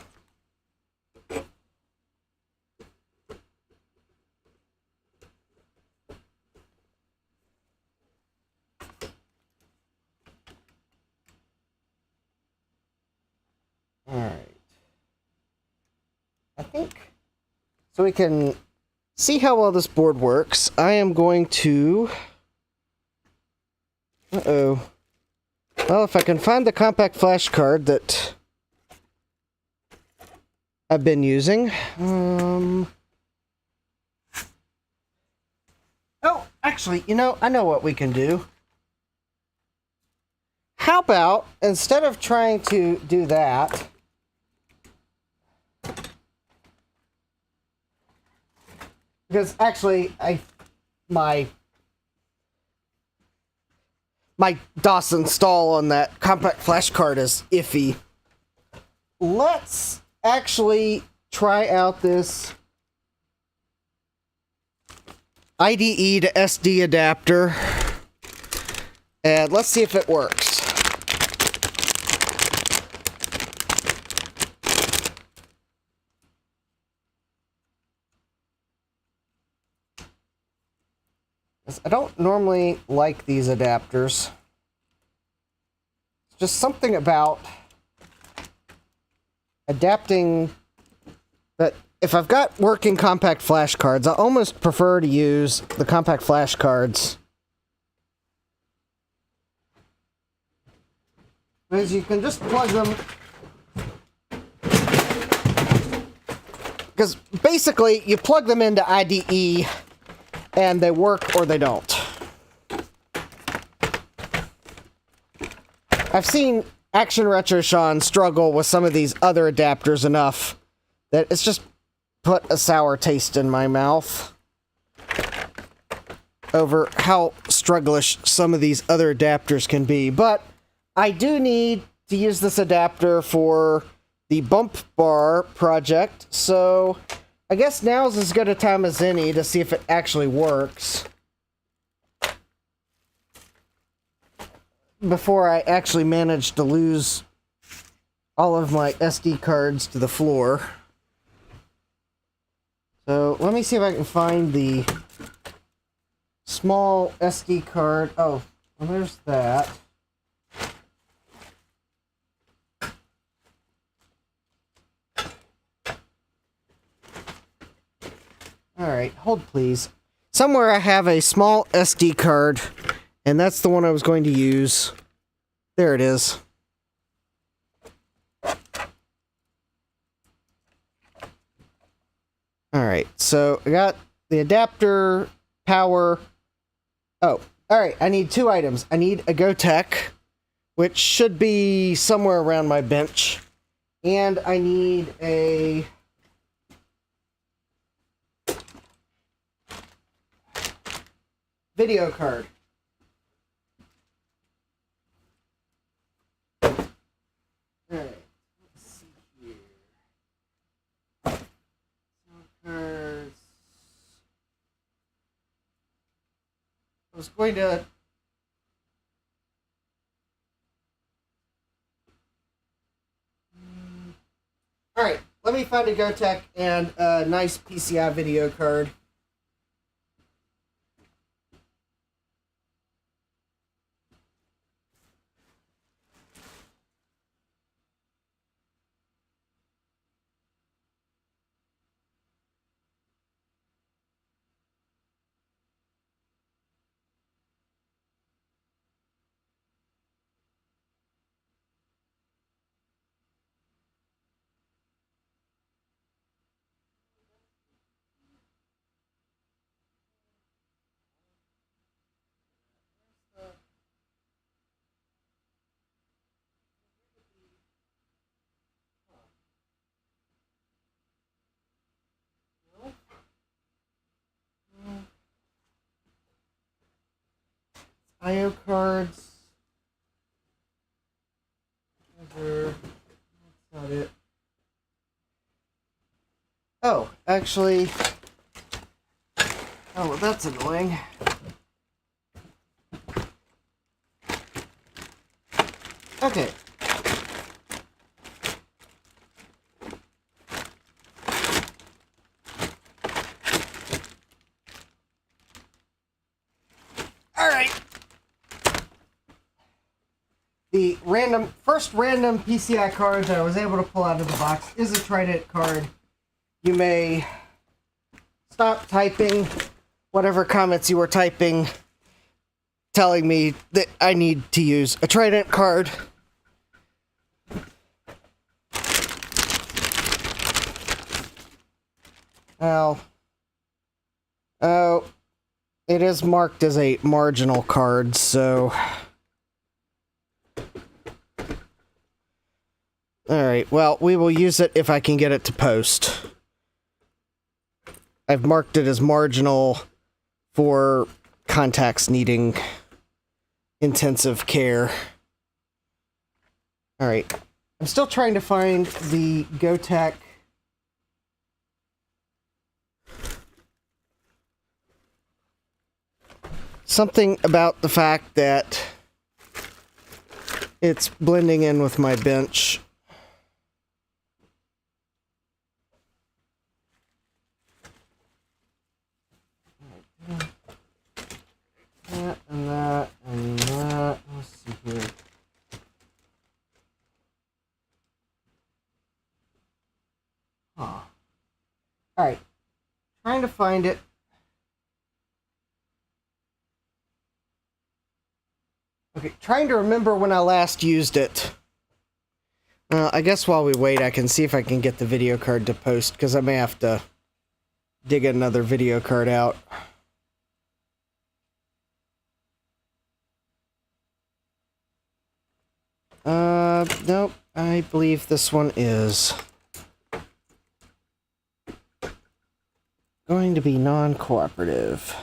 Alright. I think so we can see how well this board works. I am going to... Uh-oh. Well, if I can find the compact flash card that I've been using. Oh, actually, you know, I know what we can do. How about, instead of trying to do that, because actually, my DOS install on that compact flash card is iffy. Let's actually try out this IDE to SD adapter, and let's see if it works. I don't normally like these adapters. It's just something about adapting that if I've got working compact flash cards, I almost prefer to use the compact flash cards. Because you can just plug them. Because basically, you plug them into IDE and they work or they don't. I've seen Action Retro Sean struggle with some of these other adapters enough that it's just put a sour taste in my mouth over how strugglish some of these other adapters can be. But I do need to use this adapter for the bump bar project, so I guess now's as good a time as any to see if it actually works. before I actually managed to lose all of my SD cards to the floor. So let me see if I can find the small SD card. Oh, well, there's that. Alright, hold please. Somewhere I have a small SD card, and that's the one I was going to use. There it is. Alright, so I got the adapter, power. Oh, alright, I need two items. I need a Gotek, which should be somewhere around my bench. And I need a video card. Alright, let's see here. Cards. I was going to Alright, let me find a Gotek and a nice PCI video card. IO cards. That's not it. Oh, actually. Oh, well, that's annoying. Okay. Alright. The first random PCI card that I was able to pull out of the box is a Trident card. You may stop typing whatever comments you were typing, telling me that I need to use a Trident card. Now, oh, it is marked as a marginal card, so alright, well, we will use it if I can get it to post. I've marked it as marginal for contacts needing intensive care. Alright, I'm still trying to find the Gotek. Something about the fact that it's blending in with my bench. That and that and that. Let's see here. Huh. Alright. Trying to find it. Okay, trying to remember when I last used it. I guess while we wait, I can see if I can get the video card to post, because I may have to dig another video card out. Nope. I believe this one is going to be non-cooperative.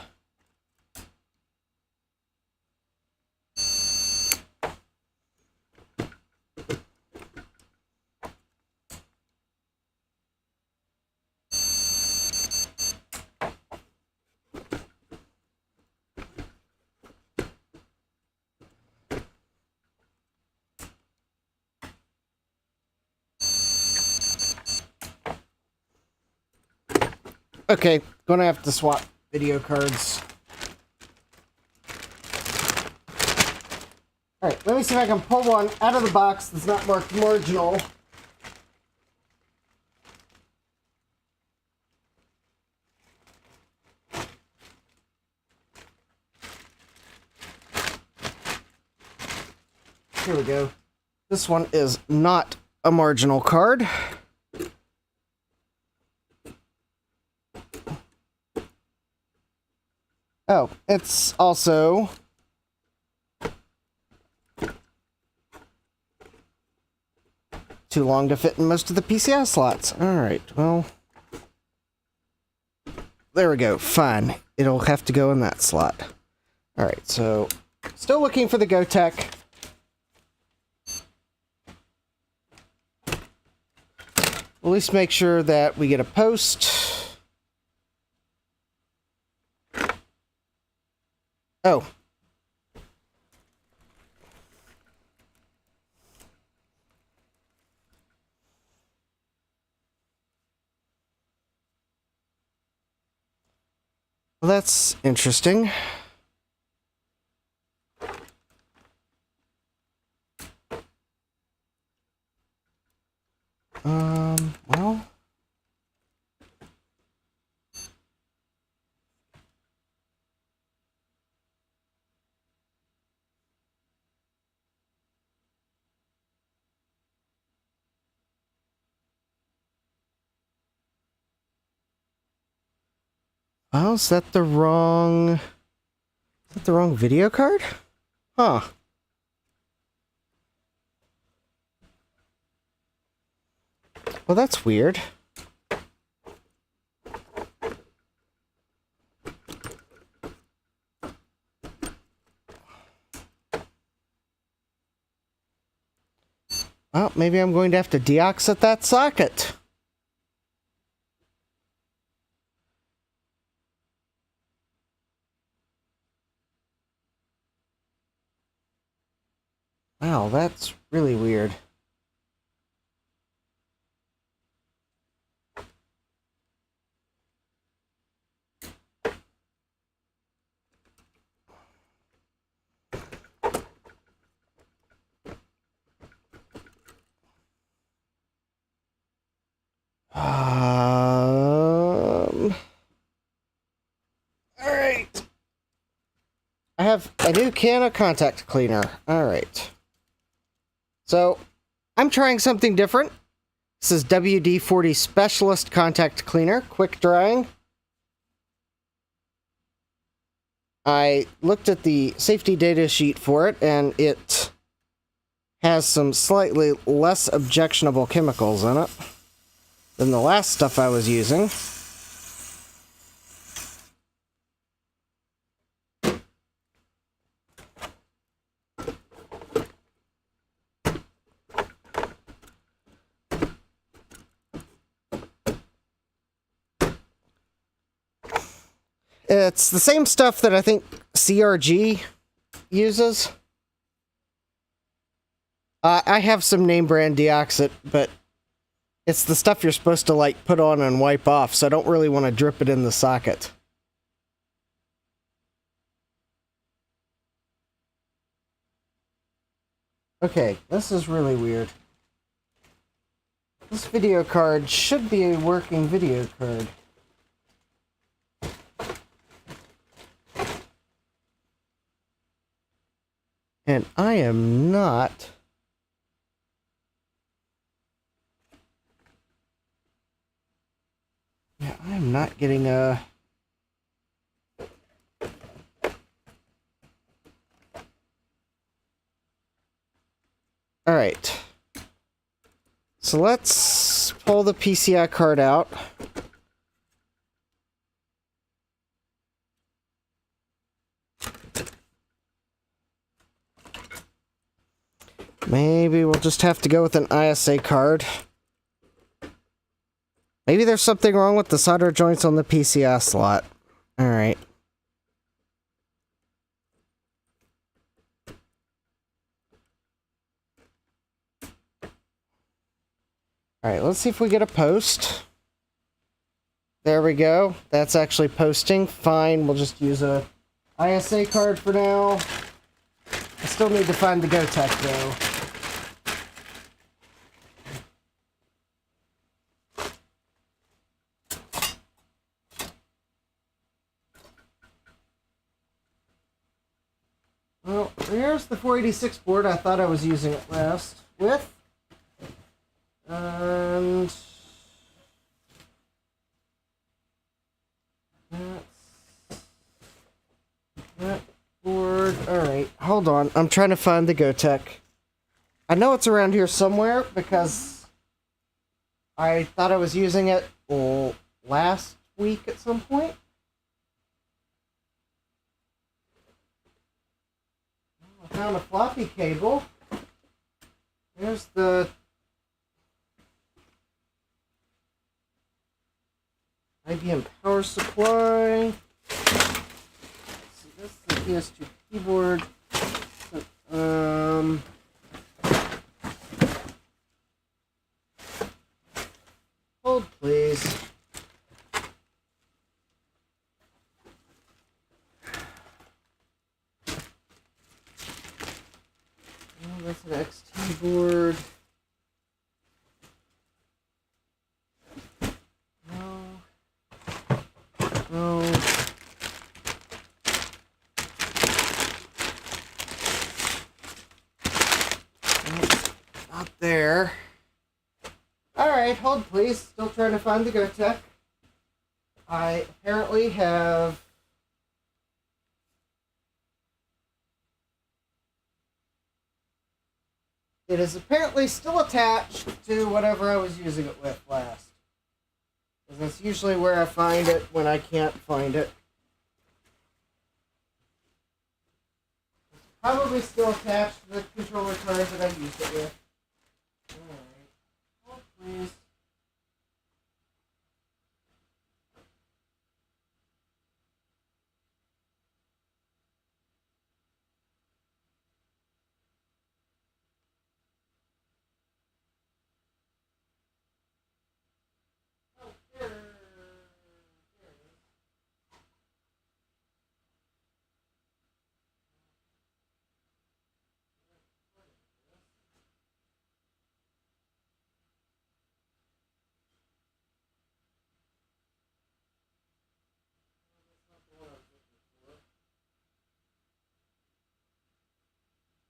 Okay, gonna have to swap video cards. Alright, let me see if I can pull one out of the box that's not marked marginal. Here we go. This one is not a marginal card. Oh, it's also too long to fit in most of the PCI slots. Alright, well, there we go. Fine. It'll have to go in that slot. Alright, so still looking for the GoTech. At least make sure that we get a post. Oh. Well, that's interesting. Well. Oh, is that the wrong video card? Huh. Well, that's weird. Well, maybe I'm going to have to deoxit that socket. Wow, that's really weird. Alright. I have a new can of contact cleaner. Alright. So, I'm trying something different. This is WD-40 Specialist Contact Cleaner, quick drying. I looked at the safety data sheet for it, and it has some slightly less objectionable chemicals in it than the last stuff I was using. It's the same stuff that I think CRG uses. I have some name brand deoxit, but it's the stuff you're supposed to, like, put on and wipe off, so I don't really want to drip it in the socket. Okay, this is really weird. This video card should be a working video card. And I am not... Yeah, I'm not getting a... Alright. So let's pull the PCI card out. Maybe we'll just have to go with an ISA card. Maybe there's something wrong with the solder joints on the PCI slot. Alright. Alright, let's see if we get a post. There we go. That's actually posting. Fine, we'll just use a ISA card for now. I still need to find the GoTech though. Well, here's the 486 board I thought I was using it last with. And that board. Alright, hold on. I'm trying to find the GoTech. I know it's around here somewhere because I thought I was using it last week at some point. I found a floppy cable. There's the IBM power supply. Let's see, this is the PS2 keyboard. Hold please. Oh, that's an XT board. No. Not there. Alright, hold please. Still trying to find the GoTech. I apparently have... It is apparently still attached to whatever I was using it with last. Because that's usually where I find it when I can't find it. It's probably still attached to the controller card that I used it with. Alright. Hold please.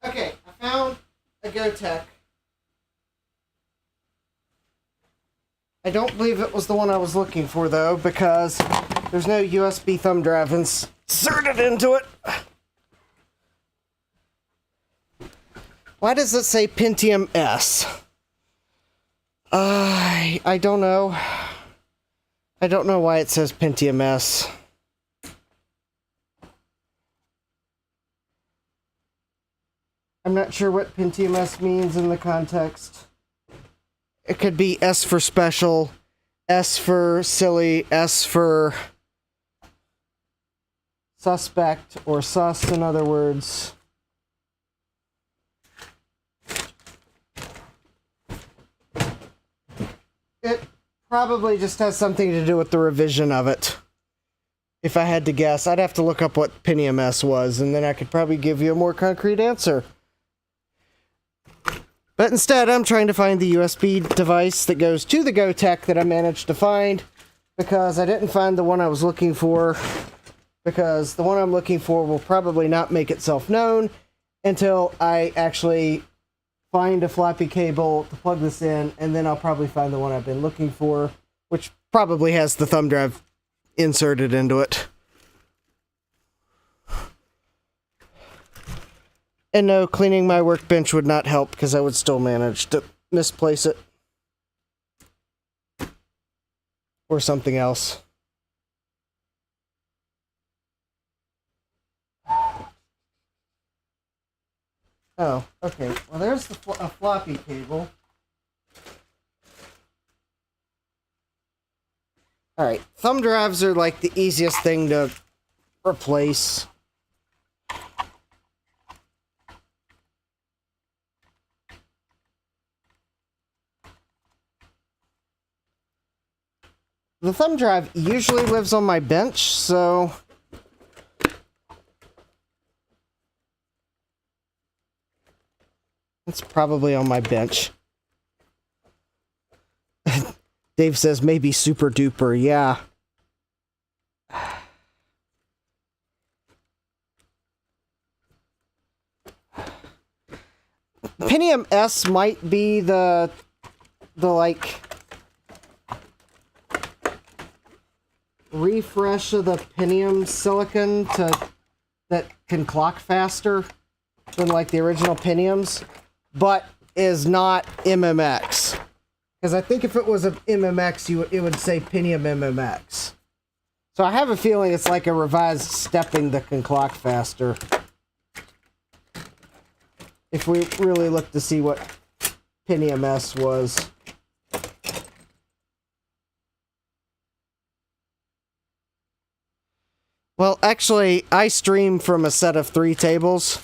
Okay, I found a GoTech. I don't believe it was the one I was looking for, though, because there's no USB thumb drive inserted into it. Why does it say Pentium S? I don't know. I don't know why it says Pentium S. I'm not sure what Pentium S means in the context. It could be S for special, S for silly, S for suspect, or sus in other words. It probably just has something to do with the revision of it. If I had to guess, I'd have to look up what Pentium S was, and then I could probably give you a more concrete answer. But instead, I'm trying to find the USB device that goes to the GoTech that I managed to find, because I didn't find the one I was looking for, because the one I'm looking for will probably not make itself known until I actually find a floppy cable to plug this in, and then I'll probably find the one I've been looking for, which probably has the thumb drive inserted into it. And no, cleaning my workbench would not help because I would still manage to misplace it. Or something else. Oh, okay. Well, there's a floppy cable. Alright, thumb drives are like the easiest thing to replace. the thumb drive usually lives on my bench, so it's probably on my bench. Dave says maybe super duper, yeah. Pentium S might be the like refresh of the Pentium silicon that can clock faster than like the original Pentiums, but is not MMX. Because I think if it was an MMX, it would say Pentium MMX. So I have a feeling it's like a revised stepping that can clock faster. If we really look to see what Pentium S was. Well, actually, I stream from a set of 3 tables.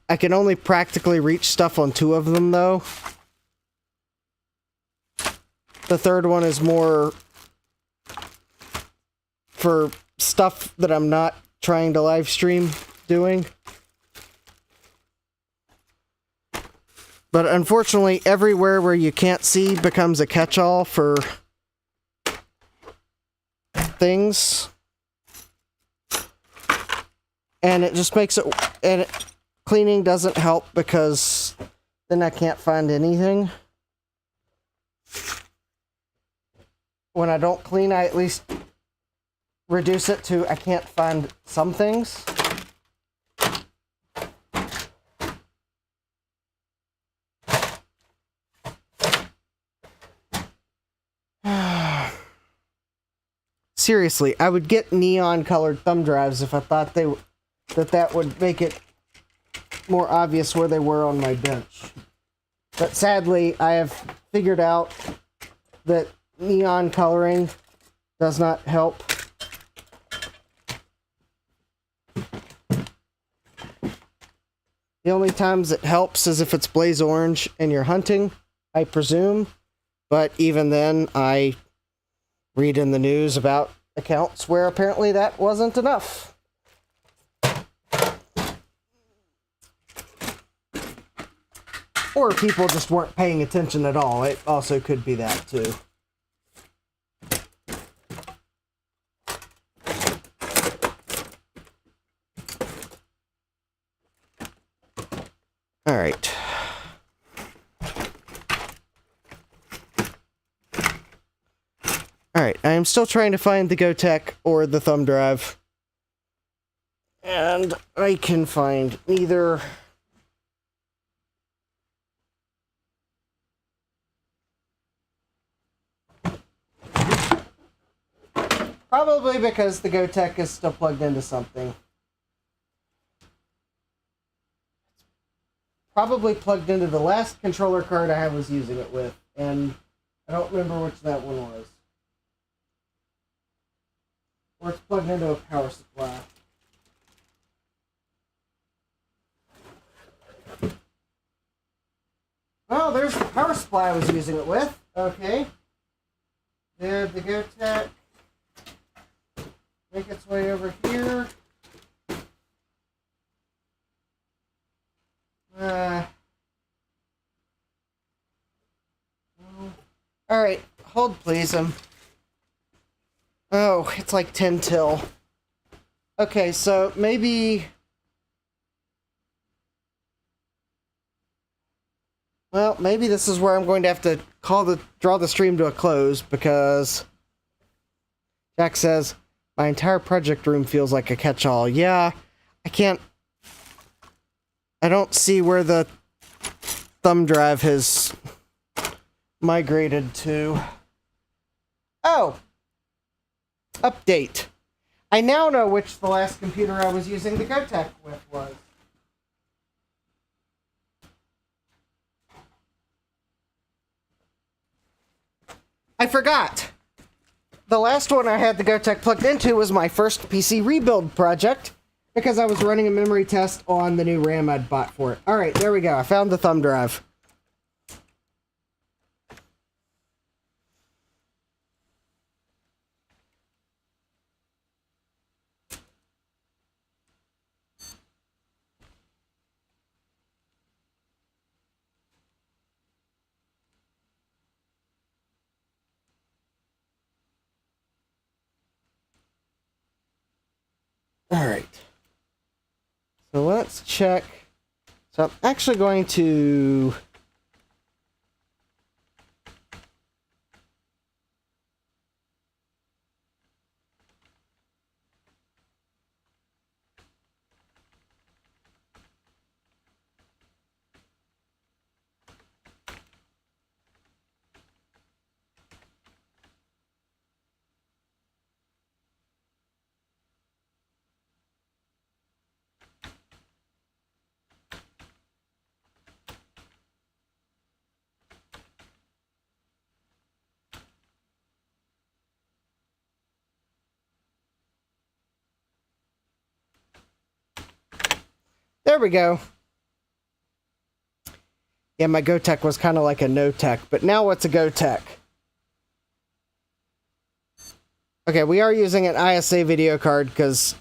I can only practically reach stuff on 2 of them, though. The third one is more for stuff that I'm not trying to live stream doing. But unfortunately, everywhere where you can't see becomes a catch-all for things. And it just makes it... And cleaning doesn't help because then I can't find anything. When I don't clean, I at least reduce it to I can't find some things. Seriously, I would get neon-colored thumb drives if I thought that would make it more obvious where they were on my bench. But sadly, I have figured out that neon coloring does not help. The only times it helps is if it's blaze orange and you're hunting, I presume. But even then, I read in the news about accounts where apparently that wasn't enough. Or people just weren't paying attention at all. It also could be that too. All right. All right, I am still trying to find the GoTech or the thumb drive. And I can find neither. Probably because the GoTech is still plugged into something. Probably plugged into the last controller card I was using it with, and I don't remember which that one was. Or it's plugged into a power supply. Well, there's the power supply I was using it with. Okay. Did the GoTech make its way over here? Alright, hold please. Oh, it's like 10 till. Okay, so maybe... Well, maybe this is where I'm going to have to draw the stream to a close, because Jack says, my entire project room feels like a catch-all. Yeah, I don't see where the thumb drive has migrated to. Oh! Update. I now know which the last computer I was using the GoTech with was. I forgot. The last one I had the GoTech plugged into was my first PC rebuild project, because I was running a memory test on the new RAM I'd bought for it. Alright, there we go. I found the thumb drive. All right. So let's check. So I'm actually going to... There we go. Yeah, my GoTech was kind of like a no-tech, but now what's a GoTech? Okay, we are using an IIsi video card because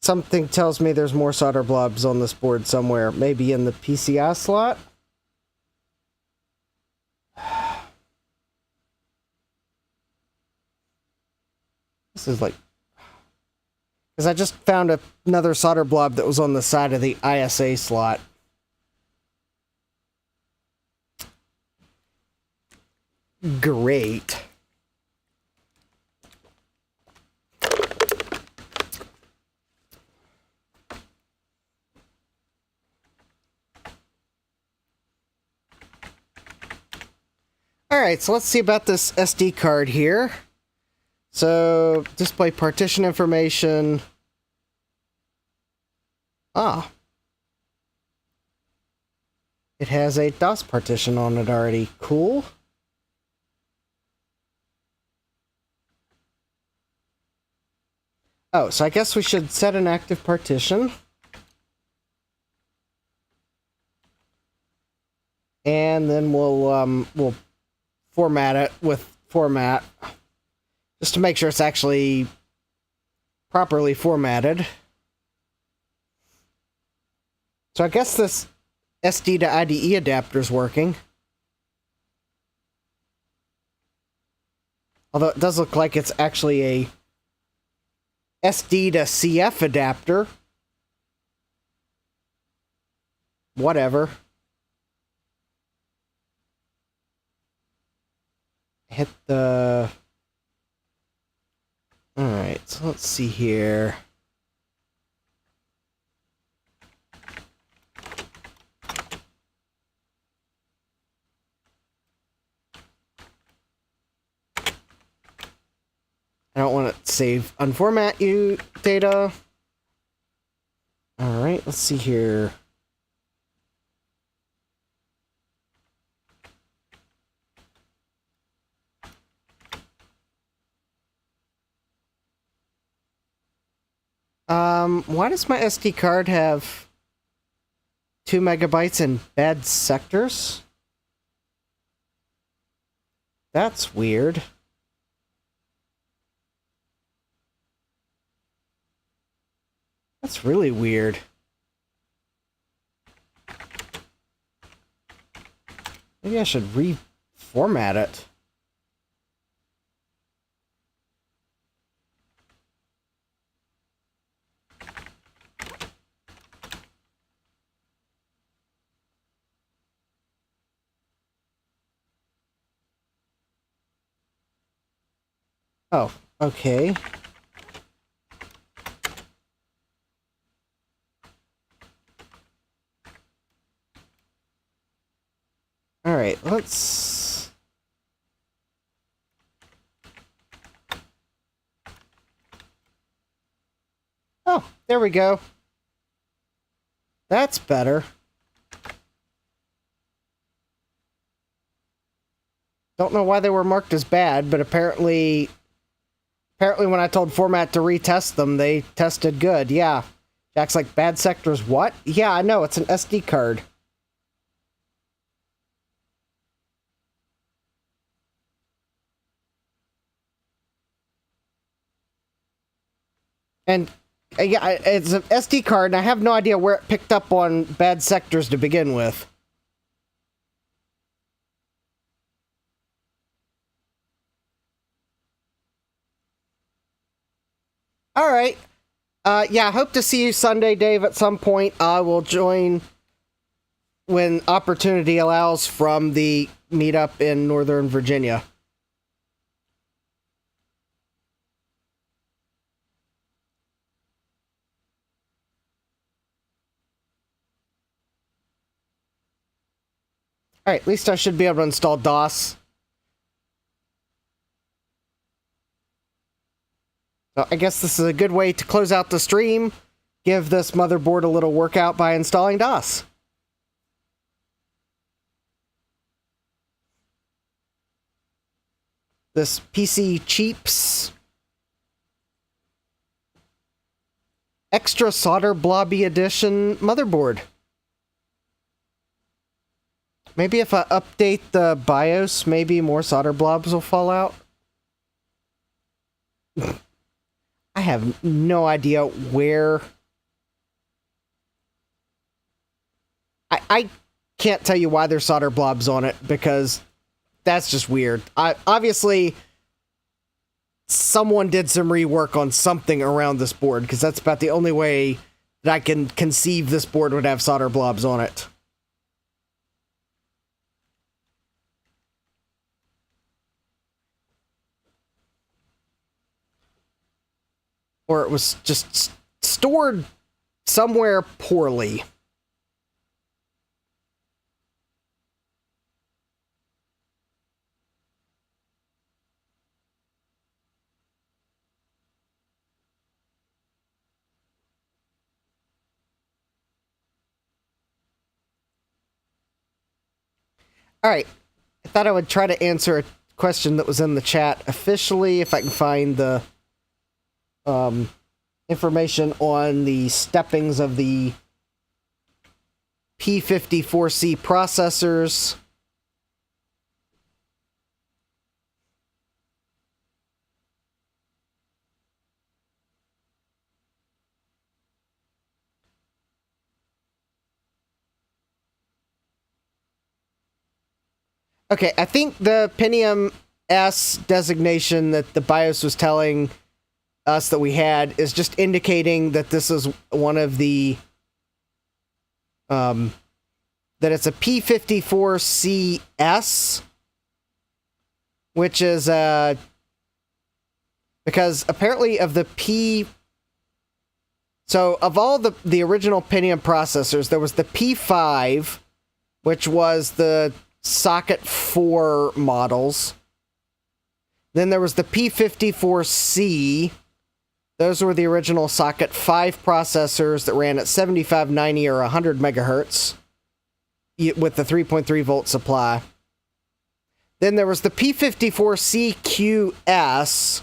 something tells me there's more solder blobs on this board somewhere. Maybe in the PCI slot? This is like... Because I just found another solder blob that was on the side of the IIsi slot. Great. Alright, so let's see about this SD card here. So, display partition information. Ah. It has a DOS partition on it already. Cool. Oh, so I guess we should set an active partition. And then we'll format it with format. Just to make sure it's actually properly formatted. So I guess this SD to IDE adapter is working. Although it does look like it's actually a SD to CF adapter. Whatever. Hit the... Alright, so let's see here. I don't want to save unformat you data. Alright, let's see here. Why does my SD card have 2 megabytes in bad sectors? That's weird. That's really weird. Maybe I should reformat it. Oh, okay. Alright, let's... Oh, there we go. That's better. Don't know why they were marked as bad, but apparently when I told Format to retest them, they tested good. Yeah. Jack's like, bad sectors what? Yeah, I know, it's an SD card. And, yeah, it's an SD card, and I have no idea where it picked up on bad sectors to begin with. All right. Yeah, hope to see you Sunday, Dave, at some point. I will join when opportunity allows from the meetup in Northern Virginia. All right, at least I should be able to install DOS. So I guess this is a good way to close out the stream, give this motherboard a little workout by installing DOS. This PC Cheaps Extra Solder Blobby Edition motherboard. Maybe if I update the BIOS, maybe more solder blobs will fall out. I have no idea where... I can't tell you why there's solder blobs on it, because that's just weird. Obviously, someone did some rework on something around this board, because that's about the only way that I can conceive this board would have solder blobs on it. Or it was just stored somewhere poorly. All right. I thought I would try to answer a question that was in the chat officially, if I can find the information on the steppings of the P54C processors. Okay, I think the Pentium S designation that the BIOS was telling us that we had is just indicating that this is one of the that it's a P54CS, which is because apparently of the so of all the original Pentium processors, there was the P5, which was the socket 4 models. Then there was the P54C. Those were the original socket 5 processors that ran at 75, 90, or 100 megahertz with the 3.3 volt supply. Then there was the P54CQS,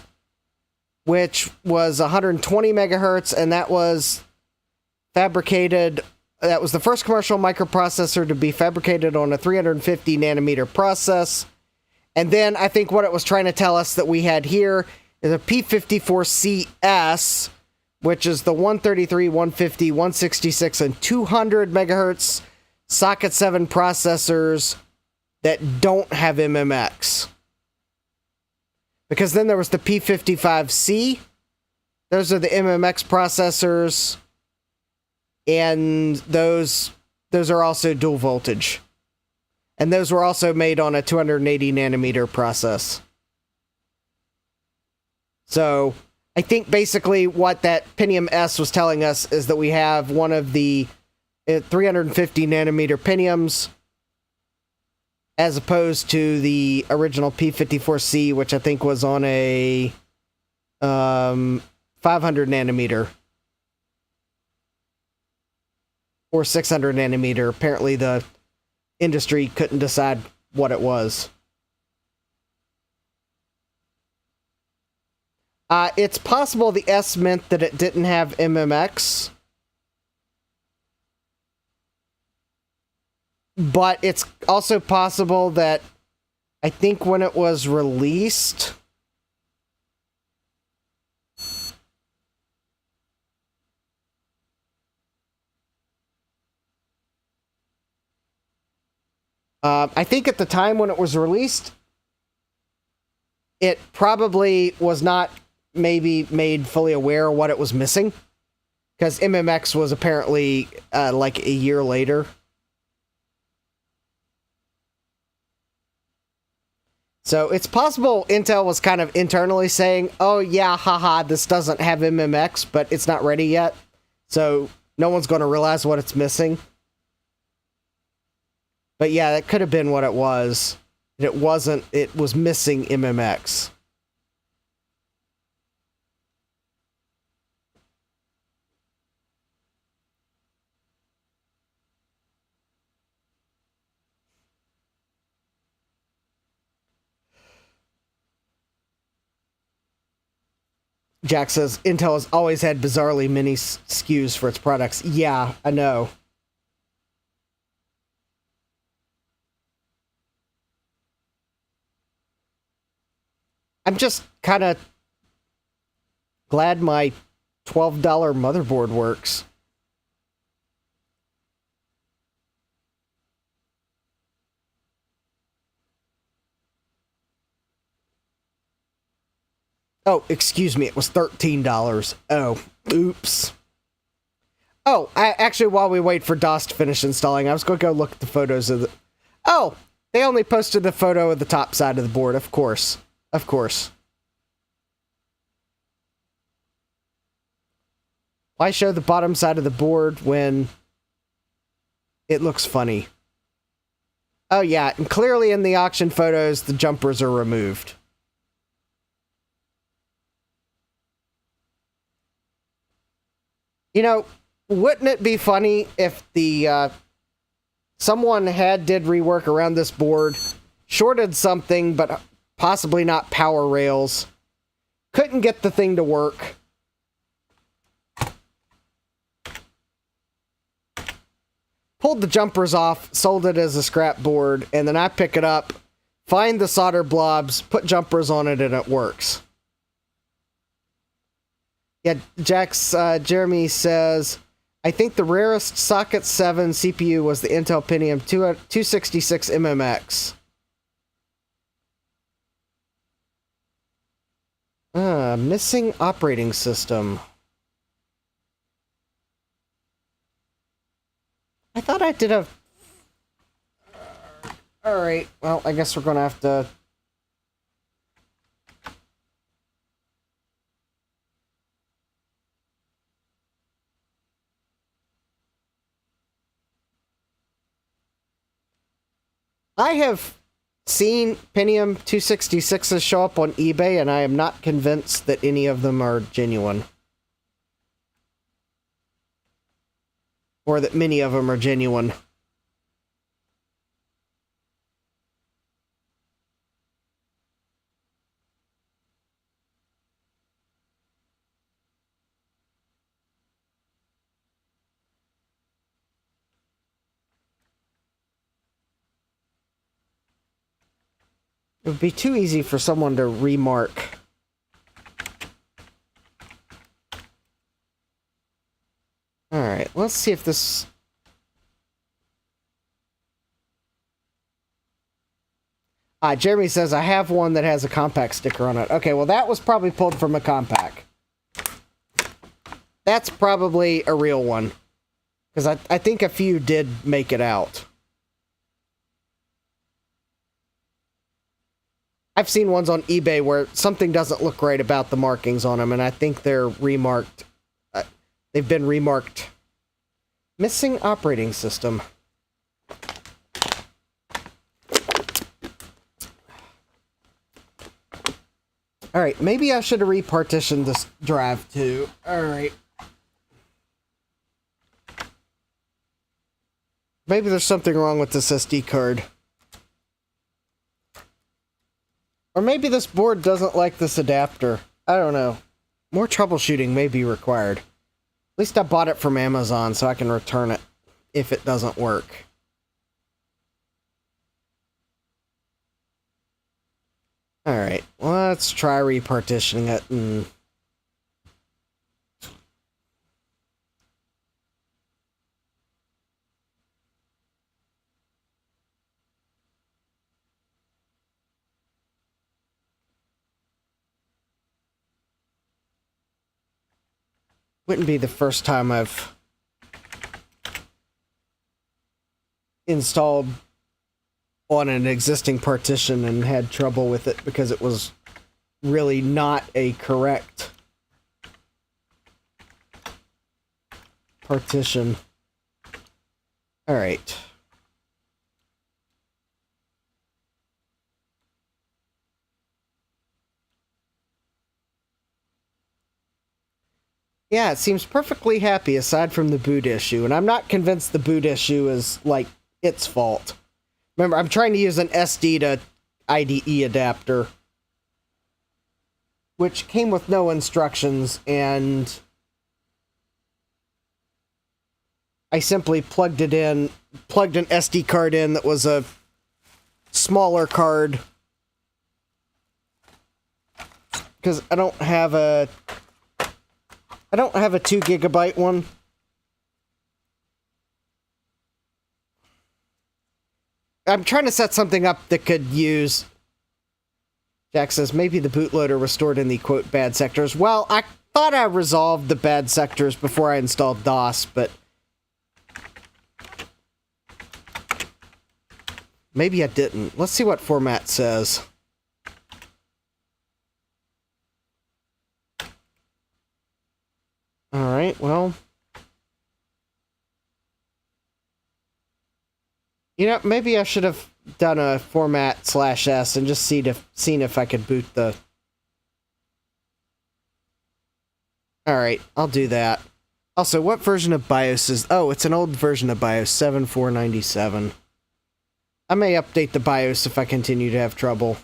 which was 120 megahertz, and that was fabricated. That was the first commercial microprocessor to be fabricated on a 350 nanometer process. And then I think what it was trying to tell us that we had here is a P54CS, which is the 133, 150, 166, and 200 megahertz socket 7 processors that don't have MMX. Because then there was the P55C. Those are the MMX processors, and those are also dual voltage. And those were also made on a 280 nanometer process. So I think basically what that Pentium S was telling us is that we have one of the 350 nanometer Pentiums as opposed to the original P54C, which I think was on a 500 nanometer or 600 nanometer. Apparently the industry couldn't decide what it was. It's possible the S meant that it didn't have MMX. But it's also possible that I think when it was released, I think at the time when it was released, it probably was not maybe made fully aware of what it was missing. Because MMX was apparently like a year later. So it's possible Intel was kind of internally saying, oh yeah, haha, this doesn't have MMX, but it's not ready yet. So no one's going to realize what it's missing. But yeah, that could have been what it was. It wasn't, it was missing MMX. Jack says, Intel has always had bizarrely many SKUs for its products. Yeah, I know. I'm just kind of glad my $12 motherboard works. Oh, excuse me, it was $13. Oh, oops. Oh, actually, while we wait for DOS to finish installing, I was going to go look at the photos of the... Oh, they only posted the photo of the top side of the board, of course. Of course. Why show the bottom side of the board when it looks funny? Oh, yeah, and clearly in the auction photos, the jumpers are removed. You know, wouldn't it be funny if the someone did rework around this board, shorted something, but possibly not power rails, couldn't get the thing to work, pulled the jumpers off, sold it as a scrap board, and then I pick it up, find the solder blobs, put jumpers on it, and it works. Yeah, Jeremy says, I think the rarest Socket 7 CPU was the Intel Pentium 266 MMX. Missing operating system. I thought I did a... Alright, well, I guess we're gonna have to... I have seen Pentium 266s show up on eBay, and I am not convinced that any of them are genuine. Or that many of them are genuine. It would be too easy for someone to remark. Alright, let's see if this... Jeremy says, I have one that has a compact sticker on it. Okay, well that was probably pulled from a compact. That's probably a real one. Because I think a few did make it out. I've seen ones on eBay where something doesn't look right about the markings on them, and I think they're remarked. They've been remarked. Missing operating system. Alright, maybe I should have repartitioned this drive too. Alright. Maybe there's something wrong with this SD card. Or maybe this board doesn't like this adapter. I don't know. More troubleshooting may be required. At least I bought it from Amazon so I can return it if it doesn't work. Alright, let's try repartitioning it and... Wouldn't be the first time I've installed on an existing partition and had trouble with it because it was really not a correct partition. All right. Yeah, it seems perfectly happy aside from the boot issue, and I'm not convinced the boot issue is, like, its fault. Remember, I'm trying to use an SD to IDE adapter, which came with no instructions, and I simply plugged an SD card in that was a smaller card, because I don't have a 2 gigabyte one. I'm trying to set something up that could use... Jack says, maybe the bootloader was stored in the, quote, bad sectors. Well, I thought I resolved the bad sectors before I installed DOS, but... maybe I didn't. Let's see what format says. Alright, well... you know, maybe I should have done a format /s and just seen if I could boot the... Alright, I'll do that. Also, what version of BIOS is... oh, it's an old version of BIOS, 7497. I may update the BIOS if I continue to have trouble.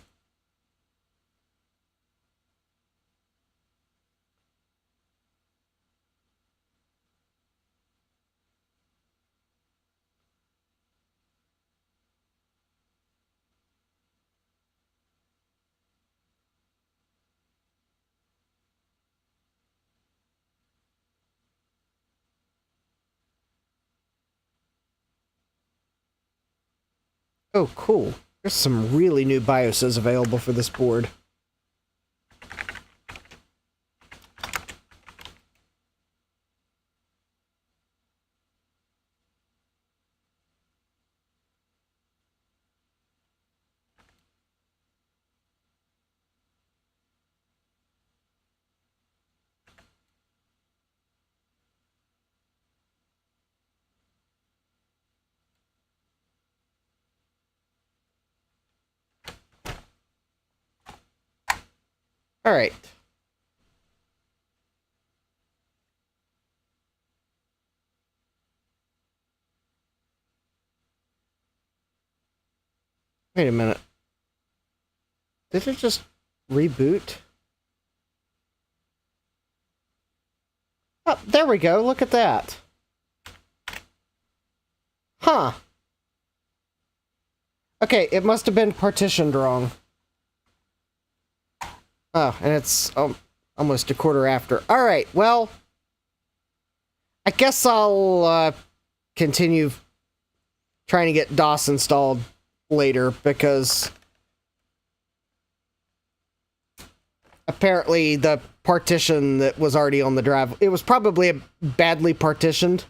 Oh, cool. There's some really new BIOSes available for this board. All right. Wait a minute. Did it just reboot? Oh, there we go. Look at that. Huh. Okay, it must have been partitioned wrong. Oh, and it's almost a quarter after. All right, well, I guess I'll continue trying to get DOS installed later, because apparently the partition that was already on the drive, it was probably badly partitioned.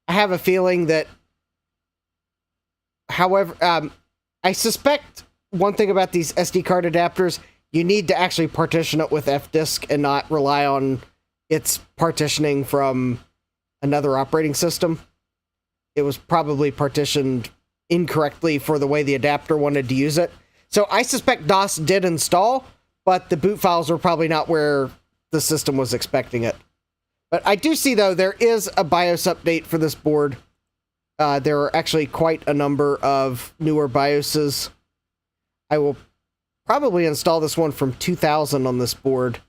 I have a feeling that, however, I suspect one thing about these SD card adapters, you need to actually partition it with F-disk and not rely on its partitioning from another operating system. It was probably partitioned incorrectly for the way the adapter wanted to use it. So I suspect DOS did install, but the boot files were probably not where the system was expecting it. But I do see, though, there is a BIOS update for this board. There are actually quite a number of newer BIOSes. I will probably install this one from 2000 on this board,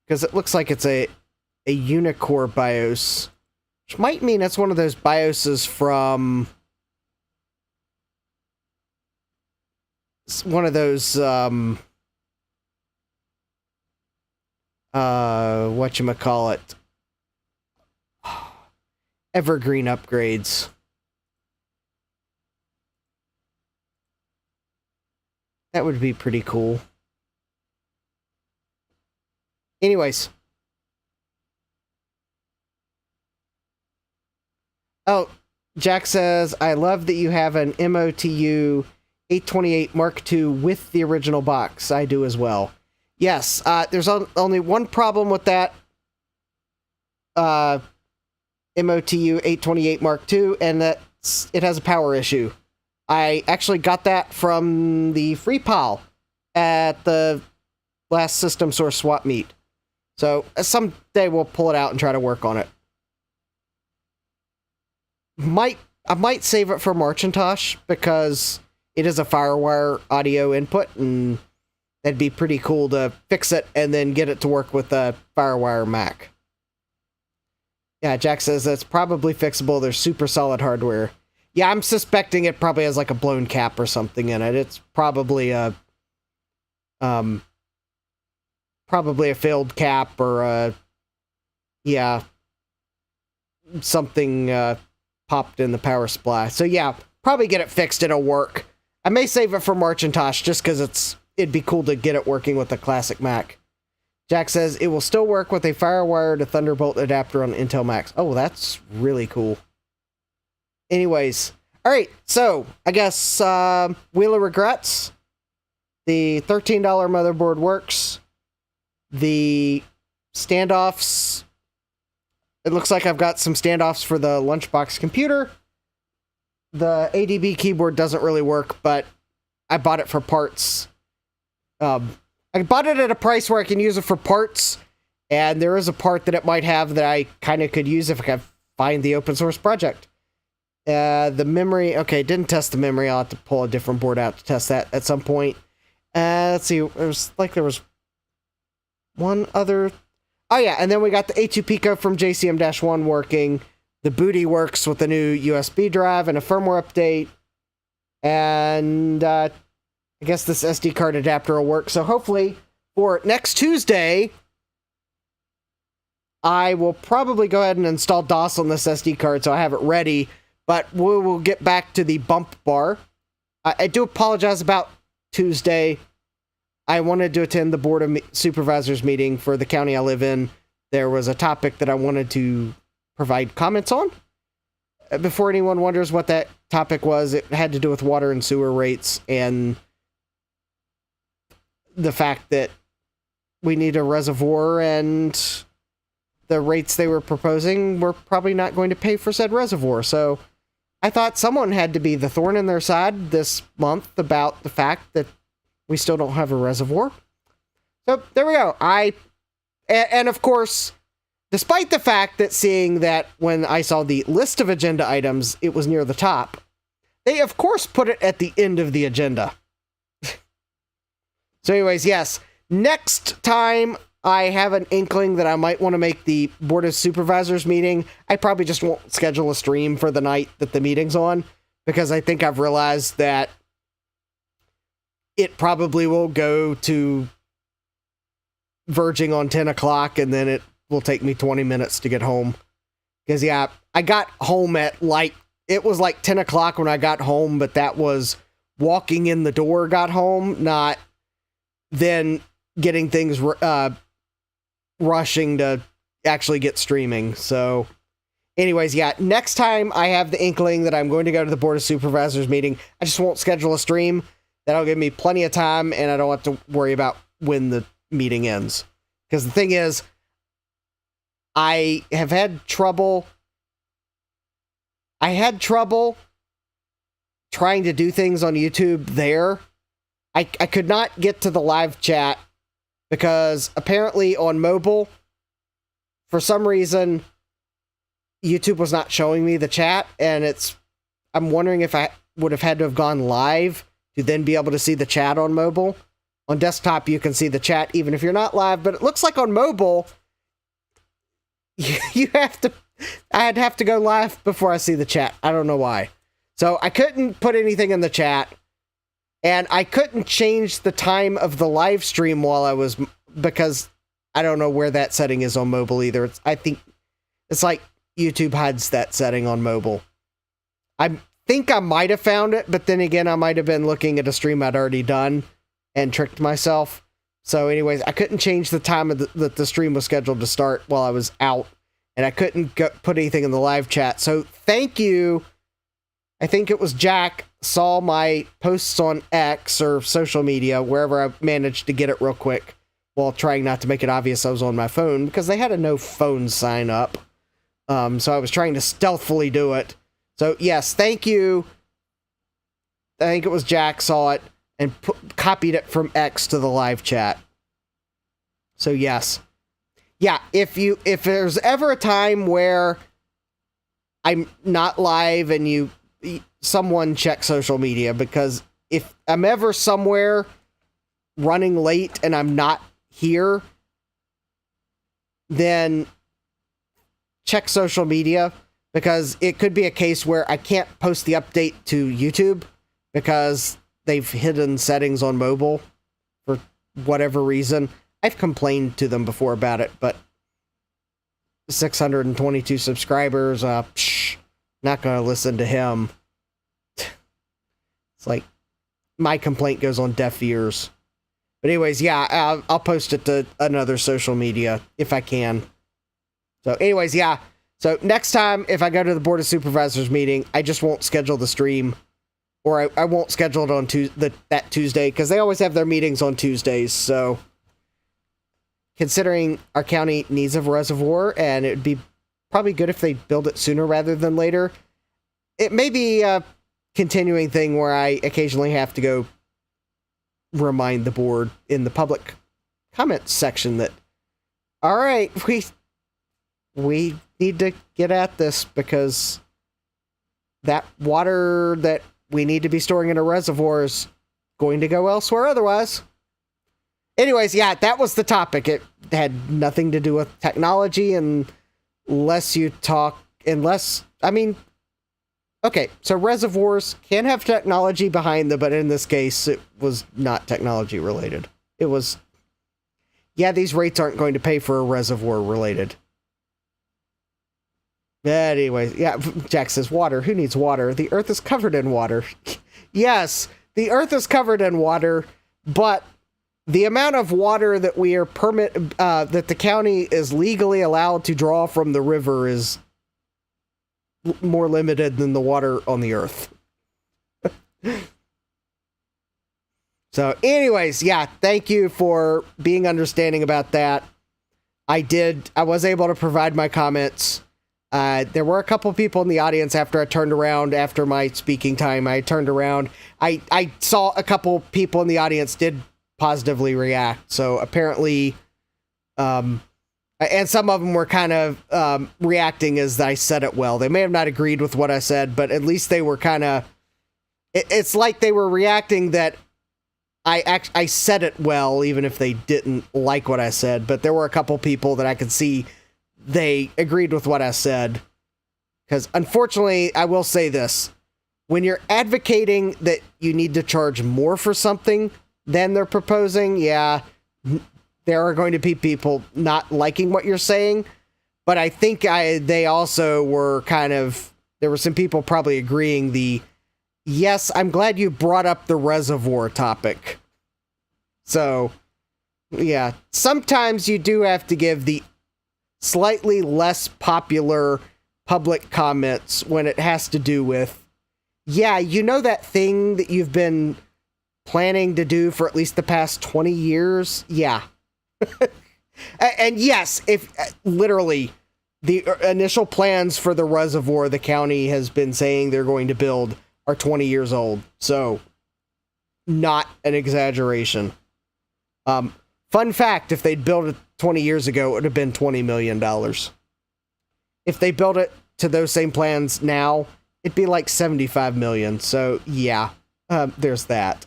because it looks like it's a Unicore BIOS, which might mean it's one of those BIOSes from one of those whatchamacallit, evergreen upgrades. That would be pretty cool. Anyways, Oh, Jack says, I love that you have an MOTU 828 Mark II with the original box. I do as well. Yes, there's only one problem with that MOTU 828 Mark II, and it has a power issue. I actually got that from the free pile at the last System Source swap meet. So someday we'll pull it out and try to work on it. I might save it for Macintosh because it is a FireWire audio input, and that'd be pretty cool to fix it and then get it to work with a FireWire Mac. Yeah, Jack says that's probably fixable. There's super solid hardware. Yeah, I'm suspecting it probably has like a blown cap or something in it. It's probably a failed cap or something popped in the power supply. So yeah, probably get it fixed. It'll work. I may save it for Macintosh just because it'd be cool to get it working with a classic Mac. Jack says it will still work with a FireWire to Thunderbolt adapter on Intel Macs. Oh, that's really cool. Anyways, all right, so I guess Wheel of Regrets. The $13 motherboard works. The standoffs. It looks like I've got some standoffs for the lunchbox computer. The ADB keyboard doesn't really work, but I bought it for parts. I bought it at a price where I can use it for parts, and there is a part that it might have that I kind of could use if I could find the open source project. The memory, okay, didn't test the memory. I'll have to pull a different board out to test that at some point. Let's see, there was one other. Oh yeah, and then we got the A2 Pico from JCM-1 working. The BOOTI works with a new USB drive and a firmware update. And I guess this SD card adapter will work. So hopefully for next Tuesday, I will probably go ahead and install DOS on this SD card so I have it ready. But we will get back to the bump bar. I do apologize about Tuesday. I wanted to attend the Board of Supervisors meeting for the county I live in. There was a topic that I wanted to provide comments on. Before anyone wonders what that topic was, it had to do with water and sewer rates and the fact that we need a reservoir, and the rates they were proposing were probably not going to pay for said reservoir. So I thought someone had to be the thorn in their side this month about the fact that we still don't have a reservoir. So there we go. And of course, despite the fact that seeing that when I saw the list of agenda items, it was near the top, they of course put it at the end of the agenda. So anyways, yes, next time I have an inkling that I might want to make the Board of Supervisors meeting, I probably just won't schedule a stream for the night that the meeting's on, because I think I've realized that it probably will go to verging on 10 o'clock, and then it will take me 20 minutes to get home. Because, yeah, I got home at, it was 10 o'clock when I got home, but that was walking in the door got home, not then getting things rushing to actually get streaming. So, anyways, yeah, next time I have the inkling that I'm going to go to the Board of Supervisors meeting, I just won't schedule a stream. That'll give me plenty of time, and I don't have to worry about when the meeting ends. Because the thing is, I had trouble trying to do things on YouTube there. I could not get to the live chat because apparently on mobile, for some reason, YouTube was not showing me the chat, and I'm wondering if I would have had to have gone live to then be able to see the chat on mobile. On desktop, you can see the chat even if you're not live, but it looks like on mobile, I'd have to go live before I see the chat. I don't know why. So I couldn't put anything in the chat, and I couldn't change the time of the live stream because I don't know where that setting is on mobile either. I think it's like YouTube hides that setting on mobile. I think I might have found it, but then again, I might have been looking at a stream I'd already done and tricked myself. So anyways, I couldn't change the time that the stream was scheduled to start while I was out. and I couldn't put anything in the live chat. So thank you. I think it was Jack saw my posts on X or social media, wherever I managed to get it real quick, while trying not to make it obvious I was on my phone, because they had a no phone sign up. So I was trying to stealthily do it. So yes, thank you. I think it was Jack saw it and copied it from X to the live chat. So yes. Yeah, if there's ever a time where I'm not live and someone check social media, because if I'm ever somewhere running late and I'm not here, then check social media, because it could be a case where I can't post the update to YouTube because they've hidden settings on mobile for whatever reason. I've complained to them before about it, but 622 subscribers, not gonna listen to him. It's like, my complaint goes on deaf ears. But anyways, yeah, I'll post it to another social media if I can. So anyways, yeah. So next time, if I go to the Board of Supervisors meeting, I just won't schedule the stream. Or I won't schedule it on that Tuesday, because they always have their meetings on Tuesdays. So considering our county needs a reservoir, and it would be probably good if they build it sooner rather than later, it may be a continuing thing where I occasionally have to go remind the board in the public comments section that, all right, we need to get at this, because that water that we need to be storing in a reservoir is going to go elsewhere otherwise. Anyways, yeah, that was the topic. It had nothing to do with technology, okay, so reservoirs can have technology behind them, but in this case, it was not technology related. It was, yeah, these rates aren't going to pay for a reservoir related. Anyways, yeah, Jack says, water. Who needs water? The earth is covered in water. Yes, the earth is covered in water, but the amount of water that we are that the county is legally allowed to draw from the river is more limited than the water on the earth. So anyways, yeah, thank you for being understanding about that. I was able to provide my comments. There were a couple people in the audience after I turned around after my speaking time. I turned around. I saw a couple people in the audience did positively react. So apparently, and some of them were kind of reacting as I said it well. They may have not agreed with what I said, but at least they were kind of, it's like they were reacting that I said it well, even if they didn't like what I said. But there were a couple people that I could see they agreed with what I said. Because unfortunately, I will say this. When you're advocating that you need to charge more for something than they're proposing, yeah, there are going to be people not liking what you're saying. But I think they also were there were some people probably agreeing yes, I'm glad you brought up the reservoir topic. So, yeah, sometimes you do have to give the slightly less popular public comments when it has to do with, yeah, you know that thing that you've been planning to do for at least the past 20 years? Yeah. And yes, if literally the initial plans for the reservoir the county has been saying they're going to build are 20 years old. So, not an exaggeration. Fun fact, if they'd built it 20 years ago, it would have been $20 million. If they built it to those same plans now, it'd be like $75 million. So, yeah, there's that.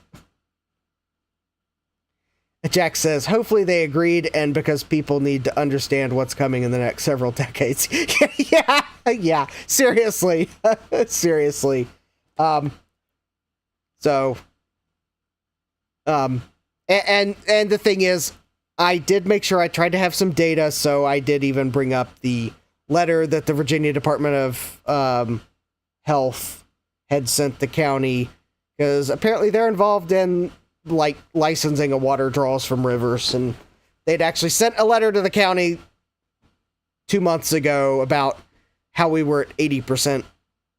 Jack says, hopefully they agreed, and because people need to understand what's coming in the next several decades. yeah, seriously. Seriously. And the thing is, I did make sure I tried to have some data, so I did even bring up the letter that the Virginia Department of Health had sent the county, because apparently they're involved in like licensing of water draws from rivers, and they'd actually sent a letter to the county 2 months ago about how we were at 80%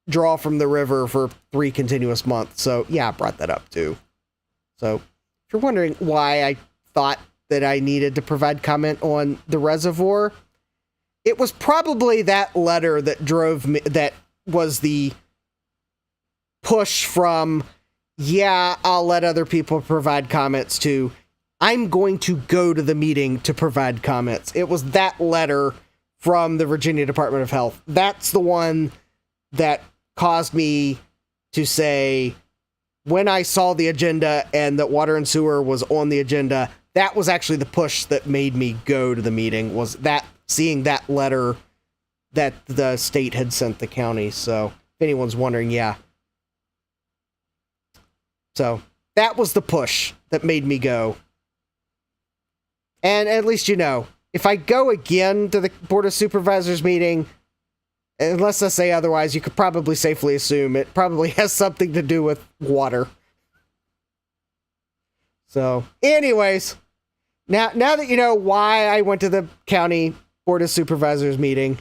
draw from the river for 3 continuous months. So yeah, I brought that up too. So if you're wondering why I thought that I needed to provide comment on the reservoir, it was probably that letter that drove me, that was the push from, yeah, I'll let other people provide comments, to I'm going to go to the meeting to provide comments. It was that letter from the Virginia Department of Health. That's the one that caused me to say, when I saw the agenda and that water and sewer was on the agenda, that was actually the push that made me go to the meeting, was that seeing that letter that the state had sent the county. So if anyone's wondering, yeah. So that was the push that made me go. And at least you know, if I go again to the Board of Supervisors meeting, unless I say otherwise, you could probably safely assume it probably has something to do with water. So, anyways, now that you know why I went to the county Board of Supervisors meeting,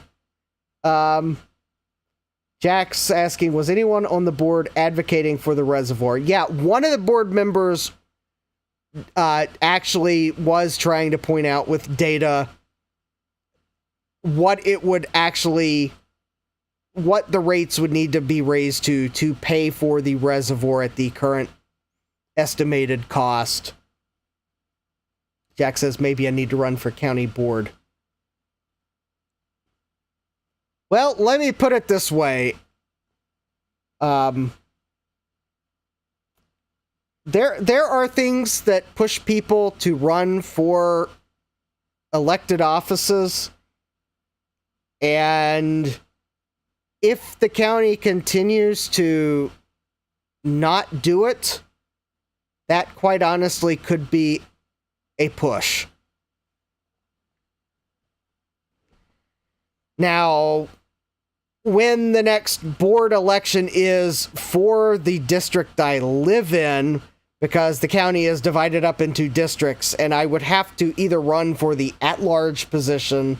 Jack's asking, was anyone on the board advocating for the reservoir? Yeah, one of the board members actually was trying to point out with data what it would actually, what the rates would need to be raised to pay for the reservoir at the current estimated cost. Jack says, maybe I need to run for county board. Well, let me put it this way. There are things that push people to run for elected offices, and if the county continues to not do it, that quite honestly could be a push. Now, when the next board election is for the district I live in, because the county is divided up into districts, and I would have to either run for the at-large position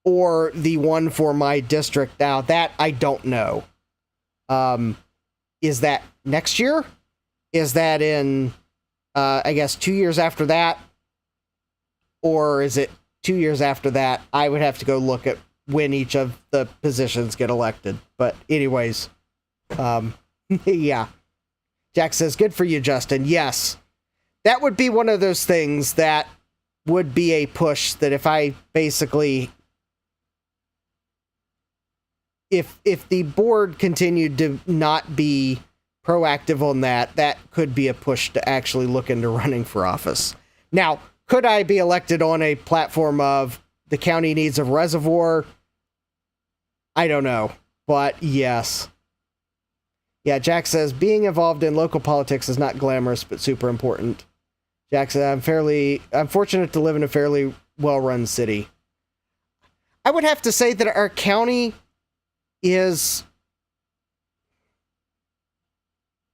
or the one for my district. Now, that I don't know. Is that next year? Is that in, I guess, 2 years after that? Or is it 2 years after that? I would have to go look at when each of the positions get elected. But anyways, yeah. Jack says, good for you, Justin. Yes, that would be one of those things that would be a push that if I basically, if the board continued to not be proactive on that, that could be a push to actually look into running for office. Now, could I be elected on a platform of the county needs a reservoir? I don't know, but yes. Yeah, Jack says, being involved in local politics is not glamorous, but super important. Jack says, I'm fortunate to live in a fairly well-run city. I would have to say that our county is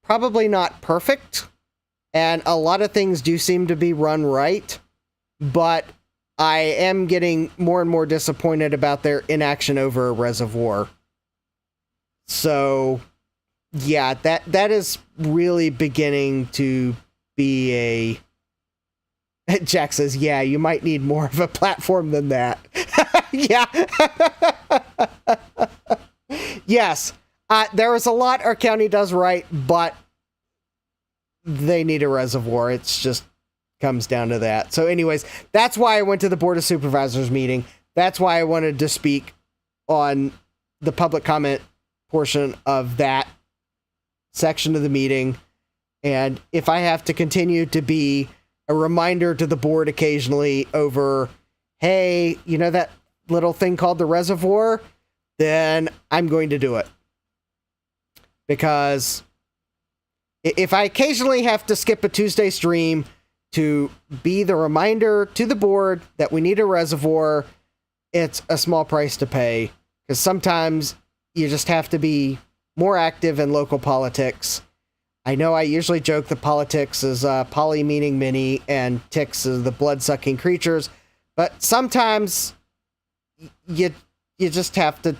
probably not perfect, and a lot of things do seem to be run right, but I am getting more and more disappointed about their inaction over a reservoir. So, yeah, that is really beginning to be a... Jack says, yeah, you might need more of a platform than that. Yeah. Yes. There is a lot our county does right, but they need a reservoir. It's just comes down to that. So anyways, that's why I went to the Board of Supervisors meeting. That's why I wanted to speak on the public comment portion of that section of the meeting. And if I have to continue to be a reminder to the board occasionally over, hey, you know that little thing called the reservoir, then I'm going to do it. Because if I occasionally have to skip a Tuesday stream to be the reminder to the board that we need a reservoir, it's a small price to pay. Because sometimes you just have to be more active in local politics. I know I usually joke that politics is poly meaning many and ticks is the blood-sucking creatures, but sometimes you just have to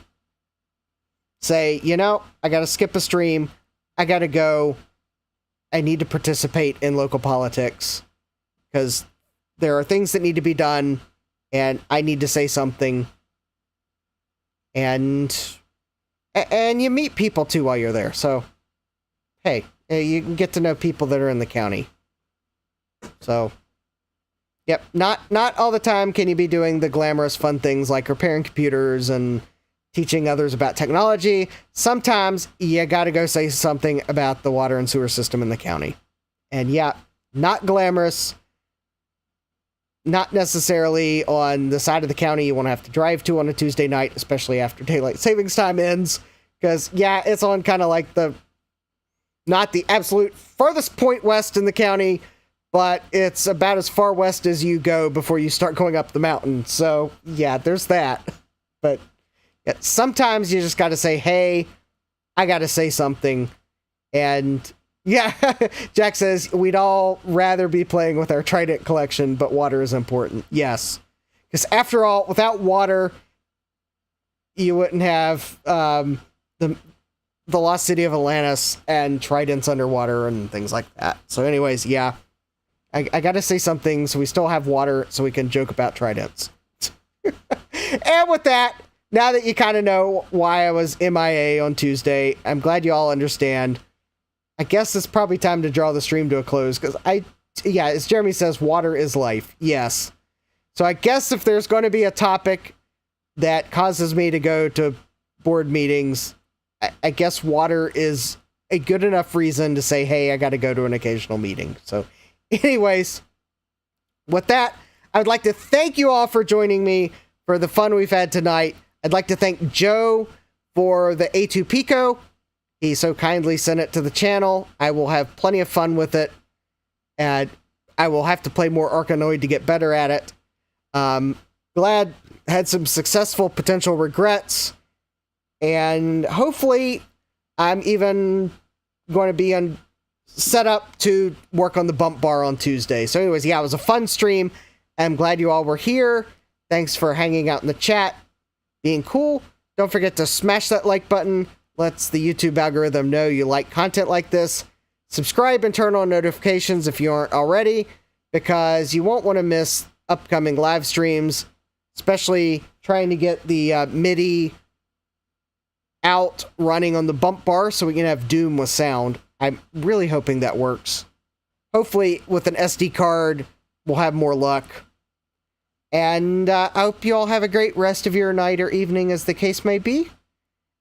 say, I gotta skip a stream, I gotta go, I need to participate in local politics, because there are things that need to be done, and I need to say something, and you meet people too while you're there, so, hey, you can get to know people that are in the county. So, yep, not all the time can you be doing the glamorous fun things like repairing computers and teaching others about technology. Sometimes you gotta go say something about the water and sewer system in the county. And yeah, not glamorous, not necessarily on the side of the county you want to have to drive to on a Tuesday night, especially after daylight savings time ends, because yeah, it's on kind of like not the absolute farthest point west in the county, but it's about as far west as you go before you start going up the mountain. So yeah, there's that. But yeah, sometimes you just got to say, hey, I got to say something. And yeah, Jack says, we'd all rather be playing with our Trident collection, but water is important. Yes. Because after all, without water, you wouldn't have the lost city of Atlantis and Tridents underwater and things like that. So anyways, yeah, I got to say something so we still have water so we can joke about Tridents. And with that, now that you kind of know why I was MIA on Tuesday, I'm glad you all understand. I guess it's probably time to draw the stream to a close, because as Jeremy says, water is life. Yes. So I guess if there's going to be a topic that causes me to go to board meetings, I guess water is a good enough reason to say, hey, I got to go to an occasional meeting. So anyways, with that, I would like to thank you all for joining me for the fun we've had tonight. I'd like to thank Joe for the A2 Pico. He so kindly sent it to the channel. I will have plenty of fun with it, and I will have to play more Arkanoid to get better at it. Glad had some successful potential regrets, and hopefully I'm even going to be set up to work on the bump bar on Tuesday. So anyways, yeah, it was a fun stream. I'm glad you all were here. Thanks for hanging out in the chat, being cool. Don't forget to smash that like button. Lets the YouTube algorithm know you like content like this. Subscribe and turn on notifications if you aren't already, because you won't want to miss upcoming live streams, especially trying to get the MIDI out running on the bump bar so we can have Doom with sound. I'm really hoping that works. Hopefully with an SD card, we'll have more luck. And I hope you all have a great rest of your night or evening, as the case may be.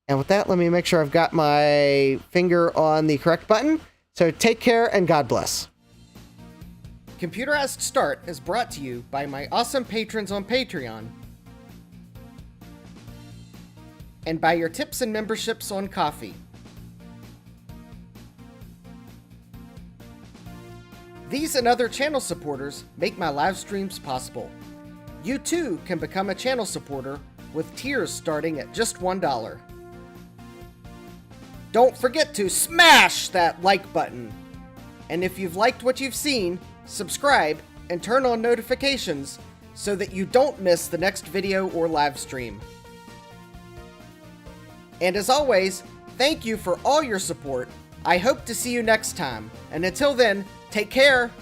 And with that, let me make sure I've got my finger on the correct button. So take care and God bless. Computerized Start is brought to you by my awesome patrons on Patreon, and by your tips and memberships on Ko-fi. These and other channel supporters make my live streams possible. You too can become a channel supporter with tiers starting at just $1. Don't forget to smash that like button. And if you've liked what you've seen, subscribe and turn on notifications so that you don't miss the next video or live stream. And as always, thank you for all your support. I hope to see you next time. And until then, take care